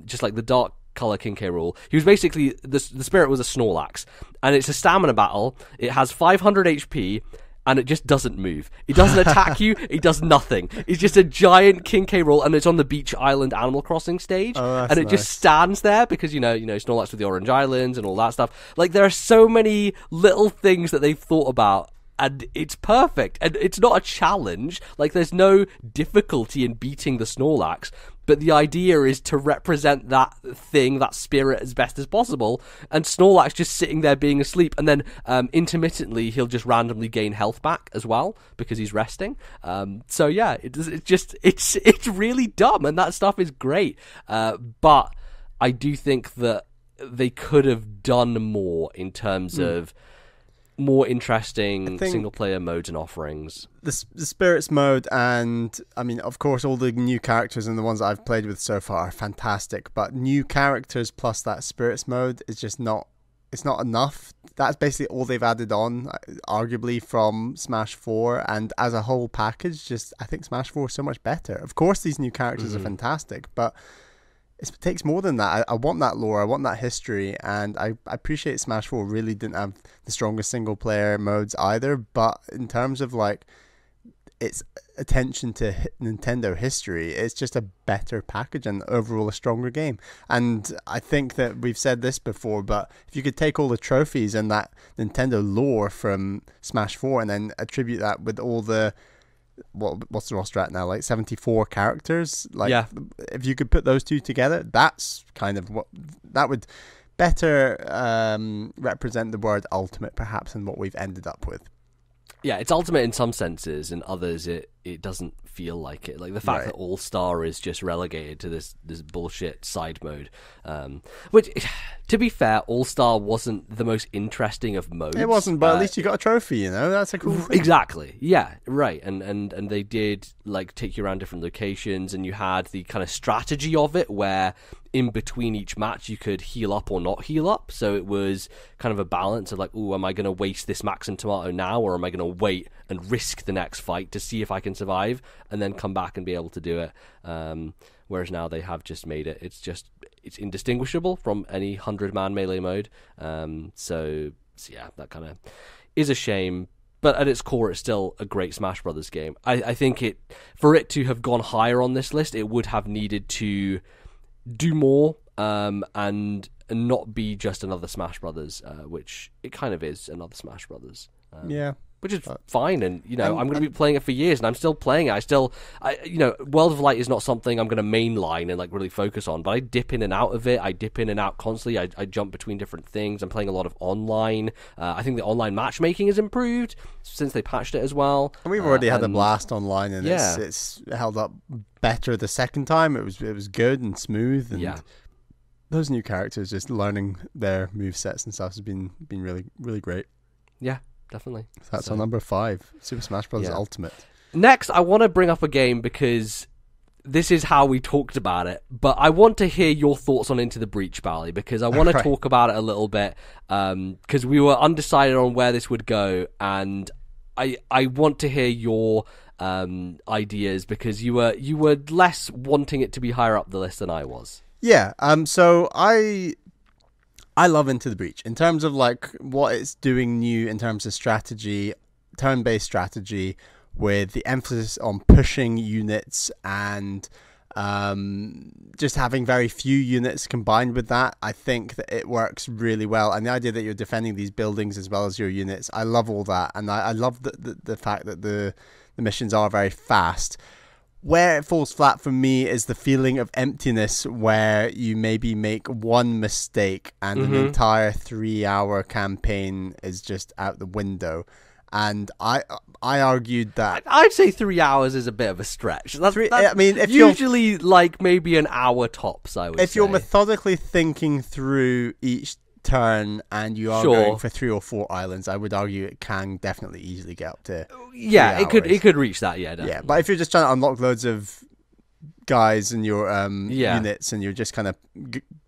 just like the dark color King K. Rool. He was basically, the spirit was a Snorlax, and it's a stamina battle. It has 500 HP. And it just doesn't move. It doesn't attack you. It does nothing. It's just a giant King K. Rool, and it's on the Beach Island Animal Crossing stage. And it just stands there because, Snorlax with the Orange Islands and all that stuff. Like, there are so many little things that they've thought about, and it's perfect. And it's not a challenge. Like, there's no difficulty in beating the Snorlax. But the idea is to represent that thing, that spirit, as best as possible. And Snorlax just sitting there being asleep, and then intermittently he'll just randomly gain health back as well because he's resting. So yeah, it's really dumb, and that stuff is great. But I do think that they could have done more in terms of more interesting single-player modes and offerings. The Spirits mode, and I mean, of course, all the new characters and the ones that I've played with so far are fantastic, but new characters plus that Spirits mode is just not enough. That's basically all they've added on, arguably, from Smash 4, and as a whole package, I think Smash 4 is so much better. Of course, these new characters are fantastic, but it takes more than that. I want that lore, I want that history, and I appreciate Smash 4 really didn't have the strongest single player modes either, but in terms of like its attention to Nintendo history, it's just a better package and overall a stronger game. And I think that we've said this before, but if you could take all the trophies and that Nintendo lore from Smash 4 and then attribute that with all the what's the roster at now, like 74 characters, like if you could put those two together, that's kind of what that would better represent the word ultimate perhaps than what we've ended up with. Yeah, it's ultimate in some senses, in others it doesn't feel like it. Like the fact that All Star is just relegated to this bullshit side mode, which, to be fair, All Star wasn't the most interesting of modes. It wasn't, but at least you got a trophy. That's a cool thing. Exactly. Yeah. Right. And they did like take you around different locations, and you had the kind of strategy of it where in between each match you could heal up or not heal up. So it was kind of a balance of like, oh, am I going to waste this Max and Tomato now, or am I going to wait and risk the next fight to see if I can survive and then come back and be able to do it. Whereas now they have just made it's indistinguishable from any 100-man melee mode. So yeah, that kind of is a shame. But at its core, it's still a great Smash Brothers game. I think for it to have gone higher on this list, it would have needed to do more and not be just another Smash Brothers, which it kind of is another Smash Brothers. Yeah. which is fine. And I'm going to be playing it for years, and I'm still playing it. World of Light is not something I'm going to mainline and like really focus on, but I dip in and out of it. I dip in and out constantly. I jump between different things. I'm playing a lot of online. I think the online matchmaking has improved since they patched it as well. And we've already had a blast online, and it's held up better the second time. It was good and smooth, and those new characters, just learning their movesets and stuff has been really, really great. Yeah, definitely. That's our number 5, Super Smash Bros. Ultimate. Next, I want to bring up a game because this is how we talked about it, but I want to hear your thoughts on Into the Breach, Bally, because I want to talk about it a little bit, because we were undecided on where this would go, and I want to hear your ideas, because you were less wanting it to be higher up the list than I was. Yeah, so I love Into the Breach in terms of like what it's doing new in terms of strategy, turn-based strategy, with the emphasis on pushing units and just having very few units combined with that. I think that it works really well, and the idea that you're defending these buildings as well as your units, I love all that, and I love the fact that the missions are very fast. Where it falls flat for me is the feeling of emptiness, where you maybe make one mistake and an entire 3-hour campaign is just out the window. And I argued that I'd say 3 hours is a bit of a stretch. That's if usually like maybe an hour tops, I would say. If you're methodically thinking through each turn and you are going for 3 or 4 islands, I would argue it can definitely easily get up to 3 hours. it could reach that, definitely. Yeah, but if you're just trying to unlock loads of guys in your units, and you're just kind of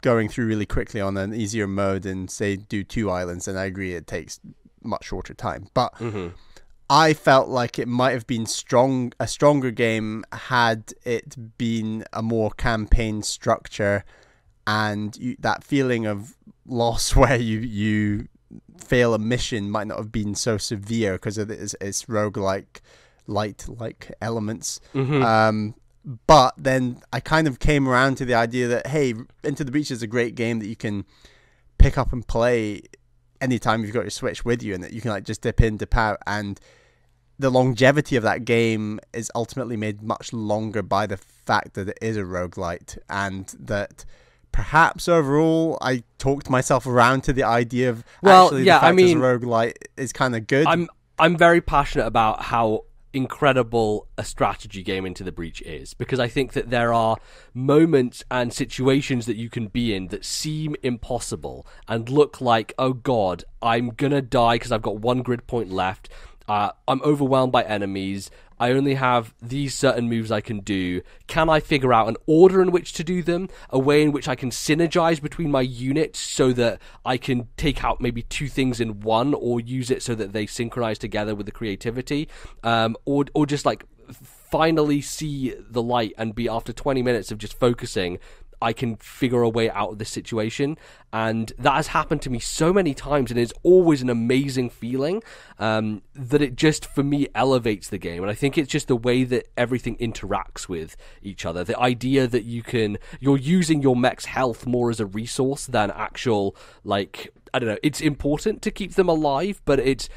going through really quickly on an easier mode and say do 2 islands, then I agree it takes much shorter time. But I felt like it might have been a stronger game had it been a more campaign structure, and that feeling of loss where you fail a mission might not have been so severe because of its roguelike light-like elements. But then I kind of came around to the idea that, hey, Into the Breach is a great game that you can pick up and play anytime you've got your Switch with you, and that you can like just dip in, dip out, and the longevity of that game is ultimately made much longer by the fact that it is a roguelite, and that perhaps overall I talked myself around to the idea of the fact as a roguelite is kind of good. I'm very passionate about how incredible a strategy game Into the Breach is, because I think that there are moments and situations that you can be in that seem impossible and look like, oh god, I'm gonna die because I've got 1 grid point left, I'm overwhelmed by enemies, I only have these certain moves I can do. Can I figure out an order in which to do them? A way in which I can synergize between my units so that I can take out maybe 2 things in one, or use it so that they synchronize together with the creativity? Or just like finally see the light and be, after 20 minutes of just focusing, I can figure a way out of this situation. And that has happened to me so many times, and it's always an amazing feeling, that it just, for me, elevates the game. And I think it's just the way that everything interacts with each other. The idea that you're using your mech's health more as a resource than actual, like, I don't know, it's important to keep them alive, but it's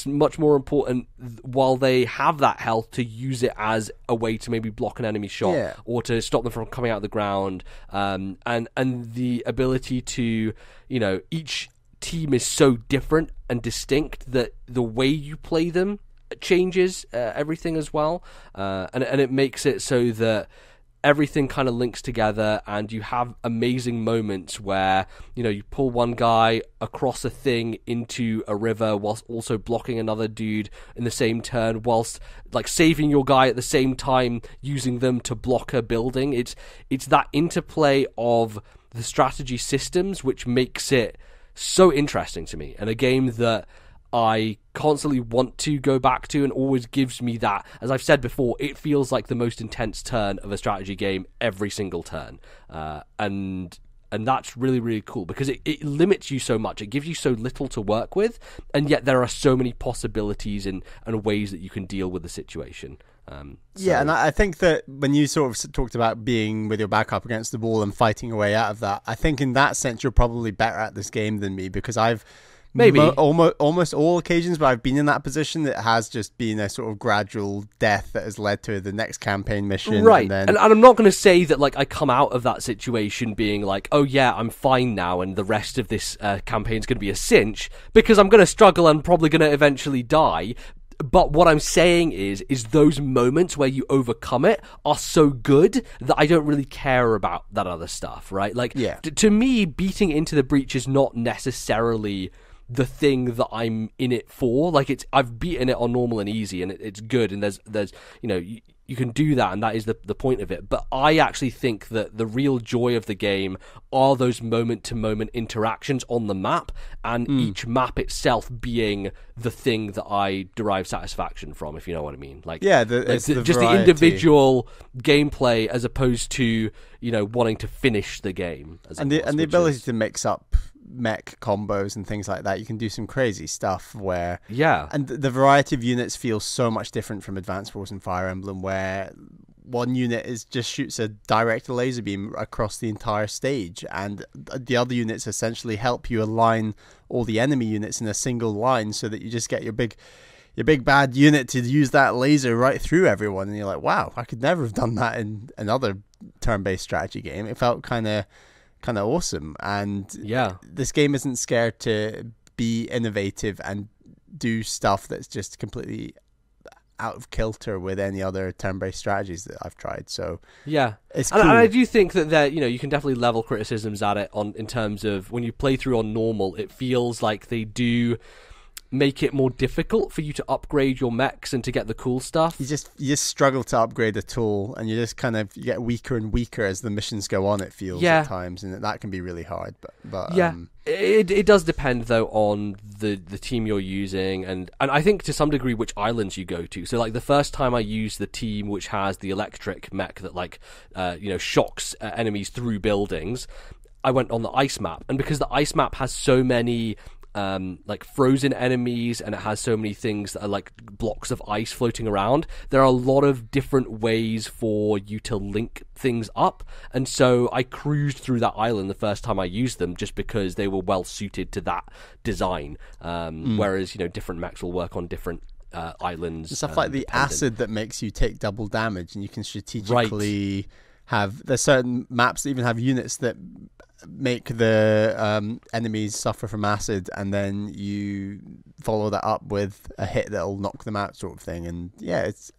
much more important while they have that health to use it as a way to maybe block an enemy shot, or to stop them from coming out of the ground, and the ability to, each team is so different and distinct that the way you play them changes everything as well, and it makes it so that everything kind of links together, and you have amazing moments where, you pull one guy across a thing into a river whilst also blocking another dude in the same turn, whilst like saving your guy at the same time, using them to block a building. It's that interplay of the strategy systems which makes it so interesting to me, and a game that I constantly want to go back to, and always gives me that, as I've said before, it feels like the most intense turn of a strategy game every single turn, and that's really, really cool, because it limits you so much, it gives you so little to work with, and yet there are so many possibilities and ways that you can deal with the situation. Yeah, and I think that when you sort of talked about being with your back up against the wall and fighting your way out of that, I think in that sense you're probably better at this game than me, because I've Maybe. Almost all occasions where I've been in that position, it has just been a sort of gradual death that has led to the next campaign mission. Right. And I'm not going to say that like I come out of that situation being like, oh yeah, I'm fine now and the rest of this campaign's going to be a cinch, because I'm going to struggle and probably going to eventually die. But what I'm saying is those moments where you overcome it are so good that I don't really care about that other stuff, right? Like, to me, beating Into the Breach is not necessarily the thing that I'm in it for. Like, I've beaten it on normal and easy, and it's good, and there's you can do that, and that is the point of it. But I actually think that the real joy of the game are those moment-to-moment interactions on the map, and each map itself being the thing that I derive satisfaction from, if you know what I mean. Like, it's just variety. the individual gameplay as opposed to wanting to finish the game. And the ability to mix up mech combos and things like that. You can do some crazy stuff where and the variety of units feels so much different from Advance Wars and Fire Emblem, where one unit just shoots a direct laser beam across the entire stage, and the other units essentially help you align all the enemy units in a single line so that you just get your big bad unit to use that laser right through everyone. And you're like, wow, I could never have done that in another turn-based strategy game. It felt kind of awesome. And this game isn't scared to be innovative and do stuff that's just completely out of kilter with any other turn-based strategies that I've tried. So it's cool. And I do think that there, you can definitely level criticisms at it in terms of when you play through on normal, it feels like they do make it more difficult for you to upgrade your mechs and to get the cool stuff. You just struggle to upgrade at all, and you just you get weaker and weaker as the missions go on, it feels at times, and that can be really hard. But it does depend though on the team you're using, and I think to some degree which islands you go to. So like the first time I used the team which has the electric mech that shocks enemies through buildings, I went on the ice map, and because the ice map has so many frozen enemies, and it has so many things that are like blocks of ice floating around, there are a lot of different ways for you to link things up, and so I cruised through that island the first time I used them just because they were well suited to that design, whereas different mechs will work on different islands. Stuff like the acid that makes you take double damage, and you can strategically there's certain maps that even have units that make the enemies suffer from acid, and then you follow that up with a hit that'll knock them out, sort of thing. And it's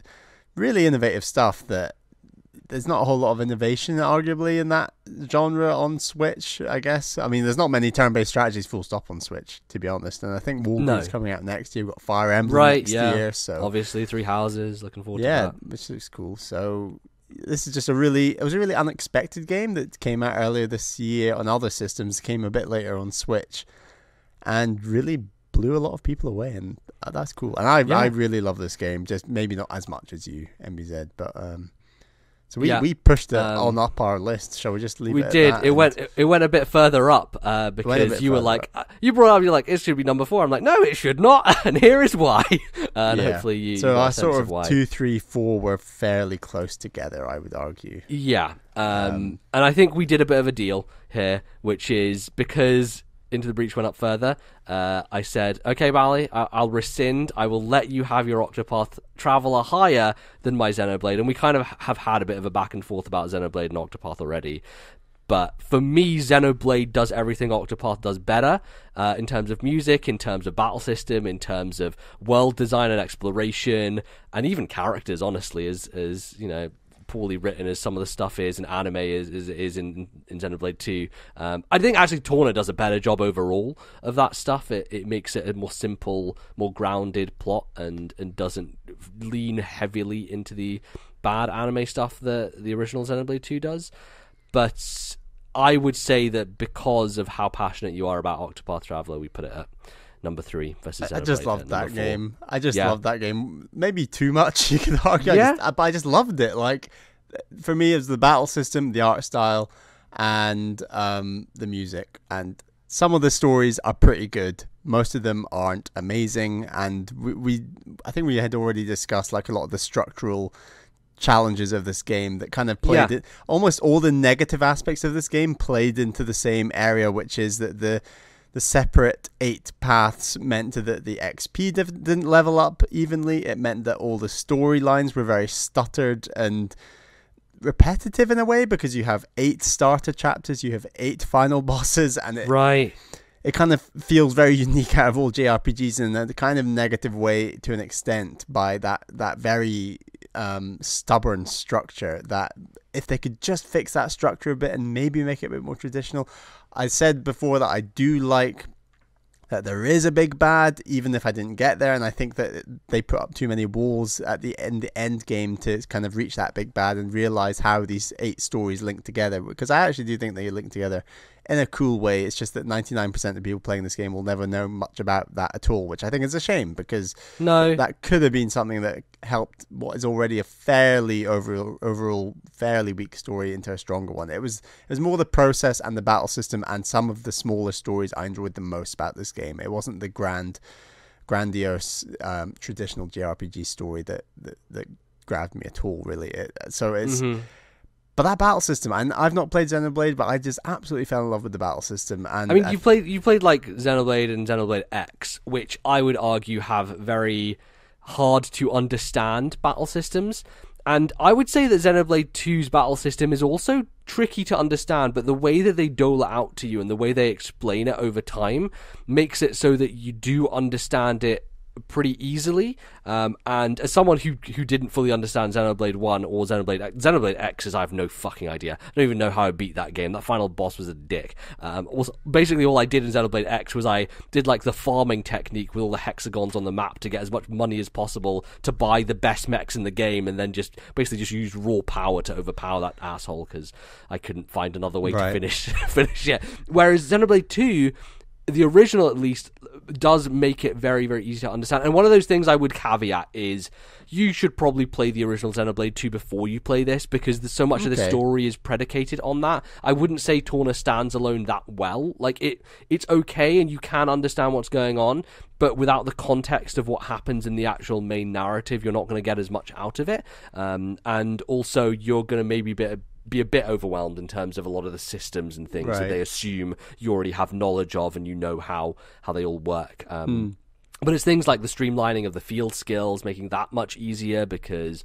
really innovative stuff that there's not a whole lot of innovation arguably in that genre on Switch, I guess. I mean, there's not many turn-based strategies full stop on Switch, to be honest, and I think Wargrove's coming out next year. We've got Fire Emblem next year, so obviously Three Houses, looking forward to that, which looks cool. So this is just it was a really unexpected game that came out earlier this year on other systems, came a bit later on Switch, and really blew a lot of people away, and that's cool. And I really love this game, just maybe not as much as you, MBZ, but so we pushed it on up our list. Shall we just leave it at that? We did. It went a bit further up because you were like, you brought up, you're like, it should be number 4. I'm like, no, it should not, and here is why. And hopefully you. So our sort of 2, 3, 4 were fairly close together, I would argue. Yeah, and I think we did a bit of a deal here, which is because Into the Breach went up further, I said, okay, Bally, I'll rescind. I will let you have your Octopath Traveler higher than my Xenoblade. And we kind of have had a bit of a back and forth about Xenoblade and Octopath already. But for me, Xenoblade does everything Octopath does better, in terms of music, in terms of battle system, in terms of world design and exploration, and even characters, honestly, as poorly written as some of the stuff is, and anime is in Xenoblade 2. I think actually Torna does a better job overall of that stuff. It makes it a more simple, more grounded plot, and doesn't lean heavily into the bad anime stuff that the original Xenoblade 2 does. But I would say that because of how passionate you are about Octopath Traveler, we put it at number 3 versus Xenoblade. I just loved that game. I just loved that game. Maybe too much, you could argue. But I just loved it. Like, for me, it was the battle system, the art style, and the music. And some of the stories are pretty good. Most of them aren't amazing. And I think we had already discussed like a lot of the structural challenges of this game that kind of played it. Almost all the negative aspects of this game played into the same area, which is that the the separate 8 paths meant that the XP didn't level up evenly. It meant that all the storylines were very stuttered and repetitive in a way, because you have 8 starter chapters, you have 8 final bosses, and it kind of feels very unique out of all JRPGs in a kind of negative way to an extent, by that very stubborn structure. That if they could just fix that structure a bit and maybe make it a bit more traditional. I said before that I do like that there is a big bad, even if I didn't get there, and I think that they put up too many walls at the end game to kind of reach that big bad and realize how these 8 stories link together, because I actually do think they link together in a cool way. It's just that 99% of people playing this game will never know much about that at all, which I think is a shame, because that could have been something that helped what is already a fairly overall fairly weak story into a stronger one. It was more the process and the battle system and some of the smaller stories I enjoyed the most about this game. It wasn't the grandiose traditional JRPG story that grabbed me at all, really. But that battle system, and I've not played Xenoblade, but I just absolutely fell in love with the battle system. And I mean, you played like Xenoblade and Xenoblade X, which I would argue have very hard to understand battle systems. And I would say that Xenoblade 2's battle system is also tricky to understand, but the way that they dole it out to you and the way they explain it over time makes it so that you do understand it pretty easily, and as someone who didn't fully understand Xenoblade 1 or Xenoblade X, I have no fucking idea. I don't even know how I beat that game. That final boss was a dick. Basically all I did in Xenoblade X was I did like the farming technique with all the hexagons on the map to get as much money as possible to buy the best mechs in the game, and then just use raw power to overpower that asshole, because I couldn't find another way to finish it. Whereas Xenoblade 2, the original at least, does make it very, very easy to understand. And one of those things I would caveat is you should probably play the original Xenoblade 2 before you play this, because there's so much of the story is predicated on that. I wouldn't say Torna stands alone that well. Like, it's okay and you can understand what's going on, but without the context of what happens in the actual main narrative, you're not going to get as much out of it. And also, you're going to maybe be a bit overwhelmed in terms of a lot of the systems and things that they assume you already have knowledge of and you know how they all work. But it's things like the streamlining of the field skills, making that much easier, because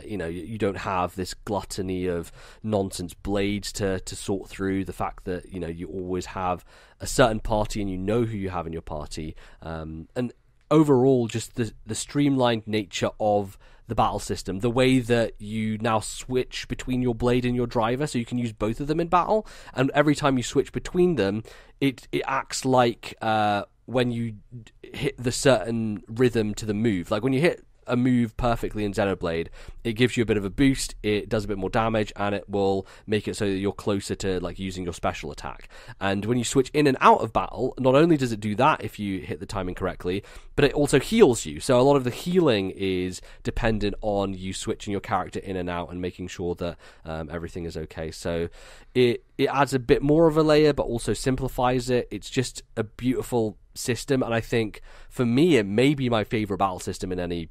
you don't have this gluttony of nonsense blades to sort through. The fact that you always have a certain party and you know who you have in your party, and overall just the streamlined nature of the battle system, the way that you now switch between your blade and your driver, so you can use both of them in battle, and every time you switch between them, it acts like when you hit the certain rhythm to the move. Like when you hit a move perfectly in Xenoblade, it gives you a bit of a boost, it does a bit more damage, and it will make it so that you're closer to like using your special attack. And when you switch in and out of battle, not only does it do that if you hit the timing correctly, but it also heals you. So a lot of the healing is dependent on you switching your character in and out and making sure that everything is okay. So it adds a bit more of a layer, but also simplifies it. It's just a beautiful system, and I think for me it may be my favorite battle system in any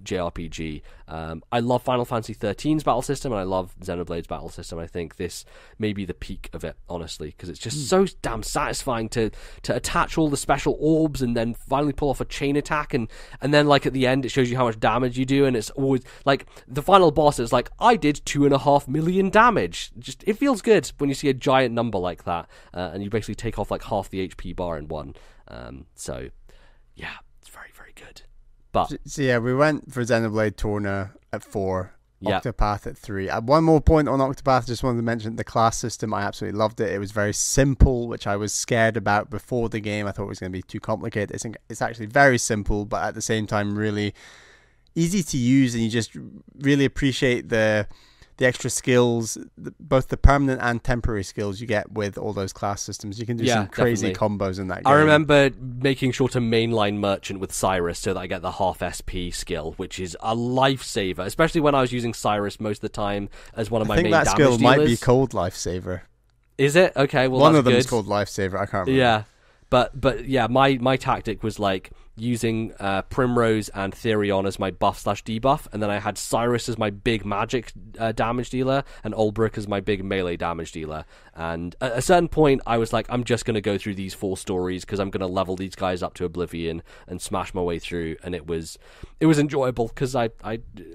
JRPG. I love Final Fantasy XIII's battle system, and I love Xenoblade's battle system. I think this may be the peak of it, honestly, because it's just so damn satisfying to attach all the special orbs and then finally pull off a chain attack, and then like at the end it shows you how much damage you do, and it's always like the final boss is like, I did 2.5 million damage. Just it feels good when you see a giant number like that, and you basically take off like half the HP bar in one. So yeah, it's very, very good. So yeah, we went for Xenoblade Torna at 4, Octopath at 3. One more point on Octopath, just wanted to mention the class system. I absolutely loved it. It was very simple, which I was scared about before the game. I thought it was going to be too complicated. It's actually very simple, but at the same time really easy to use, and you just really appreciate the extra skills, both the permanent and temporary skills you get with all those class systems. You can do some crazy combos in that game. I remember making sure to mainline Merchant with Cyrus so that I get the half SP skill, which is a lifesaver, especially when I was using Cyrus most of the time as one of my main damage dealers. I think that skill might be called Lifesaver. Is it? Okay, well, one that's of them good. is called Lifesaver. I can't remember. Yeah. But yeah, my tactic was like, using Primrose and Therion as my buff/debuff, and then I had Cyrus as my big magic damage dealer, and Ulbrich as my big melee damage dealer. And at a certain point, I was like, I'm just going to go through these 4 stories because I'm going to level these guys up to oblivion and smash my way through. And it was enjoyable because I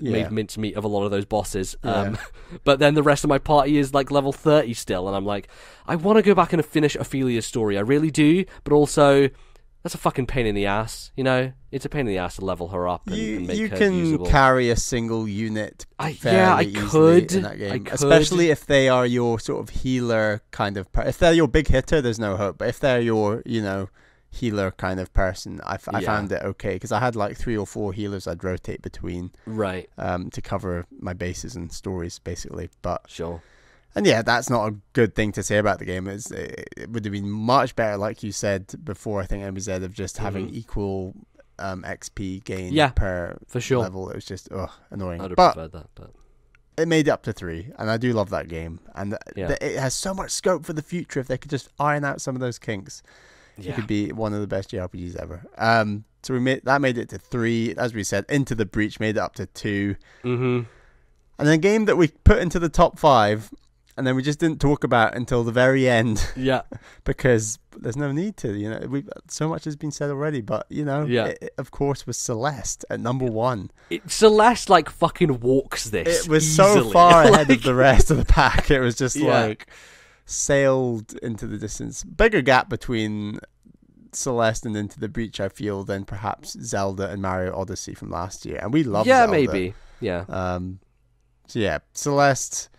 made mincemeat of a lot of those bosses. But then the rest of my party is like level 30 still, and I'm like, I want to go back and finish Ophelia's story. I really do, but also that's a fucking pain in the ass, you know? It's a pain in the ass to level her up and make her usable. Carry a single unit I could in that game. Especially if they are your sort of healer kind of... if they're your big hitter, there's no hope. But if they're your, healer kind of person, I found it okay. Because I had like 3 or 4 healers I'd rotate between. Right. To cover my bases and stories, basically. But sure. And yeah, that's not a good thing to say about the game. It would have been much better, like you said before, I think, MBZ, of just having equal XP gain per level. It was just annoying. I'd have preferred that. But it made it up to 3, and I do love that game. And it has so much scope for the future if they could just iron out some of those kinks. It could be one of the best JRPGs ever. So that made it to 3. As we said, Into the Breach made it up to 2. Mm-hmm. And then a game that we put into the top 5... and then we just didn't talk about until the very end. Yeah. Because there's no need to, so much has been said already, but, it, of course, was Celeste at number 1. Celeste, fucking walks this. It was easily. So far ahead of the rest of the pack. It was just, sailed into the distance. Bigger gap between Celeste and Into the Breach, I feel, than perhaps Zelda and Mario Odyssey from last year. And we love Zelda. Yeah, maybe. Yeah. Celeste...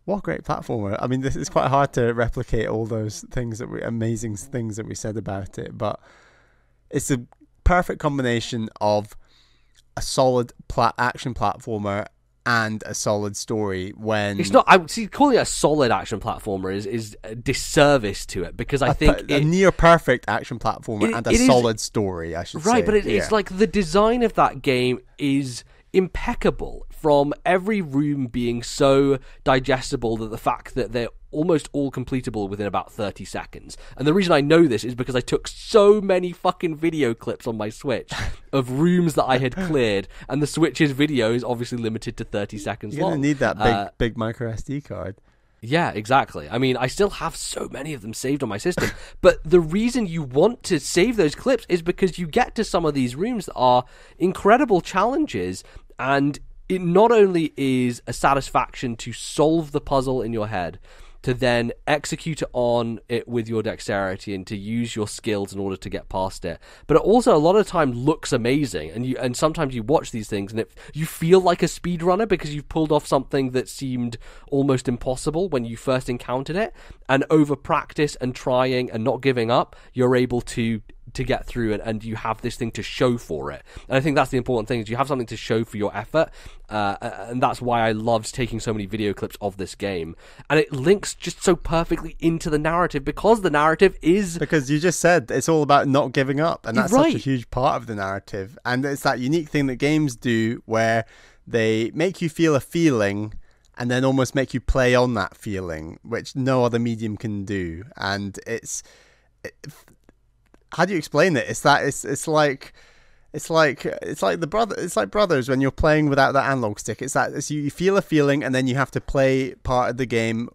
what a great platformer. I mean, this is quite hard to replicate all those amazing things that we said about it, but it's a perfect combination of a solid action platformer and a solid story. When it's not, calling it a solid action platformer is a disservice to it, because I think a near perfect action platformer and a solid story, I should say. Right, but it's like the design of that game is impeccable, from every room being so digestible that the fact that they're almost all completable within about 30 seconds. And the reason I know this is because I took so many fucking video clips on my Switch of rooms that I had cleared, and the Switch's video is obviously limited to 30 seconds long. You're going to need that big micro SD card. Yeah, exactly. I mean, I still have so many of them saved on my system, but the reason you want to save those clips is because you get to some of these rooms that are incredible challenges, and it not only is a satisfaction to solve the puzzle in your head, to then execute on it with your dexterity and to use your skills in order to get past it, but it also a lot of the time looks amazing, and sometimes you watch these things and you feel like a speedrunner because you've pulled off something that seemed almost impossible when you first encountered it, and over practice and trying and not giving up, you're able to get through it, and you have this thing to show for it. And I think that's the important thing, is you have something to show for your effort, and that's why I loved taking so many video clips of this game. And it links just so perfectly into the narrative, because the narrative is... because you just said it's all about not giving up, and that's such a huge part of the narrative. And it's that unique thing that games do, where they make you feel a feeling and then almost make you play on that feeling, which no other medium can do. And how do you explain it? It's like Brothers when you're playing without that analog stick. It's you feel a feeling, and then you have to play part of the game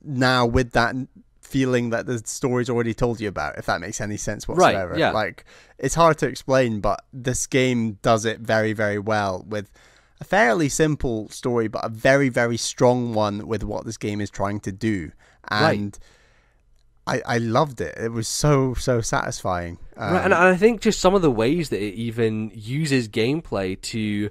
now with that feeling that the story's already told you about, if that makes any sense whatsoever. Right, yeah. Like, it's hard to explain, but this game does it very, very well, with a fairly simple story, but a very, very strong one with what this game is trying to do. And I loved it. It was so satisfying. Right, and I think just some of the ways that it even uses gameplay to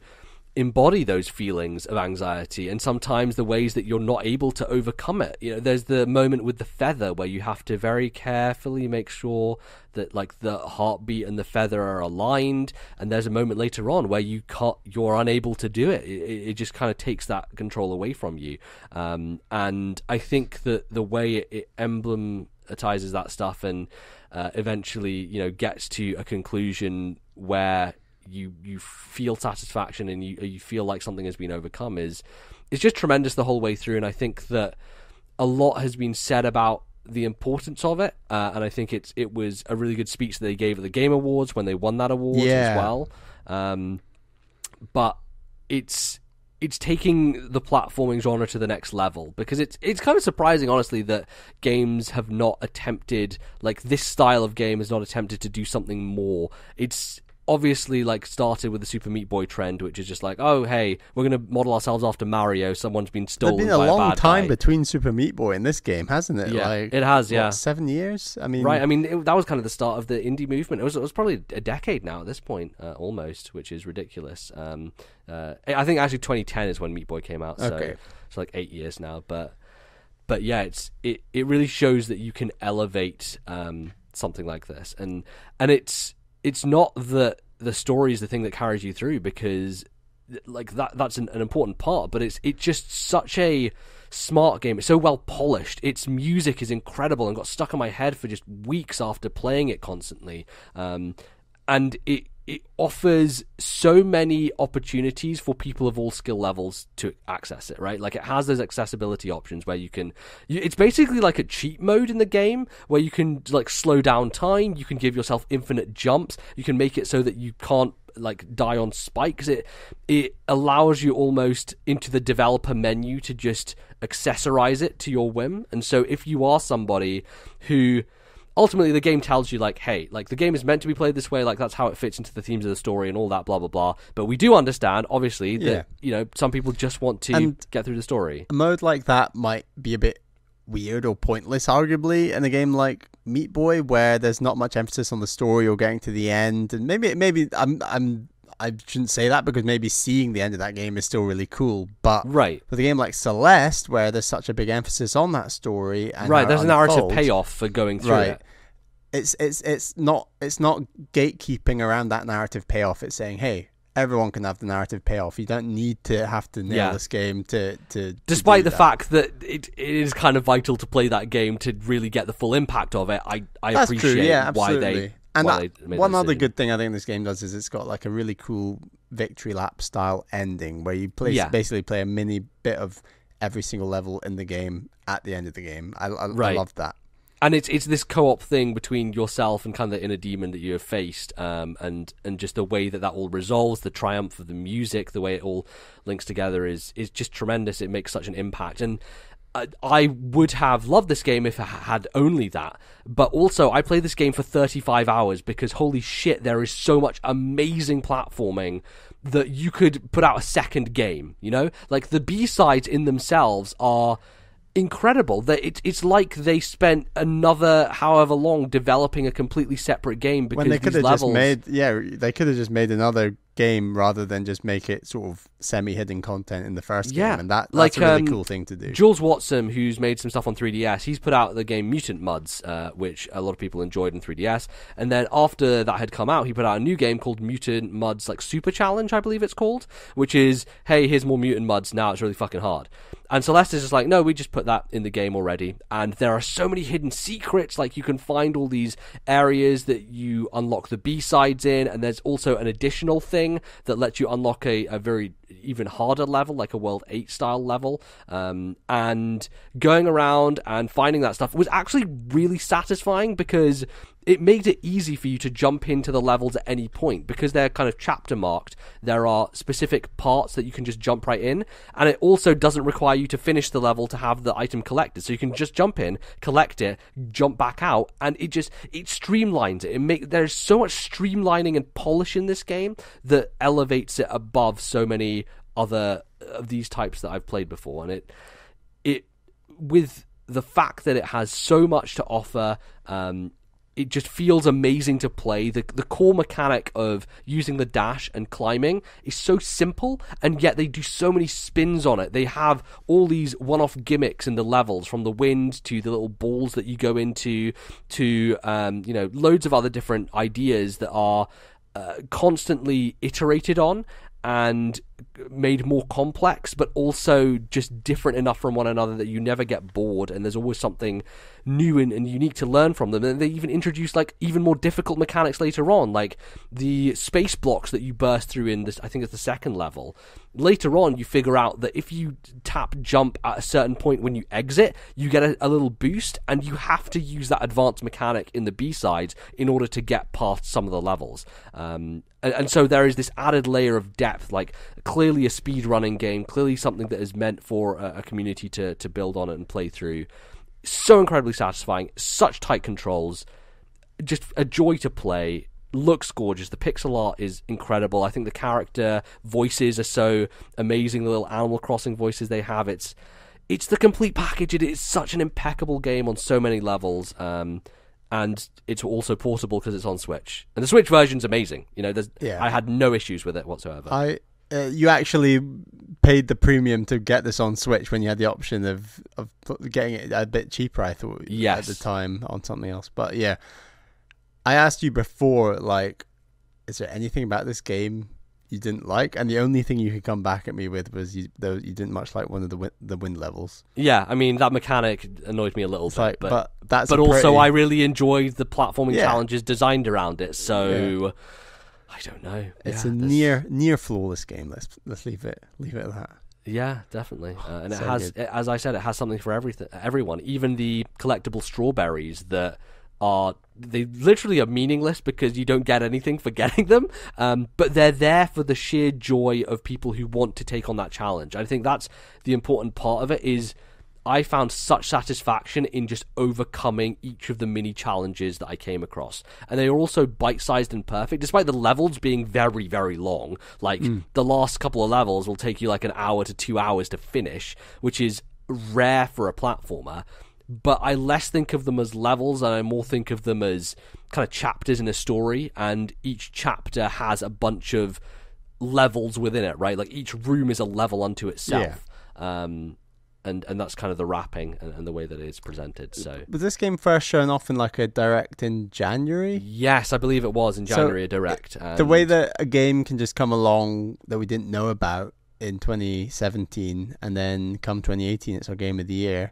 embody those feelings of anxiety, and sometimes the ways that you're not able to overcome it. There's the moment with the feather where you have to very carefully make sure that the heartbeat and the feather are aligned, and there's a moment later on where you're unable to do it. It just kind of takes that control away from you. And I think that the way it emblematizes that stuff and eventually gets to a conclusion where you feel satisfaction and you feel like something has been overcome is just tremendous the whole way through. And I think that a lot has been said about the importance of it, and I think it was a really good speech that they gave at the Game Awards when they won that award as well. But it's taking the platforming genre to the next level, because it's kind of surprising, honestly, that games have not attempted, like, this style of game has not attempted to do something more. It's obviously, like, started with the Super Meat Boy trend, which is just like, oh, hey, we're going to model ourselves after Mario. Someone's been stolen by a bad guy. There's been a long time between Super Meat Boy and this game, hasn't it? Yeah, like, it has, yeah. What, 7 years? I mean... Right, I mean, that was kind of the start of the indie movement. It was probably a decade now at this point, almost, which is ridiculous. I think actually 2010 is when Meat Boy came out, so it's like 8 years now. But yeah, it really shows that you can elevate something like this, and it's not that the story is the thing that carries you through, because like that's an important part, but it's just such a smart game. It's so well polished. Its music is incredible and got stuck in my head for just weeks after playing it constantly. And it offers so many opportunities for people of all skill levels to access it, right? Like, it has those accessibility options where it's basically like a cheat mode in the game, where you can, like, slow down time, you can give yourself infinite jumps, you can make it so that you can't, like, die on spikes. It allows you almost into the developer menu to just accessorize it to your whim. And so if you are somebody who... ultimately, the game tells you, like, hey, like, the game is meant to be played this way, like, that's how it fits into the themes of the story and all that, blah, blah, blah. But we do understand, obviously, that, you know, some people just want to get through the story. A mode like that might be a bit weird or pointless, arguably, in a game like Meat Boy, where there's not much emphasis on the story or getting to the end. And maybe I shouldn't say that, because maybe seeing the end of that game is still really cool. But with a game like Celeste, where there's such a big emphasis on that story, and there's a narrative payoff for going through it. It's not gatekeeping around that narrative payoff. It's saying, hey, everyone can have the narrative payoff. You don't need to have to nail this game to despite the fact that it is kind of vital to play that game to really get the full impact of it. I That's appreciate true, yeah, why absolutely. they... And one other decision. good thing I think this game does is it's got, like, a really cool victory lap style ending, where you basically play a mini bit of every single level in the game at the end of the game. I love that. And it's this co-op thing between yourself and kind of the inner demon that you have faced, and just the way that all resolves, the triumph of the music, the way it all links together is just tremendous. It makes such an impact. And I would have loved this game if it had only that, but also I played this game for 35 hours because, holy shit, there is so much amazing platforming that you could put out a second game, you know? Like, the B-sides in themselves are incredible. It's like they spent another however long developing a completely separate game, because when they could have levels... they could have just made another game rather than just make it sort of semi-hidden content in the first game, and that's like, a really cool thing to do. Jules Watson, who's made some stuff on 3DS, he's put out the game Mutant Mudds, which a lot of people enjoyed in 3DS, and then after that had come out, he put out a new game called Mutant Mudds, like, Super Challenge, I believe it's called, which is, hey, here's more Mutant Mudds, now it's really fucking hard. And Celeste is just like, no, we just put that in the game already. And there are so many hidden secrets. Like, you can find all these areas that you unlock the B-sides in. And there's also an additional thing that lets you unlock a very even harder level, like a World 8 style level. And going around and finding that stuff was actually really satisfying, because it made it easy for you to jump into the levels at any point, because they're kind of chapter marked. There are specific parts that you can just jump right in, and it also doesn't require you to finish the level to have the item collected. So you can just jump in, collect it, jump back out, and it streamlines it. There's so much streamlining and polish in this game that elevates it above so many other of these types that I've played before. And it with the fact that it has so much to offer, it just feels amazing to play. The core mechanic of using the dash and climbing is so simple, and yet they do so many spins on it. They have all these one-off gimmicks in the levels, from the wind to the little balls that you go into to loads of other different ideas that are constantly iterated on and made more complex, but also just different enough from one another that you never get bored, and there's always something new and unique to learn from them. And they even introduced like even more difficult mechanics later on, like the space blocks that you burst through in this, I think it's the second level. Later on, you figure out that if you tap jump at a certain point when you exit, you get a little boost, and you have to use that advanced mechanic in the B-sides in order to get past some of the levels. And so there is this added layer of depth, like clearly a speedrunning game, clearly something that is meant for a community to build on it and play through. So incredibly satisfying, such tight controls, just a joy to play. Looks gorgeous. The pixel art is incredible. I think the character voices are so amazing. The little Animal Crossing voices they have. It's the complete package. It is such an impeccable game on so many levels. And it's also portable because it's on Switch. And the Switch version's amazing. You know, I had no issues with it whatsoever. You actually paid the premium to get this on Switch when you had the option of getting it a bit cheaper, I thought, at the time on something else. But yeah, I asked you before, like, is there anything about this game you didn't like? And the only thing you could come back at me with was you didn't much like one of the wind levels. Yeah, I mean, that mechanic annoyed me a little bit, but also I really enjoyed the platforming challenges designed around it. So I don't know. It's a near flawless game. Let's leave it at that. Yeah, definitely. And it has, as I said, it has something for everyone. Even the collectible strawberries that they literally are meaningless because you don't get anything for getting them, but they're there for the sheer joy of people who want to take on that challenge. I think that's the important part of it. Is I found such satisfaction in just overcoming each of the mini challenges that I came across, and they are also bite-sized and perfect, despite the levels being very, very long. Like the last couple of levels will take you like an hour to 2 hours to finish, which is rare for a platformer. But I less think of them as levels, and I more think of them as kind of chapters in a story, and each chapter has a bunch of levels within it, right? Like each room is a level unto itself. Yeah. And that's kind of the wrapping and the way that it is presented. So was this game first shown off in like a direct in January? Yes, I believe it was in January, a direct. The way that a game can just come along that we didn't know about in 2017, and then come 2018, it's our game of the year.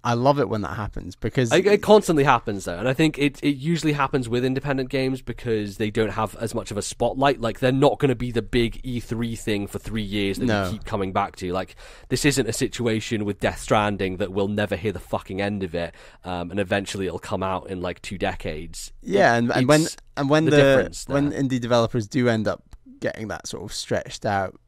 I love it when that happens, because it constantly happens though, and I think it usually happens with independent games because they don't have as much of a spotlight. Like they're not going to be the big E3 thing for 3 years that you keep coming back to. Like this isn't a situation with Death Stranding that we'll never hear the fucking end of it, and eventually it'll come out in like 2 decades. Yeah, and when indie developers do end up getting that sort of stretched out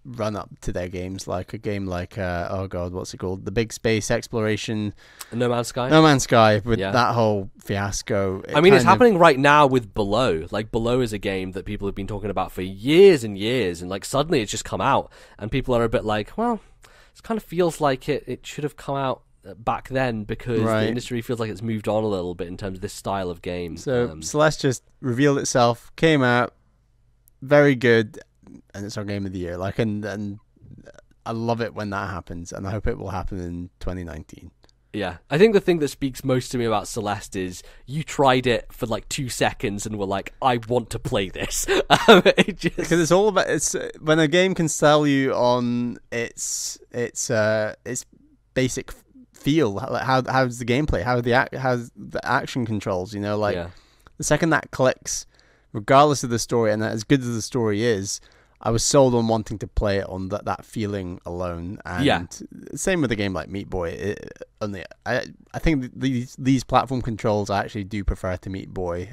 run up to their games, like a game like what's it called, the big space exploration, No Man's Sky with that whole fiasco. I mean, it's happening right now with Below. Like Below is a game that people have been talking about for years and years, and like suddenly it's just come out and people are a bit like, well, it kind of feels like it should have come out back then, because the industry feels like it's moved on a little bit in terms of this style of game. So Celeste just revealed itself, came out, very good, and it's our game of the year. Like, and I love it when that happens, and I hope it will happen in 2019. Yeah, I think the thing that speaks most to me about Celeste is you tried it for like 2 seconds and were like, I want to play this. Because it's all about, it's when a game can sell you on its basic feel, like how's the gameplay, how's the action controls, you know, like the second that clicks, regardless of the story, and as good as the story is, I was sold on wanting to play it on that feeling alone. And same with a game like Meat Boy. I think these platform controls I actually do prefer to Meat Boy.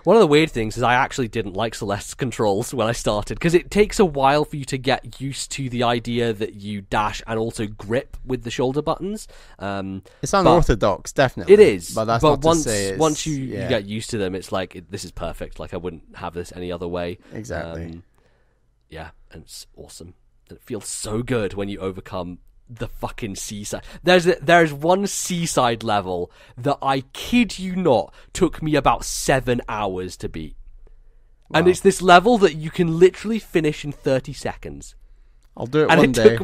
One of the weird things is I actually didn't like Celeste's controls when I started, because it takes a while for you to get used to the idea that you dash and also grip with the shoulder buttons. It's unorthodox, definitely. It is, but that's but not to say once you get used to them, it's like this is perfect. Like I wouldn't have this any other way. Exactly. Yeah, and it's awesome. It feels so good when you overcome the fucking seaside. There's one seaside level that, I kid you not, took me about 7 hours to beat. Wow. And it's this level that you can literally finish in 30 seconds. I'll do it one day.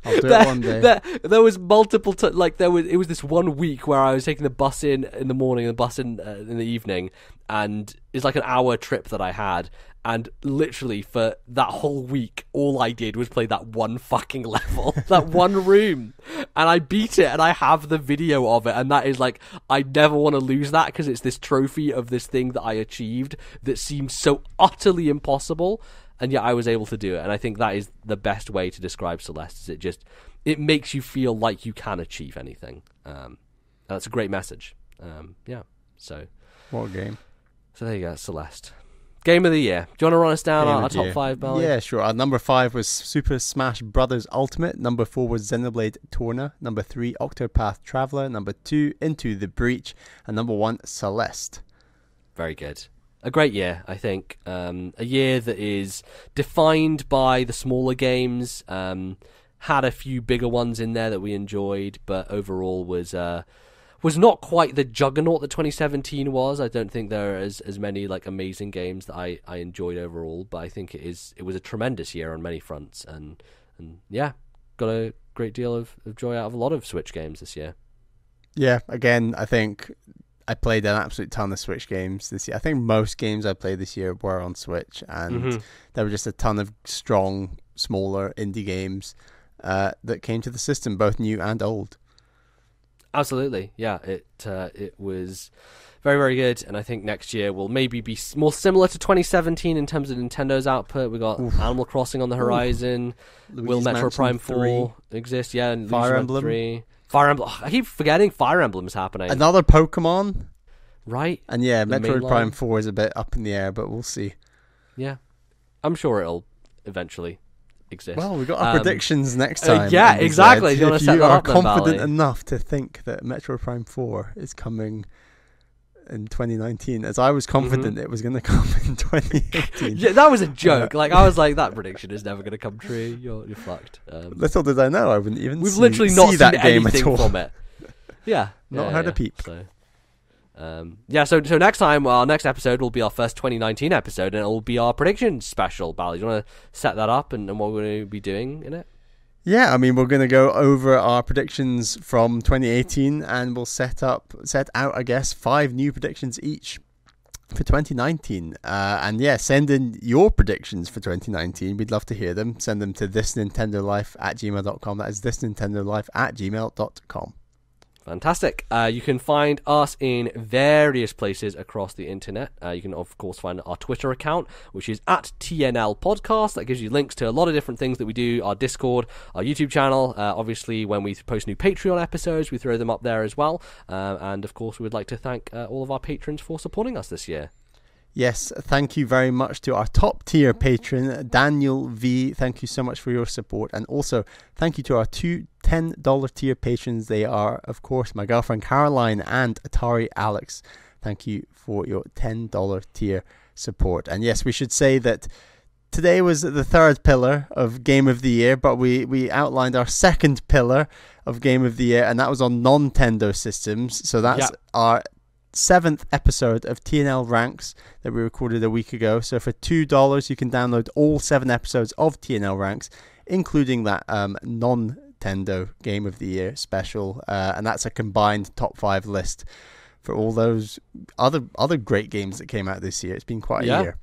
I'll do it one day. There was multiple it was this one week where I was taking the bus in the morning and the bus in the evening, and it's like an hour trip that I had, and literally for that whole week all I did was play that one fucking level, that one room, and I beat it, and I have the video of it, and that is like, I never want to lose that because it's this trophy of this thing that I achieved that seems so utterly impossible, and yet I was able to do it. And I think that is the best way to describe Celeste, is it makes you feel like you can achieve anything. That's a great message. So what a game. So there you go, Celeste. Game of the year. Do you want to run us down our top 5, Barley? Yeah, sure. Our number 5 was Super Smash Bros. Ultimate. Number 4 was Xenoblade Torna. Number 3, Octopath Traveler. Number 2, Into the Breach. And number 1, Celeste. Very good. A great year, I think. A year that is defined by the smaller games. Had a few bigger ones in there that we enjoyed, but overall was not quite the juggernaut that 2017 was. I don't think there are as many like amazing games that I enjoyed overall, but I think it was a tremendous year on many fronts, and yeah, got a great deal of joy out of a lot of Switch games this year. Yeah, again, I think I played an absolute ton of Switch games this year. I think most games I played this year were on Switch, and there were just a ton of strong, smaller indie games that came to the system, both new and old. Absolutely, yeah. It was very, very good, and I think next year will maybe be more similar to 2017 in terms of Nintendo's output. We got Animal Crossing on the horizon. Will Metro Prime 4 exist? Yeah, and Fire Emblem 3. Fire Emblem. I keep forgetting Fire Emblem is happening. Another Pokemon, right? And yeah, Metroid Prime 4 is a bit up in the air, but we'll see. Yeah, I'm sure it'll eventually exist. Well, we got our predictions next time. Yeah, exactly. If you are confident enough to think that Metro Prime 4 is coming in 2019, as I was confident it was going to come in 2018. Yeah, that was a joke. I was like, that prediction is never going to come true. You're fucked. Little did I know I wouldn't even literally not see that seen game anything at all. From it. Yeah, not heard a peep. So. So next time, our next episode will be our first 2019 episode, and it will be our predictions special. Bally, do you want to set that up and what we're going to be doing in it? Yeah, I mean, we're going to go over our predictions from 2018, and we'll set out, I guess, 5 new predictions each for 2019. And yeah, send in your predictions for 2019. We'd love to hear them. Send them to ThisNintendoLife@gmail.com. That is ThisNintendoLife@gmail.com. Fantastic. You can find us in various places across the internet. You can, of course, find our Twitter account, which is @TNL Podcast. That gives you links to a lot of different things that we do. Our Discord, our YouTube channel. Obviously, when we post new Patreon episodes, we throw them up there as well. And, of course, we would like to thank all of our patrons for supporting us this year. Yes, thank you very much to our top tier patron, Daniel V. Thank you so much for your support. And also, thank you to our 2 $10 tier patrons. They are, of course, my girlfriend Caroline and Atari Alex. Thank you for your $10 tier support. And yes, we should say that today was the 3rd pillar of Game of the Year, but we outlined our 2nd pillar of Game of the Year, and that was on non-Tendo systems. So that's our 7th episode of TNL Ranks that we recorded a week ago. So for $2 you can download all 7 episodes of TNL Ranks, including that non-Tendo Game of the Year special, and that's a combined top 5 list for all those other great games that came out this year. It's been quite a year.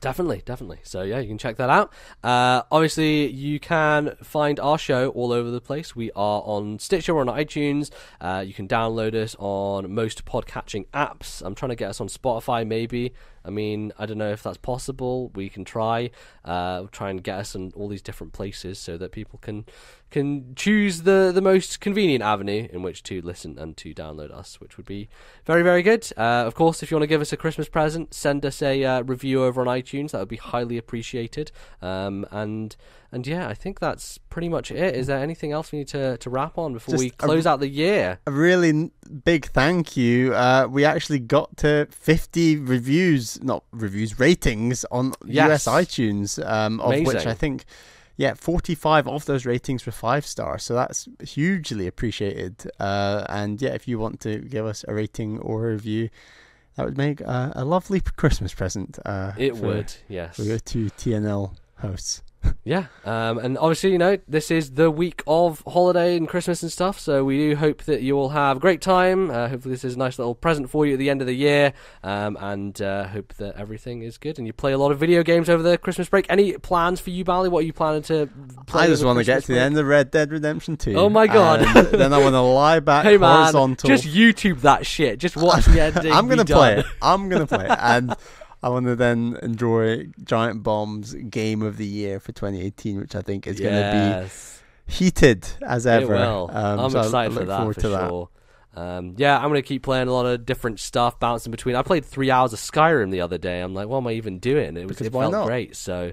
Definitely. So yeah, you can check that out. Obviously, you can find our show all over the place. We are on Stitcher, we're on iTunes. You can download us on most podcatching apps. I'm trying to get us on Spotify, maybe. I mean, I don't know if that's possible. We can try. We'll try and get us in all these different places so that people can choose the most convenient avenue in which to listen and to download us, which would be very, very good. Of course, if you want to give us a Christmas present, send us a review over on iTunes. That would be highly appreciated. And yeah, I think that's pretty much it. Is there anything else we need to wrap on before we close out the year? A really big thank you. We actually got to 50 ratings on US iTunes, of which I think 45 of those ratings were 5-star. So that's hugely appreciated. And yeah, if you want to give us a rating or a review, that would make a lovely Christmas present. It would, yes. For your 2 TNL hosts. Yeah, and obviously, this is the week of holiday and Christmas and stuff, so we do hope that you all have a great time. Hopefully this is a nice little present for you at the end of the year, and hope that everything is good and you play a lot of video games over the Christmas break. Any plans for you, Bally? What are you planning to play? I just want to get to the end of Red Dead Redemption 2. Oh my god. Then I want to lie back hey man, horizontal. just YouTube that shit. Just watch the ending. I'm going to play it. And I want to then enjoy Giant Bomb's Game of the Year for 2018, which I think is going to be heated as ever. It will. I'm so excited I look for that forward for to sure. Yeah, I'm going to keep playing a lot of different stuff, bouncing between. I played 3 hours of Skyrim the other day. I'm like, what am I even doing? It felt great. So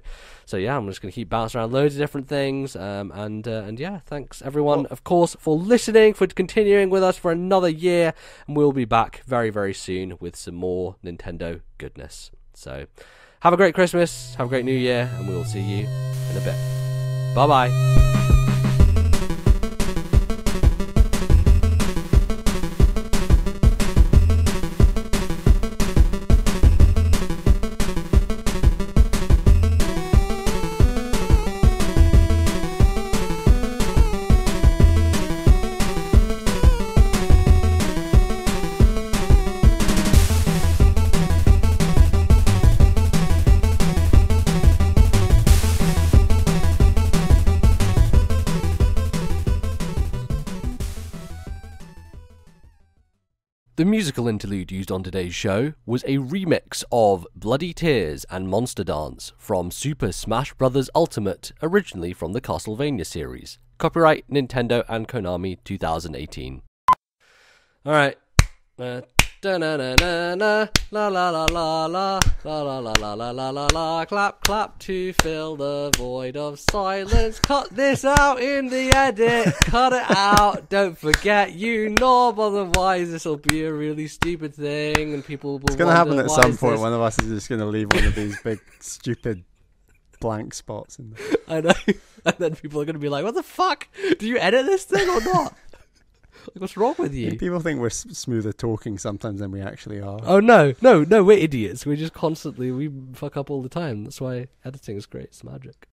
yeah, I'm just going to keep bouncing around loads of different things. And yeah, thanks everyone, of course, for listening, for continuing with us for another year. And we'll be back very, very soon with some more Nintendo goodness. So have a great Christmas, have a great New Year, and we'll see you in a bit. Bye-bye. The musical interlude used on today's show was a remix of Bloody Tears and Monster Dance from Super Smash Bros. Ultimate, originally from the Castlevania series. Copyright Nintendo and Konami 2018. Alright. Da-na-na-na-na, la la la la la, la la la la la la la la, clap clap to fill the void of silence. Cut this out in the edit, cut it out, don't forget you knob, otherwise this will be a really stupid thing and people will It's going to happen at some point. One of us is just going to leave one of these big stupid blank spots in there. I know, and then people are going to be like, what the fuck, do you edit this thing or not? Like, what's wrong with you? People think we're smoother talking sometimes than we actually are. Oh, no, we're idiots. We fuck up all the time. That's why editing is great. It's magic.